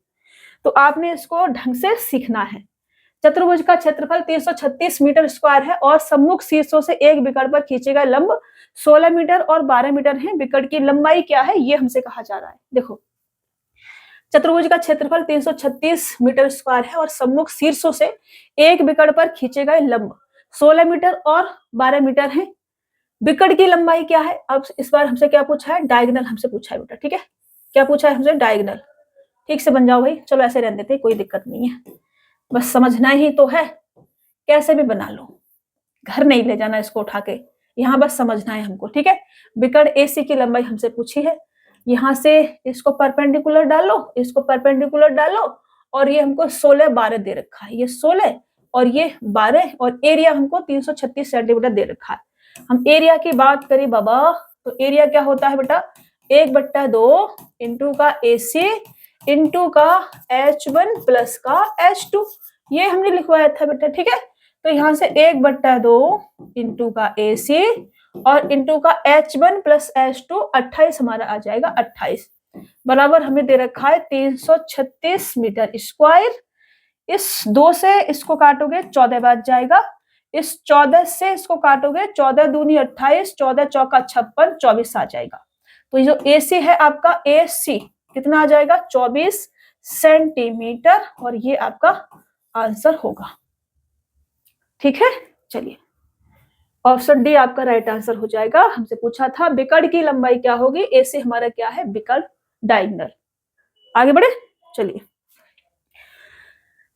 तो आपने इसको ढंग से सीखना है। चतुर्भुज का क्षेत्रफल 336 मीटर स्क्वायर है और सम्मुख शीर्षों से एक विकर्ण पर खींचे गए लंब 16 मीटर और 12 मीटर है। विकर्ण की लंबाई क्या है ये हमसे कहा जा रहा है। देखो चतुर्भुज का क्षेत्रफल 336 मीटर स्क्वायर है और सम्मुख शीर्षों से एक विकर्ण पर खींचे गए लंब 16 मीटर और 12 मीटर है। विकर्ण की लंबाई क्या है, अब इस बार हमसे क्या पूछा है, डायगोनल हमसे पूछा है बेटा। ठीक है, क्या पूछा है हमसे, डायगोनल। ठीक से बन जाओ भाई, चलो ऐसे रहने देते, कोई दिक्कत नहीं है, बस समझना ही तो है, कैसे भी बना लो, घर नहीं ले जाना इसको उठा के, यहाँ बस समझना है हमको। ठीक है, विकर्ण AC की लंबाई हमसे पूछी है, यहाँ से इसको परपेंडिकुलर डालो, इसको परपेंडिकुलर डालो, और ये हमको 16 12 दे रखा है, ये 16 और ये 12, और एरिया हमको 336 सेंटीमीटर दे रखा है। हम एरिया की बात करें बाबा, तो एरिया क्या होता है बेटा, 1/2 इंटू का AC इंटू का H1 प्लस का H2, ये हमने लिखवाया था बेटा। ठीक है, तो यहाँ से 1/2 इंटू का AC और इंटू का H1 प्लस H2, 28 हमारा आ जाएगा, 28 बराबर हमें दे रखा है 336 मीटर स्क्वायर। इस 2 से इसको काटोगे 14 बच जाएगा, इस 14 से इसको काटोगे 14 दूनी 28, 14 चौका 56, 24 आ जाएगा। तो ये जो AC है आपका AC कितना आ जाएगा, 24 सेंटीमीटर, और ये आपका आंसर होगा। ठीक है, चलिए ऑप्शन डी आपका राइट आंसर हो जाएगा। हमसे पूछा था विकर्ण की लंबाई क्या होगी, AC हमारा क्या है, विकर्ण डायगोनल। आगे बढ़े, चलिए।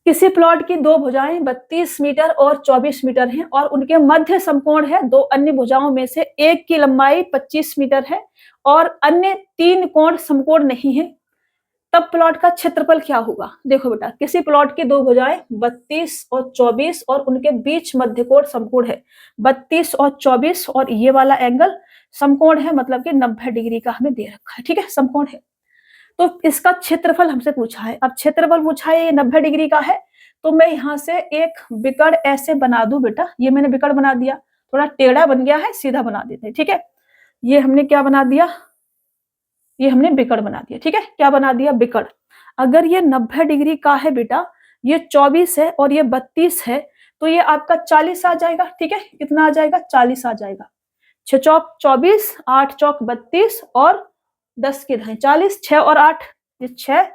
किसी प्लॉट की दो भुजाएं 32 मीटर और 24 मीटर हैं और उनके मध्य समकोण है। दो अन्य भुजाओं में से एक की लंबाई 25 मीटर है और अन्य 3 कोण समकोण नहीं है, तब प्लॉट का क्षेत्रफल क्या होगा। देखो बेटा, किसी प्लॉट की दो भुजाएं 32 और 24 और उनके बीच मध्य कोण समकोण है, 32 और 24 और ये वाला एंगल समकोण है, मतलब कि 90 डिग्री का हमें दे रखा है। ठीक है, समकोण है, तो इसका क्षेत्रफल हमसे पूछा है। अब क्षेत्रफल पूछा है, ये 90 डिग्री का है, तो मैं यहाँ से एक विकर्ण ऐसे बना दूं बेटा, ये मैंने विकर्ण बना दिया, थोड़ा टेढ़ा बन गया है, सीधा बना देते हैं। ठीक है, ये हमने क्या बना दिया, ये हमने विकर्ण बना दिया। ठीक है, क्या बना दिया, विकर्ण। अगर ये 90 डिग्री का है बेटा, ये 24 है और ये 32 है, तो ये आपका 40 आ जाएगा। ठीक है, कितना आ जाएगा, 40 आ जाएगा। 6 चौक 24, 8 चौक 32 और 10 के ढाई 40, 6 और 8, ये 6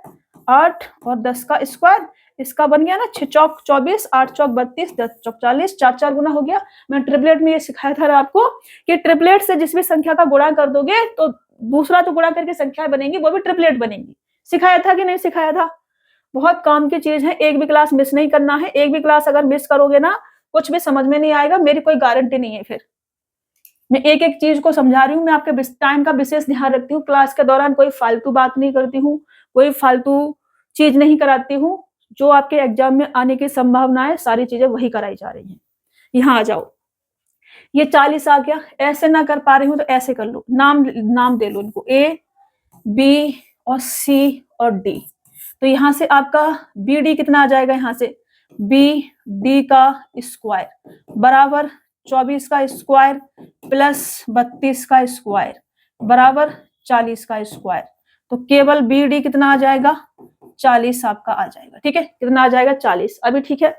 8 और 10 का स्क्वायर, इसका बन गया ना 6 चौक 24, 8 चौक 32, 10 चौक 40, 4 4 गुना हो गया। मैं ट्रिपलेट में ये सिखाया था आपको कि ट्रिपलेट से जिस भी संख्या का गुणा कर दोगे तो दूसरा जो गुणा करके संख्या बनेगी वो भी ट्रिपलेट बनेगी। सिखाया था कि नहीं सिखाया था, बहुत काम की चीज है, एक भी क्लास मिस नहीं करना है। एक भी क्लास अगर मिस करोगे ना, कुछ भी समझ में नहीं आएगा, मेरी कोई गारंटी नहीं है। फिर मैं एक एक चीज को समझा रही हूँ, मैं आपके टाइम का विशेष ध्यान रखती हूँ, क्लास के दौरान कोई फालतू बात नहीं करती हूँ, कोई फालतू चीज नहीं कराती हूँ। जो आपके एग्जाम में आने की संभावना है सारी चीजें वही कराई जा रही हैं। यहाँ आ जाओ, ये 40 आ गया, ऐसे ना कर पा रही हूँ तो ऐसे कर लो, नाम दे लो इनको, A B और C और D। तो यहाँ से आपका BD कितना आ जाएगा, यहाँ से BD का स्क्वायर बराबर 24 का स्क्वायर प्लस 32 का स्क्वायर बराबर 40 का स्क्वायर। तो केवल BD कितना आ जाएगा, 40 आपका आ जाएगा। ठीक है, कितना आ जाएगा, 40। अभी ठीक है,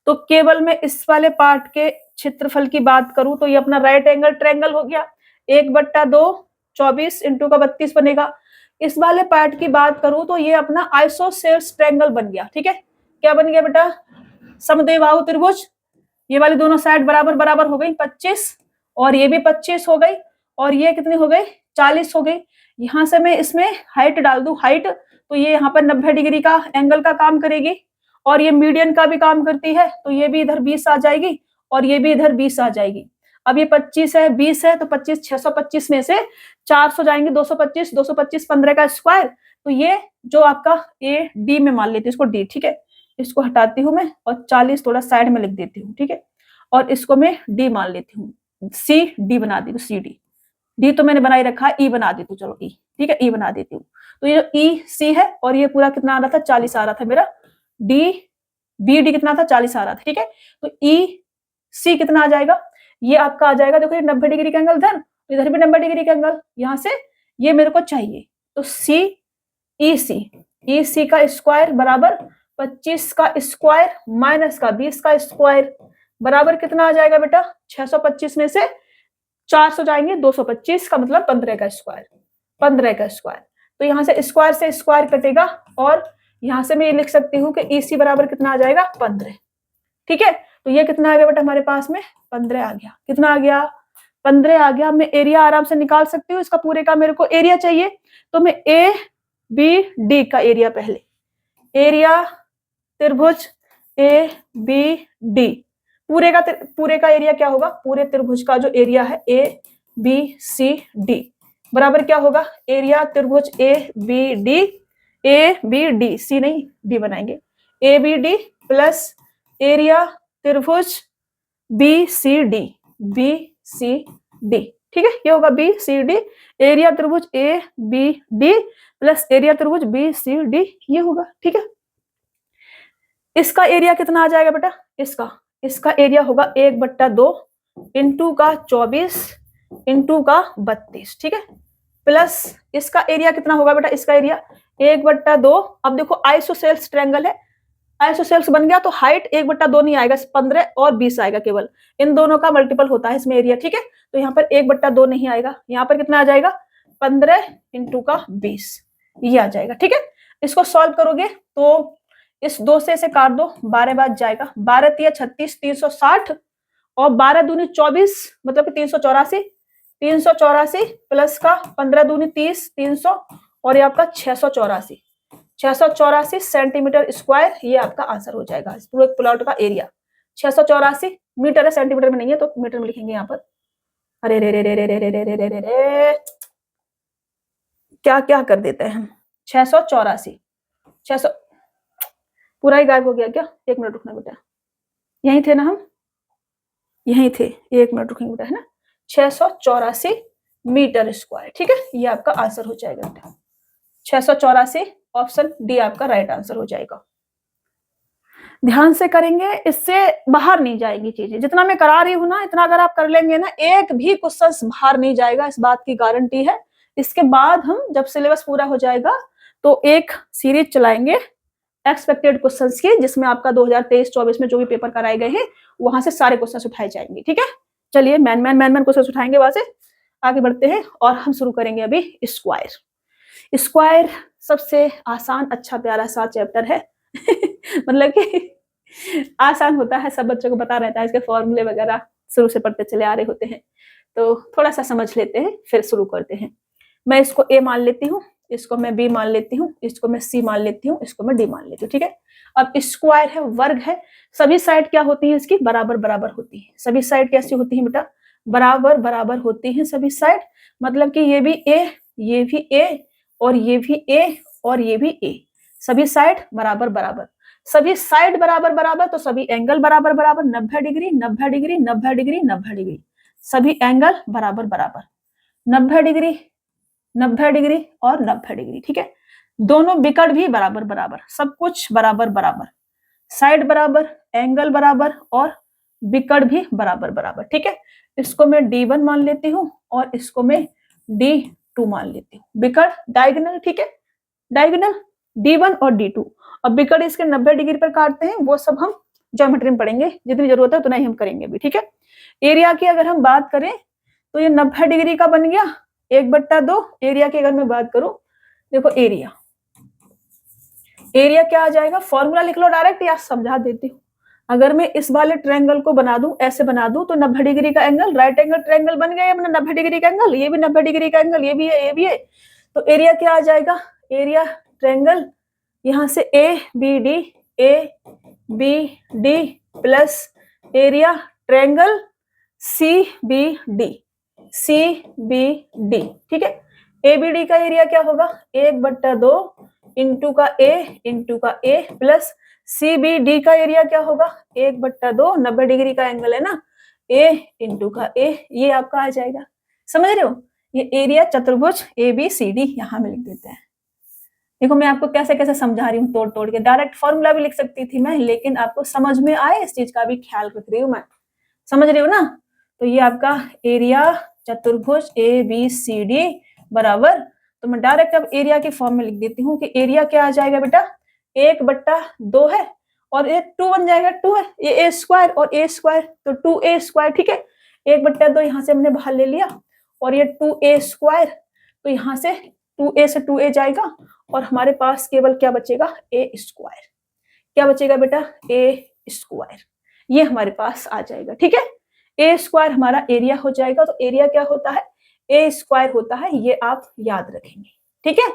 तो केवल मैं इस वाले पार्ट के क्षेत्रफल की बात करूं तो ये अपना राइट एंगल ट्रायंगल हो गया, 1/2 24 इंटू का 32 बनेगा। इस वाले पार्ट की बात करूं तो ये अपना आइसोसेल्स ट्रायंगल बन गया। ठीक है, क्या बन गया बेटा, समद्विबाहु त्रिभुज। ये वाली दोनों साइड बराबर बराबर हो गई 25 और ये भी 25 हो गई और ये कितनी हो गई, 40 हो गई। यहां से मैं इसमें हाइट डाल दूं, हाइट, तो ये यहाँ पर 90 डिग्री का एंगल का काम करेगी और ये मीडियन का भी काम करती है, तो ये भी इधर 20 आ जाएगी और ये भी इधर 20 आ जाएगी। अब ये 25 है, 20 है, तो 25 625 में से 400 जाएंगे 225, 225 15 का स्क्वायर। तो ये जो आपका ए डी में मान लेती हूँ इसको डी, ठीक है, इसको हटाती हूँ मैं और 40 थोड़ा साइड में लिख देती हूँ, ठीक है, और इसको मैं डी मान लेती हूँ, सी डी बना दी, तो सी डी, डी तो मैंने बनाई रखा है, ई बना देती हूँ, चलो ई, ठीक है, ई बना देती हूँ। तो ये ई सी है और ये पूरा कितना आ रहा था 40 आ रहा था मेरा, डी बी डी कितना था 40 आ रहा था, ठीक है। तो ई सी कितना आ जाएगा, ये आपका आ जाएगा, देखो ये 90 डिग्री का एंगल इधर, इधर भी 90 डिग्री का एंगल, यहां से ये मेरे को चाहिए। तो सी ई सी का स्क्वायर बराबर 25 का स्क्वायर माइनस का 20 का स्क्वायर बराबर कितना आ जाएगा बेटा, 625 में से 400 जाएंगे 225 का मतलब 15 का स्क्वायर, 15 का स्क्वायर। तो यहाँ से स्क्वायर कटेगा और यहाँ से मैं ये लिख सकती हूँ कि ईसी बराबर कितना आ जाएगा 15, ठीक है। तो ये कितना आ गया बेटा हमारे पास में 15 आ गया, कितना आ गया 15 आ गया। मैं एरिया आराम से निकाल सकती हूँ इसका, पूरे का मेरे को एरिया चाहिए, तो मैं ए बी डी का एरिया पहले, एरिया त्रिभुज ए बी डी, पूरे का एरिया क्या होगा, पूरे त्रिभुज का जो एरिया है ए बी सी डी बराबर क्या होगा, एरिया त्रिभुज ए बी डी, सी नहीं डी बनाएंगे, A B D plus area त्रिभुज बी सी डी, ठीक है, ये होगा बी सी डी, एरिया त्रिभुज A B D plus area त्रिभुज बी सी डी, ये होगा, ठीक है। इसका एरिया कितना आ जाएगा बेटा, इसका एरिया होगा 1/2 इंटू का 24 इंटू का 32, ठीक है, प्लस इसका एरिया कितना होगा बेटा, इसका एरिया 1/2, अब देखो आइसोसेल्स ट्रायंगल है, आइसोसेल्स बन गया तो हाइट 1/2 नहीं आएगा, 15 और 20 आएगा, केवल इन दोनों का मल्टीपल होता है इसमें एरिया, ठीक है। तो यहाँ पर 1/2 नहीं आएगा, यहाँ पर कितना आ जाएगा 15 इंटू का 20, ये आ जाएगा, ठीक है। इसको सॉल्व करोगे तो इस 2 से इसे काट दो, 12 बाद जाएगा, 12 तिया 36 360 और 12 दूनी 24 मतलब कि 384, 384 प्लस का 15 दूनी 30 300 और ये आपका 684 सेंटीमीटर स्क्वायर, ये आपका आंसर हो जाएगा इस पूरे प्लॉट का एरिया। 684 मीटर है, सेंटीमीटर में नहीं है तो मीटर में लिखेंगे यहाँ पर। अरे रे रे रे रे रे रे रे रे रे रे क्या क्या कर देते हैं हम, 684 600 पूरा ही गायब हो गया क्या, 1 मिनट रुकना बेटा, यहीं थे ना हम, यहीं थे, 1 मिनट रुकेंगे बेटा, है ना, 684 मीटर स्क्वायर, ठीक है, ये आपका आंसर हो जाएगा बेटा, 684 ऑप्शन डी आपका राइट आंसर हो जाएगा। ध्यान से करेंगे, इससे बाहर नहीं जाएगी चीजें, जितना मैं करा रही हूँ ना इतना अगर आप कर लेंगे ना, एक भी क्वेश्चन बाहर नहीं जाएगा, इस बात की गारंटी है। इसके बाद हम जब सिलेबस पूरा हो जाएगा तो एक सीरीज चलाएंगे एक्सपेक्टेड क्वेश्चंस की, जिसमें आपका 2023-24 में जो भी पेपर कराए गए हैं वहां से सारे क्वेश्चंस उठाए जाएंगे, ठीक है। चलिए मैन क्वेश्चंस उठाएंगे, वहां से आगे बढ़ते हैं और हम शुरू करेंगे अभी स्क्वायर सबसे आसान अच्छा प्यारा सा चैप्टर है मतलब कि आसान होता है, सब बच्चों को पता रहता है, इसके फॉर्मूले वगैरह शुरू से पढ़ते चले आ रहे होते हैं, तो थोड़ा सा समझ लेते हैं फिर शुरू करते हैं। मैं इसको ए मान लेती हूँ, इसको मैं बी मान लेती हूँ, इसको मैं सी मान लेती हूँ, इसको मैं डी मान लेती हूँ, ठीक है। अब स्क्वायर है, वर्ग है, सभी साइड क्या होती है इसकी, बराबर बराबर होती है। सभी साइड कैसी होती है बेटा, बराबर बराबर होती है सभी साइड, मतलब कि ये भी ए, ये भी ए और ये भी ए और ये भी ए, सभी साइड बराबर बराबर, सभी साइड बराबर बराबर तो सभी एंगल बराबर बराबर, 90 डिग्री 90 डिग्री 90 डिग्री 90 डिग्री, सभी एंगल बराबर बराबर, 90 डिग्री 90 डिग्री और 90 डिग्री, ठीक है। दोनों बिकट भी बराबर बराबर, सब कुछ बराबर बराबर, साइड बराबर, एंगल बराबर और बिकट भी बराबर बराबर, ठीक है। इसको मैं D1 मान लेती हूँ और इसको मैं D2 मान लेती हूँ, बिकट डायगोनल, ठीक है, डायगोनल D1 और D2। अब बिकट इसके 90 डिग्री पर काटते हैं, वो सब हम ज्योमेट्री में पढ़ेंगे, जितनी जरूरत है उतना ही हम करेंगे भी, ठीक है। एरिया की अगर हम बात करें तो ये 90 डिग्री का बन गया 1/2। एरिया की अगर मैं बात करूं, देखो एरिया क्या आ जाएगा, फॉर्मूला लिख लो डायरेक्ट या समझा देती हूँ। अगर मैं इस वाले ट्रायंगल को बना दूं, ऐसे बना दूं, तो 90 डिग्री का एंगल, राइट एंगल ट्रायंगल बन गया, 90 डिग्री का एंगल, ये भी 90 डिग्री का एंगल, ये भी है, ये भी है, तो एरिया क्या आ जाएगा, एरिया ट्रायंगल यहाँ से A B D plus area triangle CBD, CBD, ठीक है। ABD का एरिया क्या होगा, 1/2 इंटू का A प्लस CBD का एरिया क्या होगा, 1/2, 90 डिग्री का एंगल है ना, A इंटू का A, ये आपका आ जाएगा। समझ रहे हो, ये एरिया चतुर्भुज ABCD यहाँ में लिख देते हैं। देखो मैं आपको कैसे कैसे समझा रही हूँ तोड़ तोड़ के, डायरेक्ट फॉर्मूला भी लिख सकती थी मैं, लेकिन आपको समझ में आए इस चीज का भी ख्याल रख रही हूँ मैं। समझ रही हो ना। तो ये आपका एरिया चतुर्भुज ABCD बराबर, तो मैं डायरेक्ट अब एरिया की फॉर्म में लिख देती हूँ कि एरिया क्या आ जाएगा बेटा, 1/2 है और ये 2 बन जाएगा, 2 है, ये A² और A², तो 2A², ठीक है। 1/2 यहाँ से हमने बाहर ले लिया और ये 2A², तो यहाँ से 2A से 2A जाएगा और हमारे पास केवल क्या बचेगा, A²। क्या बचेगा बेटा, A², ये हमारे पास आ जाएगा, ठीक है। A² हमारा एरिया हो जाएगा, तो एरिया क्या होता है, A² होता है, ये आप याद रखेंगे, ठीक है।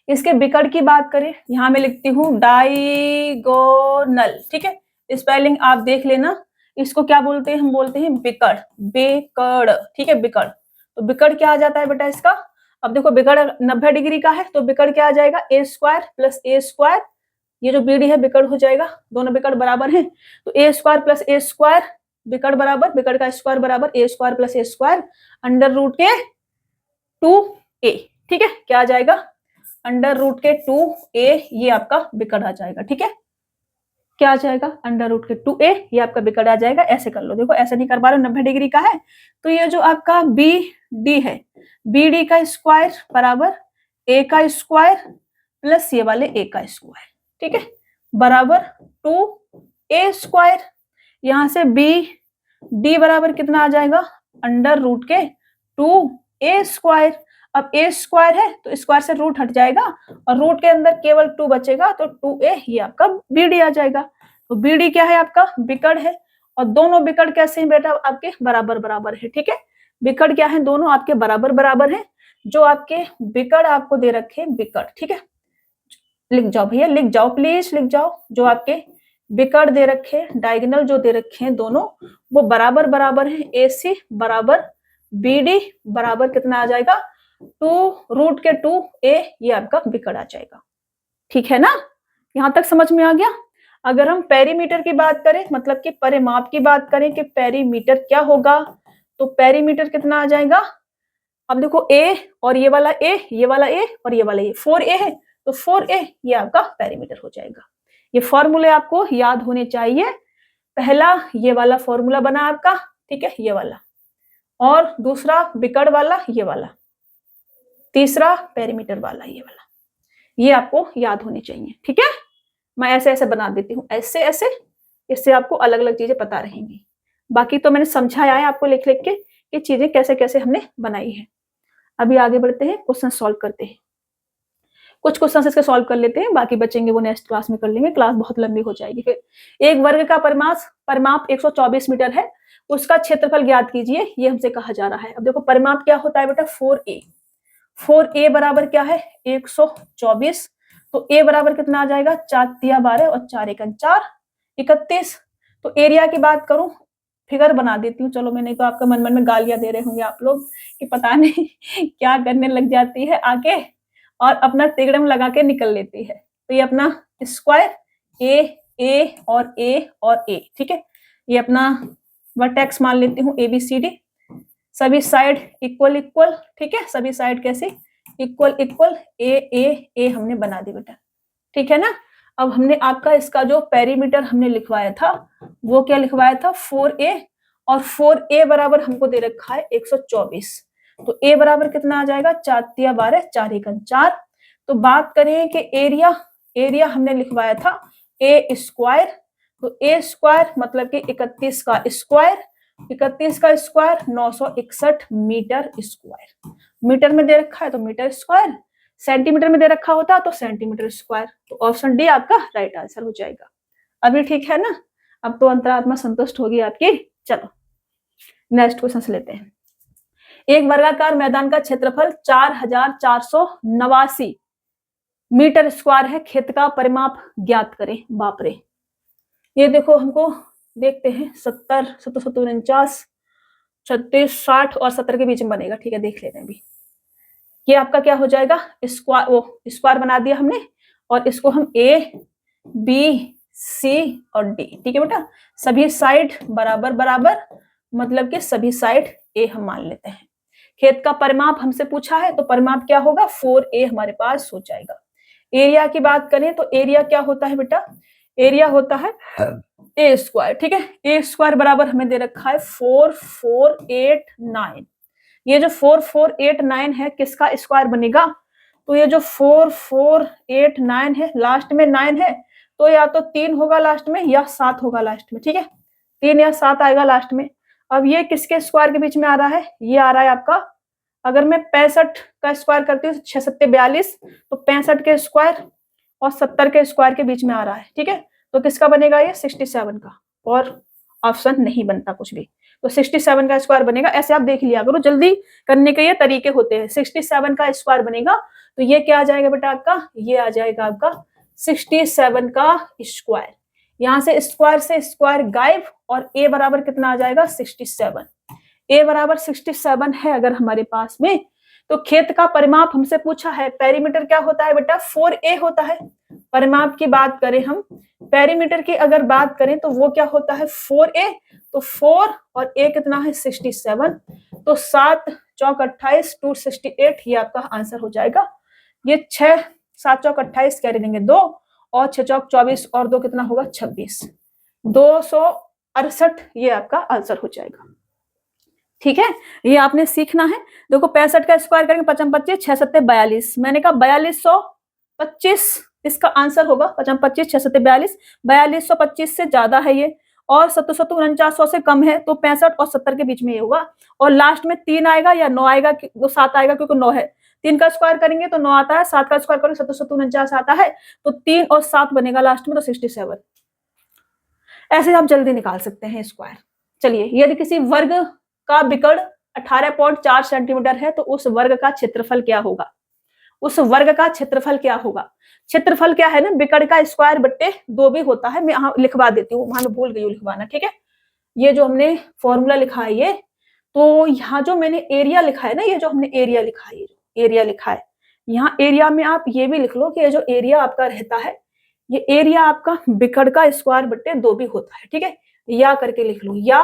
इसके बिकड़ की बात करें, यहाँ मैं लिखती हूँ डायगोनल, ठीक है। स्पेलिंग आप देख लेना, इसको क्या बोलते हैं, हम बोलते हैं बिकड़, बेकड़, ठीक है, बिकड़। तो बिकड़ क्या आ जाता है बेटा इसका, अब देखो बिकड़ 90 डिग्री का है, तो बिकड़ क्या आ जाएगा, A² प्लस A², ये जो BD है बिकड़ हो जाएगा, दोनों बिकड़ बराबर हैं, तो A² प्लस A² बिकड़ बराबर, बिकड़ का स्क्वायर बराबर A² plus A², under root के 2A, ठीक है। क्या आ जाएगा, अंडर रूट के 2A, ये आपका बिकड़ आ जाएगा, ठीक है। क्या आ जाएगा, अंडर रूट के 2A, ये आपका बिकड़ आ जाएगा। ऐसे कर लो, देखो ऐसे नहीं कर पा रहे हो, 90 डिग्री का है, तो ये जो आपका BD है, BD का स्क्वायर बराबर A का स्क्वायर प्लस ये वाले A का स्क्वायर, ठीक है, बराबर 2A²। यहाँ से BD बराबर कितना आ जाएगा, अंडर रूट के 2A²। अब A² है तो स्क्वायर से रूट हट जाएगा और रूट के अंदर केवल 2 बचेगा, तो 2A, ये आपका BD आ जाएगा। तो BD क्या है, आपका बिकड़ है, और दोनों बिकड़ कैसे हैं बेटा, आपके बराबर बराबर है, ठीक है। बिकड़ क्या है, दोनों आपके बराबर बराबर है। जो आपके बिकड़ आपको दे रखे बिकड़, ठीक है, लिख जाओ भैया, लिख जाओ प्लीज, लिख जाओ। जो आपके बिकड़ दे रखे, डायगोनल जो दे रखे हैं दोनों, वो बराबर बराबर है। AC बराबर BD बराबर कितना आ जाएगा, 2√2A, ये आपका बिकड़ आ जाएगा, ठीक है ना। यहां तक समझ में आ गया। अगर हम पेरीमीटर की बात करें, मतलब कि परिमाप की बात करें कि पेरीमीटर क्या होगा, तो पेरीमीटर कितना आ जाएगा, अब देखो A और ये वाला A, ये वाला A और ये वाला A, 4A है, तो 4A ये आपका पेरीमीटर हो जाएगा। ये फॉर्मूले आपको याद होने चाहिए। पहला ये वाला फॉर्मूला बना आपका, ठीक है, ये वाला, और दूसरा बिकड़ वाला ये वाला, तीसरा पेरीमीटर वाला ये वाला, ये आपको याद होनी चाहिए, ठीक है। मैं ऐसे ऐसे बना देती हूँ, ऐसे ऐसे, इससे आपको अलग अलग चीजें पता रहेंगी। बाकी तो मैंने समझाया है आपको लिख लिख के कि चीजें कैसे कैसे हमने बनाई है। अभी आगे बढ़ते हैं, क्वेश्चन सॉल्व करते हैं। कुछ क्वेश्चन इसके सॉल्व कर लेते हैं, बाकी बचेंगे वो नेक्स्ट क्लास में कर लेंगे, क्लास बहुत लंबी हो जाएगी फिर। एक वर्ग का परिमाप 124 मीटर है, उसका क्षेत्रफल ज्ञात कीजिए, ये हमसे कहा जा रहा है। अब देखो परिमाप क्या होता है बेटा, 4A बराबर क्या है, 124, तो A बराबर कितना आ जाएगा, 4×3=12 और 4×1=4, 31। तो एरिया की बात करूं, फिगर बना देती हूँ, चलो मैं, नहीं तो आपका मन मन में गालियां दे रहे होंगे आप लोग कि पता नहीं क्या करने लग जाती है आके, और अपना तिगड़म लगा के निकल लेती है। तो ये अपना स्क्वायर A और A और A, ठीक है, ये अपना वर्टेक्स मान लेती हूँ ABCD, सभी साइड इक्वल इक्वल, ठीक है, सभी साइड कैसे इक्वल इक्वल, A हमने बना दी बेटा, ठीक है ना। अब हमने आपका इसका जो पेरीमीटर हमने लिखवाया था, वो क्या लिखवाया था, 4A, और 4A बराबर हमको दे रखा है 124, तो A बराबर कितना आ जाएगा, 4×3=12, 4×1=4। तो बात करें कि एरिया हमने लिखवाया था A², तो A² मतलब कि 31 का स्क्वायर, 31 का स्क्वायर 961 मीटर स्क्वायर, मीटर में दे रखा है तो मीटर स्क्वायर, सेंटीमीटर में दे रखा होता तो सेंटीमीटर स्क्वायर। तो ऑप्शन डी आपका राइट आंसर हो जाएगा। अभी ठीक है ना, अब तो अंतरात्मा संतुष्ट होगी आपकी। चलो नेक्स्ट क्वेश्चन लेते हैं। एक वर्गाकार मैदान का क्षेत्रफल 4489 मीटर स्क्वायर है, खेत का परिमाप ज्ञात करें। बाप रे, ये देखो हमको देखते हैं 70, 70, 49, 36, 60 और 70 के बीच में बनेगा। ठीक है, देख लेते हैं अभी। ये आपका क्या हो जाएगा, स्क्वायर, वो स्क्वायर बना दिया हमने, और इसको हम ए बी सी और डी, ठीक है बेटा, सभी साइड बराबर बराबर, मतलब कि सभी साइड ए हम मान लेते हैं। खेत का परिमाप हमसे पूछा है, तो परिमाप क्या होगा, 4a हमारे पास हो जाएगा। एरिया की बात करें तो एरिया क्या होता है बेटा, एरिया होता है ए स्क्वायर। ठीक है, ए स्क्वायर बराबर हमें दे रखा है 4489। ये जो 4489 है किसका स्क्वायर बनेगा, तो ये जो 4489 है, लास्ट में 9 है, तो या तो 3 होगा लास्ट में या 7 होगा लास्ट में। ठीक है, 3 या 7 आएगा लास्ट में। अब ये किसके स्क्वायर के बीच में आ रहा है, ये आ रहा है आपका, अगर मैं 65 का स्क्वायर करती हूँ 6 7 42, तो 65 के स्क्वायर और 70 के स्क्वायर के बीच में आ रहा है। ठीक है, तो किसका बनेगा ये, 67 का, और ऑप्शन नहीं बनता कुछ भी, तो 67 का स्क्वायर बनेगा। ऐसे आप देख लिया करो, जल्दी करने के ये तरीके होते हैं। 67 का स्क्वायर बनेगा, तो ये क्या आ जाएगा बेटा आपका, ये आ जाएगा आपका 67 का स्क्वायर। यहां से स्क्वायर गायब, और ए बराबर कितना आ जाएगा, 67। ए बराबर 67 है अगर हमारे पास में, तो खेत का परिमाप हमसे पूछा है, पेरीमीटर क्या होता है बेटा, 4a होता है। परिमाप की बात करें हम, पेरीमीटर की अगर बात करें तो वो क्या होता है, 4a, तो 4 और a कितना है, 67, तो 7 चौक 28, 268, ये आपका आंसर हो जाएगा। ये 6 7 चौक 28 कैरी देंगे 2, और 6 चौक 24 और 2 कितना होगा, 26, 268, ये आपका आंसर हो जाएगा। ठीक है, ये आपने सीखना है। देखो 65 का स्क्वायर करेंगे 55 25 6 7 42, मैंने कहा 4225 इसका आंसर होगा। 55 25 6 7 42, 4225 से ज्यादा है ये, और 77 4900 से कम है, तो 65 और 70 के बीच में ये होगा। और लास्ट में 3 आएगा या 9 आएगा, वो 7 आएगा क्योंकि 9 है। 3 का स्क्वायर करेंगे तो 9 आता है, 7 का स्क्वायर करेंगे 77 49 आता है, तो 3 और 7 बनेगा लास्ट में, तो 67। ऐसे आप जल्दी निकाल सकते हैं स्क्वायर। चलिए, यदि किसी वर्ग का विकर्ण 18.4 सेंटीमीटर है, तो उस वर्ग का क्षेत्रफल क्या होगा, उस वर्ग का क्षेत्रफल क्या होगा। क्षेत्रफल क्या है ना, विकर्ण का स्क्वायर बट्टे 2 भी होता है। मैं यहाँ लिखवा देती हूँ, वहां मैं भूल गई हूँ लिखवाना। ठीक है, ये जो हमने फॉर्मूला लिखा है ये, तो यहाँ जो मैंने एरिया लिखा है ना, ये जो हमने एरिया लिखा है, ये जो एरिया लिखा है, यहाँ एरिया में आप ये भी लिख लो कि ये जो एरिया आपका रहता है, ये एरिया आपका विकर्ण का स्क्वायर बट्टे 2 भी होता है। ठीक है, या करके लिख लो, या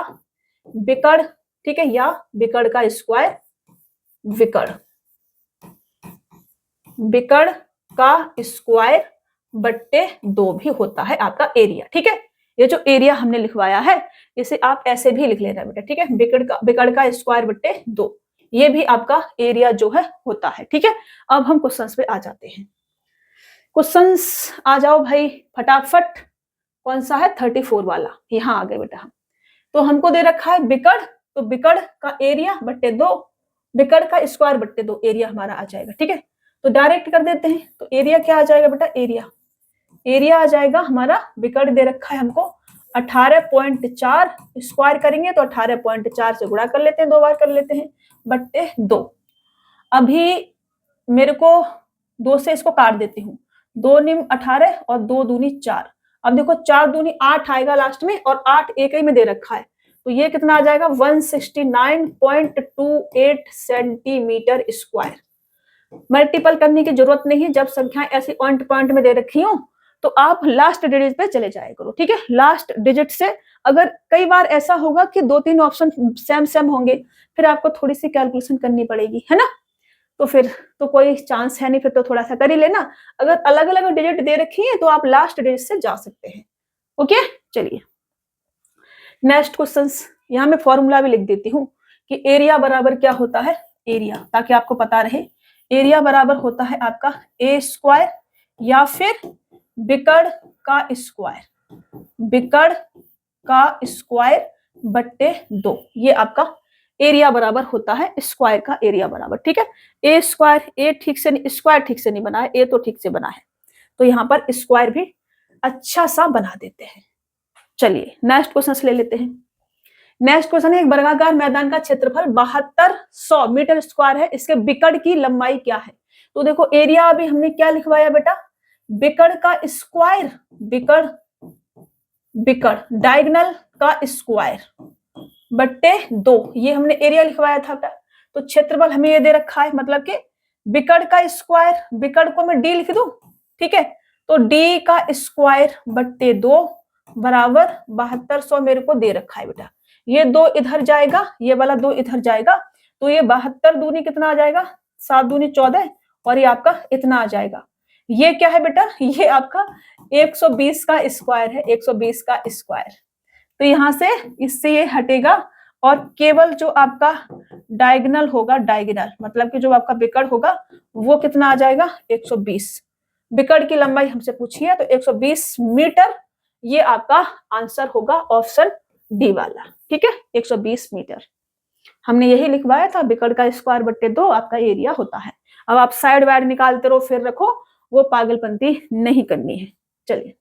विकर्ण, ठीक है, या विकर्ण का स्क्वायर, विकर्ण का स्क्वायर बट्टे 2 भी होता है आपका एरिया। ठीक है, ये जो एरिया हमने लिखवाया है इसे आप ऐसे भी लिख लेना बेटा। ठीक है, विकर्ण का स्क्वायर बट्टे 2, ये भी आपका एरिया जो है होता है। ठीक है, अब हम क्वेश्चंस पे आ जाते हैं। क्वेश्चंस आ जाओ भाई फटाफट। कौन सा है, 34 वाला, यहाँ आ गए बेटा हम। तो हमको दे रखा है विकर्ण, तो विकर्ण का एरिया बट्टे 2, विकर्ण का स्क्वायर बट्टे 2, एरिया हमारा आ जाएगा। ठीक है, तो डायरेक्ट कर देते हैं। तो एरिया क्या आ जाएगा बेटा, एरिया आ जाएगा हमारा, विकर्ण दे रखा है हमको 18.4, स्क्वायर करेंगे तो 18.4 से गुणा कर लेते हैं, 2 बार कर लेते हैं, बट्टे 2। अभी मेरे को 2 से इसको काट देती हूँ, 2 निम 18 और 2 दूनी 4। अब देखो 4 दूनी 8 आएगा लास्ट में, और 8 एक ही में दे रखा है, तो ये कितना आ जाएगा, 169.28 सेंटीमीटर स्क्वायर। मल्टीपल करने की जरूरत नहीं है, जब संख्याएं ऐसी पॉइंट पॉइंट में दे रखी हो तो आप लास्ट डिजिट पे चले जाया करो। ठीक है, लास्ट डिजिट से, अगर कई बार ऐसा होगा कि 2-3 ऑप्शन सेम होंगे, फिर आपको थोड़ी सी कैलकुलेशन करनी पड़ेगी, है ना, तो फिर तो कोई चांस है नहीं, फिर तो थोड़ा सा कर ही लेना। अगर अलग अलग डिजिट दे रखी है तो आप लास्ट डिजिट से जा सकते हैं। ओके, चलिए नेक्स्ट क्वेश्चन। यहाँ मैं फॉर्मूला भी लिख देती हूँ कि एरिया बराबर क्या होता है, एरिया, ताकि आपको पता रहे। एरिया बराबर होता है आपका ए स्क्वायर या फिर विकर्ण का स्क्वायर बट्टे 2, ये आपका एरिया बराबर होता है स्क्वायर का एरिया बराबर। ठीक है, ए स्क्वायर, ए ठीक से नहीं, स्क्वायर ठीक से नहीं बना है, ए तो ठीक से बना है, तो यहाँ पर स्क्वायर भी अच्छा सा बना देते हैं। चलिए नेक्स्ट क्वेश्चन ले लेते हैं। नेक्स्ट क्वेश्चन है, एक वर्गाकार मैदान का क्षेत्रफल 7200 मीटर स्क्वायर है, इसके विकर्ण की लंबाई क्या है। तो देखो एरिया अभी हमने क्या लिखवाया बेटा, विकर्ण का स्क्वायर, विकर्ण डायगोनल का स्क्वायर, बट्टे 2, ये हमने एरिया लिखवाया था बेटा। तो क्षेत्रफल हमें ये दे रखा है, मतलब कि बिकड़ का स्क्वायर, बिकड़ को मैं डी लिख दूं, ठीक है, तो डी का स्क्वायर बट्टे 2 बराबर 7200 मेरे को दे रखा है बेटा। ये 2 इधर जाएगा, ये वाला 2 इधर जाएगा, तो ये 72 दूनी कितना आ जाएगा, 7 दूनी 14, और ये आपका इतना आ जाएगा। ये क्या है बेटा, ये आपका 120 का स्क्वायर है, 120 का स्क्वायर। तो यहां से इससे ये हटेगा, और केवल जो आपका डायगोनल होगा, डायगोनल मतलब कि जो आपका बिकड़ होगा वो कितना आ जाएगा, 120। बिकड़ की लंबाई हमसे पूछी है, तो 120 मीटर ये आपका आंसर होगा, ऑप्शन डी वाला, ठीक है, 120 मीटर। हमने यही लिखवाया था, बिकड़ का स्क्वायर बट्टे 2 आपका एरिया होता है। अब आप साइड वाइड निकालते रहो, फिर रखो, वो पागलपंती नहीं करनी है। चलिए,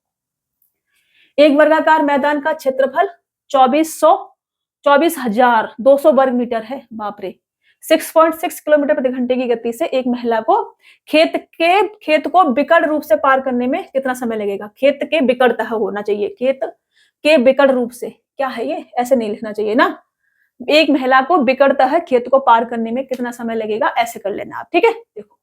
एक वर्गाकार मैदान का क्षेत्रफल 24,200 वर्ग मीटर है, बाप रे। 6.6 किलोमीटर प्रति घंटे की गति से एक महिला को खेत को बिकट रूप से पार करने में कितना समय लगेगा। खेत के बिकटतः होना चाहिए, खेत के बिकट रूप से, क्या है ये, ऐसे नहीं लिखना चाहिए ना। एक महिला को बिकटतः खेत को पार करने में कितना समय लगेगा, ऐसे कर लेना आप, ठीक है। देखो,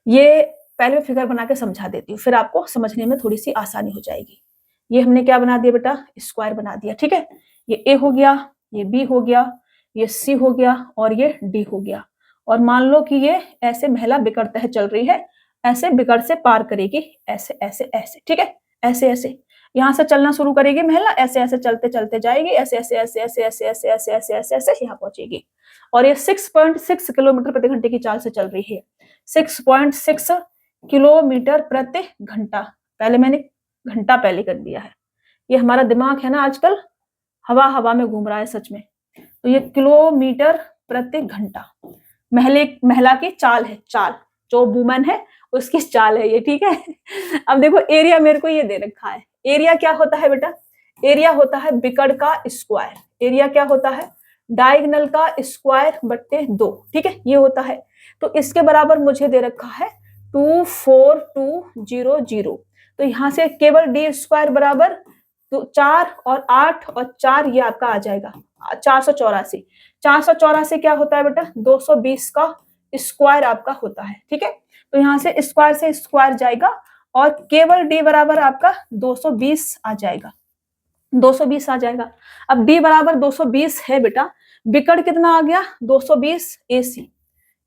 ये पहले मैं फिगर बना के समझा देती हूँ, फिर आपको समझने में थोड़ी सी आसानी हो जाएगी। ये हमने क्या बना दिया बेटा, स्क्वायर बना दिया, ठीक है। ये ए हो गया, ये बी हो गया, ये सी हो गया, और ये डी हो गया। और मान लो कि ये ऐसे महिला बिकटतः चल रही है, ऐसे बिकट से पार करेगी, ऐसे ऐसे ऐसे, ठीक है, ऐसे ऐसे यहां से चलना शुरू करेगी महिला, ऐसे ऐसे चलते चलते जाएगी, ऐसे ऐसे ऐसे ऐसे ऐसे ऐसे ऐसे ऐसे ऐसे ऐसे यहाँ पहुंचेगी। और ये 6.6 किलोमीटर प्रति घंटे की चाल से चल रही है, 6.6 किलोमीटर प्रति घंटा। पहले मैंने घंटा पहले कर दिया है, ये हमारा दिमाग है ना आजकल हवा हवा में घूम रहा है सच में। तो ये किलोमीटर प्रति घंटा महिला की चाल है, चाल जो वुमन है उसकी चाल है ये, ठीक है। अब देखो एरिया मेरे को ये दे रखा है, एरिया क्या होता है बेटा, एरिया होता है बिकड़ का स्क्वायर, एरिया क्या होता है, डायगोनल का स्क्वायर बट्टे 2, ठीक है, ये होता है। तो इसके बराबर मुझे दे रखा है 24200। तो यहां से केवल डी स्क्वायर बराबर तो 4 और 8 और 4 ये आपका आ जाएगा 484। 484 क्या होता है बेटा, 220 का स्क्वायर आपका होता है, ठीक है। तो यहां से स्क्वायर जाएगा, और केवल डी बराबर आपका 220 आ जाएगा, 220 आ जाएगा। अब डी बराबर 220 है बेटा, बिकड़ कितना आ गया 220, एसी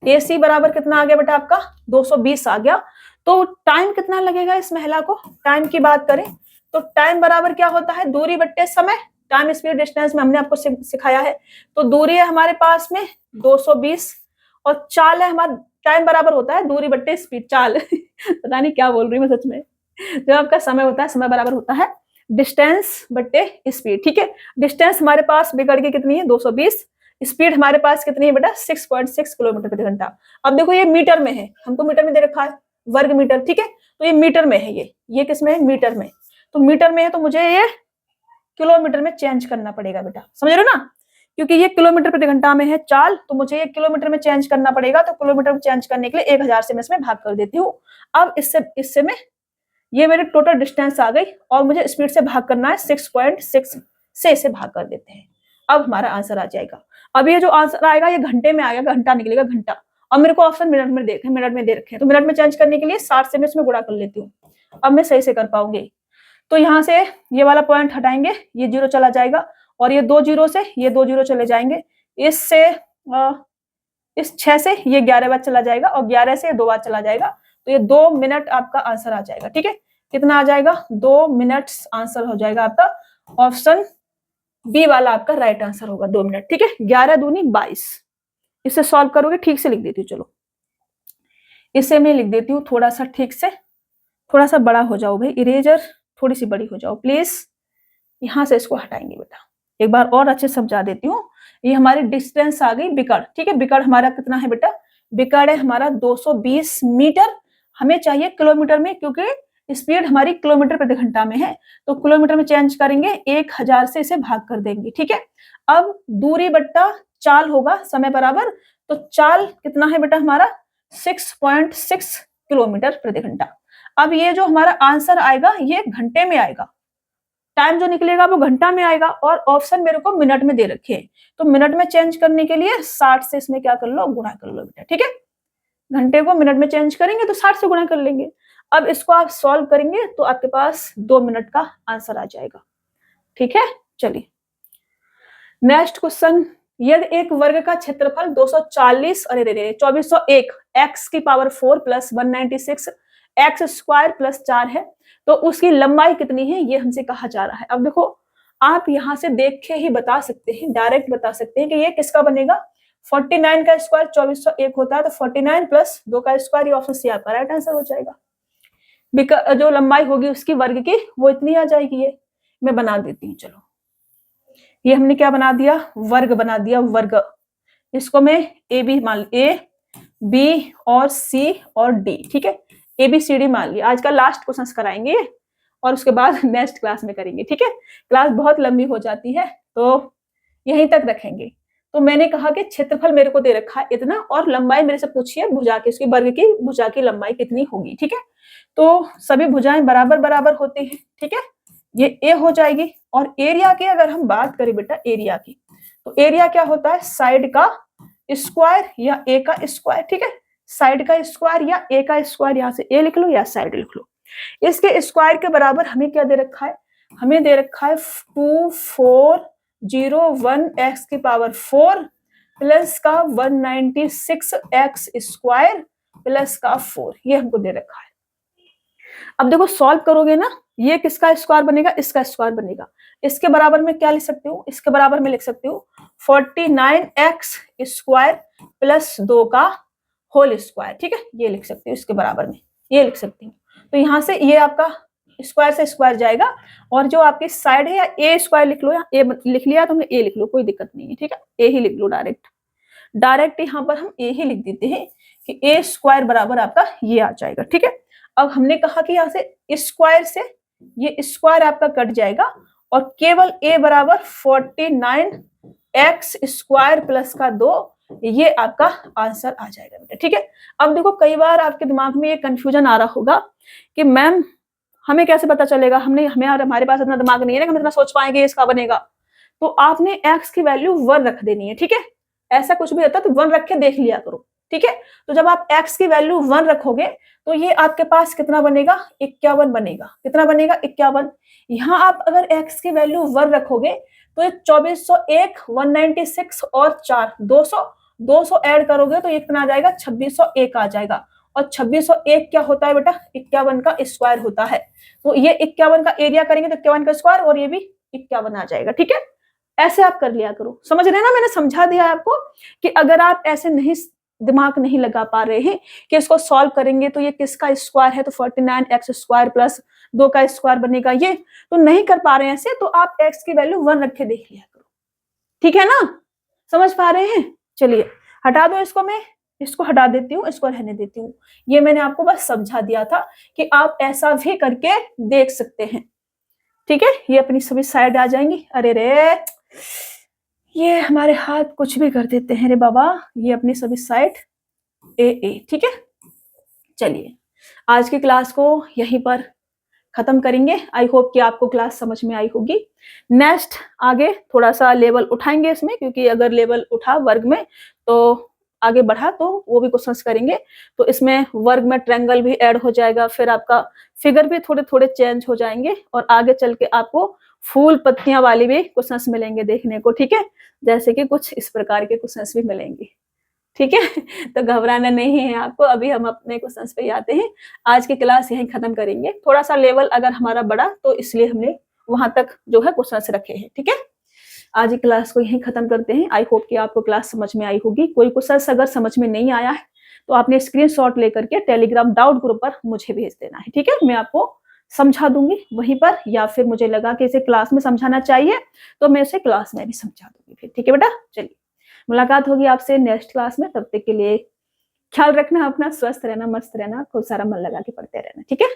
एसी बराबर कितना आ गया बेटा आपका 220 आ गया। तो टाइम कितना लगेगा इस महिला को, टाइम की बात करें तो टाइम बराबर क्या होता है, दूरी बट्टे समय, टाइम स्पीड डिस्टेंस में हमने आपको सिखाया है। तो दूरी है हमारे पास में 220, और चाल है हमारा, टाइम बराबर होता है दूरी बट्टे स्पीड, चाल पता नहीं क्या बोल रही हूँ मैं सच में। जो आपका समय होता है, समय बराबर होता है डिस्टेंस बट्टे स्पीड, ठीक है। डिस्टेंस हमारे पास बिगड़ के कितनी है 220, स्पीड हमारे पास कितनी है बेटा 6.6 किलोमीटर प्रति घंटा। अब देखो ये मीटर में है, हमको मीटर में दे रखा है, वर्ग मीटर, ठीक है। तो ये मीटर में है, ये किस में है, मीटर में। तो मीटर में है तो मुझे ये किलोमीटर में चेंज करना पड़ेगा बेटा, समझ रहे हो ना, क्योंकि ये किलोमीटर प्रति घंटा में है चाल, तो मुझे ये किलोमीटर में चेंज करना पड़ेगा। तो किलोमीटर में चेंज करने के लिए 1000 से मैं इसमें भाग कर देती हूँ। अब इससे में ये मेरी टोटल डिस्टेंस आ गई, और मुझे स्पीड से भाग करना है 6.6 से, इसे भाग कर देते हैं। अब हमारा आंसर आ जाएगा। अब ये जो आंसर आएगा ये घंटे में आएगा, घंटा निकलेगा घंटा। अब मेरे को ऑप्शन मिनट में दे रखे हैं, तो मिनट में चेंज करने के लिए 60 से मैं इसमें गुणा कर लेती हूँ। अब मैं सही से कर पाऊंगी। तो यहाँ से ये वाला पॉइंट हटाएंगे, ये 0 चला जाएगा, और ये 2 0 से ये 2 0 चले जाएंगे, इससे इस 6 से ये 11 बार चला जाएगा, और 11 से 2 बार चला जाएगा। तो ये 2 मिनट आपका आंसर आ जाएगा, ठीक है। कितना आ जाएगा 2 मिनट आंसर हो जाएगा आपका, ऑप्शन बी वाला आपका राइट आंसर होगा, 2 मिनट, ठीक है। 11 दूनी 22, इसे सॉल्व करोगे, ठीक से लिख देती हूँ, चलो इसे मैं लिख देती हूँ थोड़ा सा ठीक से, थोड़ा सा बड़ा हो जाओ भाई, इरेजर थोड़ी सी बड़ी हो जाओ प्लीज। यहां से इसको हटाएंगे बेटा, एक बार और अच्छे से समझा देती हूँ। ये हमारी डिस्टेंस आ गई बिकड़, ठीक है। बिकड़ हमारा कितना है बेटा, बिकड़ है हमारा 220 मीटर, हमें चाहिए किलोमीटर में, क्योंकि स्पीड हमारी किलोमीटर प्रति घंटा में है। तो किलोमीटर में चेंज करेंगे, 1000 से इसे भाग कर देंगे, ठीक है। अब दूरी बट्टा चाल होगा समय बराबर, तो चाल कितना है बेटा हमारा 6.6 किलोमीटर प्रति घंटा। अब ये जो हमारा आंसर आएगा ये घंटे में आएगा, टाइम जो निकलेगा वो घंटा में आएगा और ऑप्शन मेरे को मिनट में दे रखे हैं, तो मिनट में चेंज करने के लिए 60 से इसमें क्या कर लो, गुणा कर लो बेटा। ठीक है, घंटे को मिनट में चेंज करेंगे तो 60 से गुणा कर लेंगे। अब इसको आप सॉल्व करेंगे तो आपके पास 2 मिनट का आंसर आ जाएगा। ठीक है, चलिए नेक्स्ट क्वेश्चन। यदि एक वर्ग का क्षेत्रफल 240 2401 x की power 4 plus 196 x square plus 4 है तो उसकी लंबाई कितनी है, ये हमसे कहा जा रहा है। अब देखो आप यहां से देख के ही बता सकते हैं, डायरेक्ट बता सकते हैं कि ये किसका बनेगा। 49 का स्क्वायर 2401 होता है, तो 49 प्लस 2 का स्क्वायर, ये ऑप्शन सी आपका राइट आंसर हो जाएगा। जो लंबाई होगी उसकी वर्ग की वो इतनी आ जाएगी। ये मैं बना देती हूँ, चलो ये हमने क्या बना दिया, वर्ग बना दिया, वर्ग। इसको मैं ए बी मान, ए बी और सी और डी, ठीक है, ए बी सी डी मान लिया। आज का लास्ट क्वेश्चन कराएंगे और उसके बाद नेक्स्ट क्लास में करेंगे। ठीक है, क्लास बहुत लंबी हो जाती है तो यहीं तक रखेंगे। तो मैंने कहा कि क्षेत्रफल मेरे को दे रखा है इतना और लंबाई मेरे से पूछी है भुजा की, उसकी वर्ग की भुजा की लंबाई कितनी होगी। ठीक है, तो सभी भुजाएं बराबर बराबर होती है। ठीक है, ये ए हो जाएगी। और एरिया की अगर हम बात करें बेटा, एरिया की, तो एरिया क्या होता है, साइड का स्क्वायर या ए का स्क्वायर। ठीक है, साइड का स्क्वायर या ए का स्क्वायर, यहां से ए लिख लो या साइड लिख लो। इसके स्क्वायर के बराबर हमें क्या दे रखा है, हमें दे रखा है 2401 x की पावर 4 प्लस का 196 x स्क्वायर प्लस का 4, ये हमको दे रखा है। अब देखो सॉल्व करोगे ना, ये किसका स्क्वायर बनेगा, इसका स्क्वायर बनेगा। इसके बराबर में क्या लिख सकती हूँ, इसके बराबर में लिख सकती हूँ 49x स्क्वायर प्लस 2 का होल स्क्वायर। ठीक है, ये लिख सकती हूँ, इसके बराबर में ये लिख सकती हूँ। तो यहाँ से ये आपका स्क्वायर से स्क्वायर जाएगा और जो आपकी साइड है, या ए स्क्वायर लिख लो या ए लिख लिया तो हमने ए लिख लो, कोई दिक्कत नहीं है। ठीक है, ए ही लिख लो, डायरेक्ट यहाँ पर हम ए ही लिख देते हैं कि ए स्क्वायर बराबर आपका ये आ जाएगा। ठीक है, अब हमने कहा कि यहाँ से स्क्वायर से ये स्क्वायर आपका कट जाएगा और केवल ए बराबर 49x स्क्वायर प्लस का 2, ये आपका आंसर आ जाएगा बेटा। ठीक है, अब देखो कई बार आपके दिमाग में ये कंफ्यूजन आ रहा होगा कि मैम हमें कैसे पता चलेगा, हमारे पास इतना दिमाग नहीं है ना, हम इतना सोच पाएंगे इसका बनेगा। तो आपने x की वैल्यू 1 रख देनी है। ठीक है, ऐसा कुछ भी होता है तो 1 रख के देख लिया करो। ठीक है, तो जब आप x की वैल्यू 1 रखोगे तो ये आपके पास कितना बनेगा, 51 बनेगा। कितना बनेगा, 51। यहाँ आप अगर x की वैल्यू 1 रखोगे तो ये 2401, 196 और 4 200 ऐड करोगे तो ये कितना आ जाएगा, 2601 आ जाएगा। और 2601 क्या होता है बेटा, 51 का स्क्वायर होता है। तो ये 51 का एरिया करेंगे तो 51 का स्क्वायर और ये भी 51 आ जाएगा। ठीक है, ऐसे आप कर लिया करो। समझ रहे हैं ना, मैंने समझा दिया आपको कि अगर आप ऐसे नहीं दिमाग नहीं लगा पा रहे हैं कि इसको सॉल्व करेंगे तो ये किसका स्क्वायर है, तो 49x स्क्वायर प्लस 2 का स्क्वायर बनेगा, ये तो नहीं कर पा रहे हैं ऐसे, तो आप x की वैल्यू 1 रख के देख लिया करो। ठीक है ना, समझ पा रहे हैं। चलिए हटा दो इसको, मैं इसको हटा देती हूँ, इसको रहने देती हूँ। ये मैंने आपको बस समझा दिया था कि आप ऐसा भी करके देख सकते हैं। ठीक है, ये अपनी सभी साइड आ जाएंगी। अरे रे, ये हमारे हाथ कुछ भी कर देते हैं रे बाबा, ये अपनी सभी साइड ए। ठीक है, चलिए आज की क्लास को यहीं पर खत्म करेंगे। आई होप कि आपको क्लास समझ में आई होगी। नेक्स्ट आगे थोड़ा सा लेवल उठाएंगे इसमें, क्योंकि अगर लेवल उठा वर्ग में तो आगे बढ़ा तो वो भी क्वेश्चंस करेंगे। तो इसमें वर्ग में ट्रायंगल भी ऐड हो जाएगा, फिर आपका फिगर भी थोड़े थोड़े चेंज हो जाएंगे और आगे चल के आपको फूल पत्तियां वाली भी क्वेश्चंस मिलेंगे देखने को। ठीक है, जैसे कि कुछ इस प्रकार के क्वेश्चंस भी मिलेंगे। ठीक है, तो घबराना नहीं है आपको। अभी हम अपने क्वेश्चंस पे आते हैं। आज की क्लास यहीं खत्म करेंगे। थोड़ा सा लेवल अगर हमारा बढ़ा तो इसलिए हमने वहां तक जो है क्वेश्चंस रखे हैं। ठीक है, आज की क्लास को यहीं खत्म करते हैं। आई होप कि आपको क्लास समझ में आई होगी। कोई क्वेश्चंस अगर समझ में नहीं आया है तो आपने स्क्रीनशॉट लेकर के टेलीग्राम डाउट ग्रुप पर मुझे भेज देना है। ठीक है, मैं आपको समझा दूंगी वहीं पर, या फिर मुझे लगा कि इसे क्लास में समझाना चाहिए तो मैं इसे क्लास में भी समझा दूंगी फिर। ठीक है बेटा, चलिए मुलाकात होगी आपसे नेक्स्ट क्लास में। तब तक के लिए ख्याल रखना अपना, स्वस्थ रहना, मस्त रहना, खूब सारा मन लगा के पढ़ते रहना। ठीक है।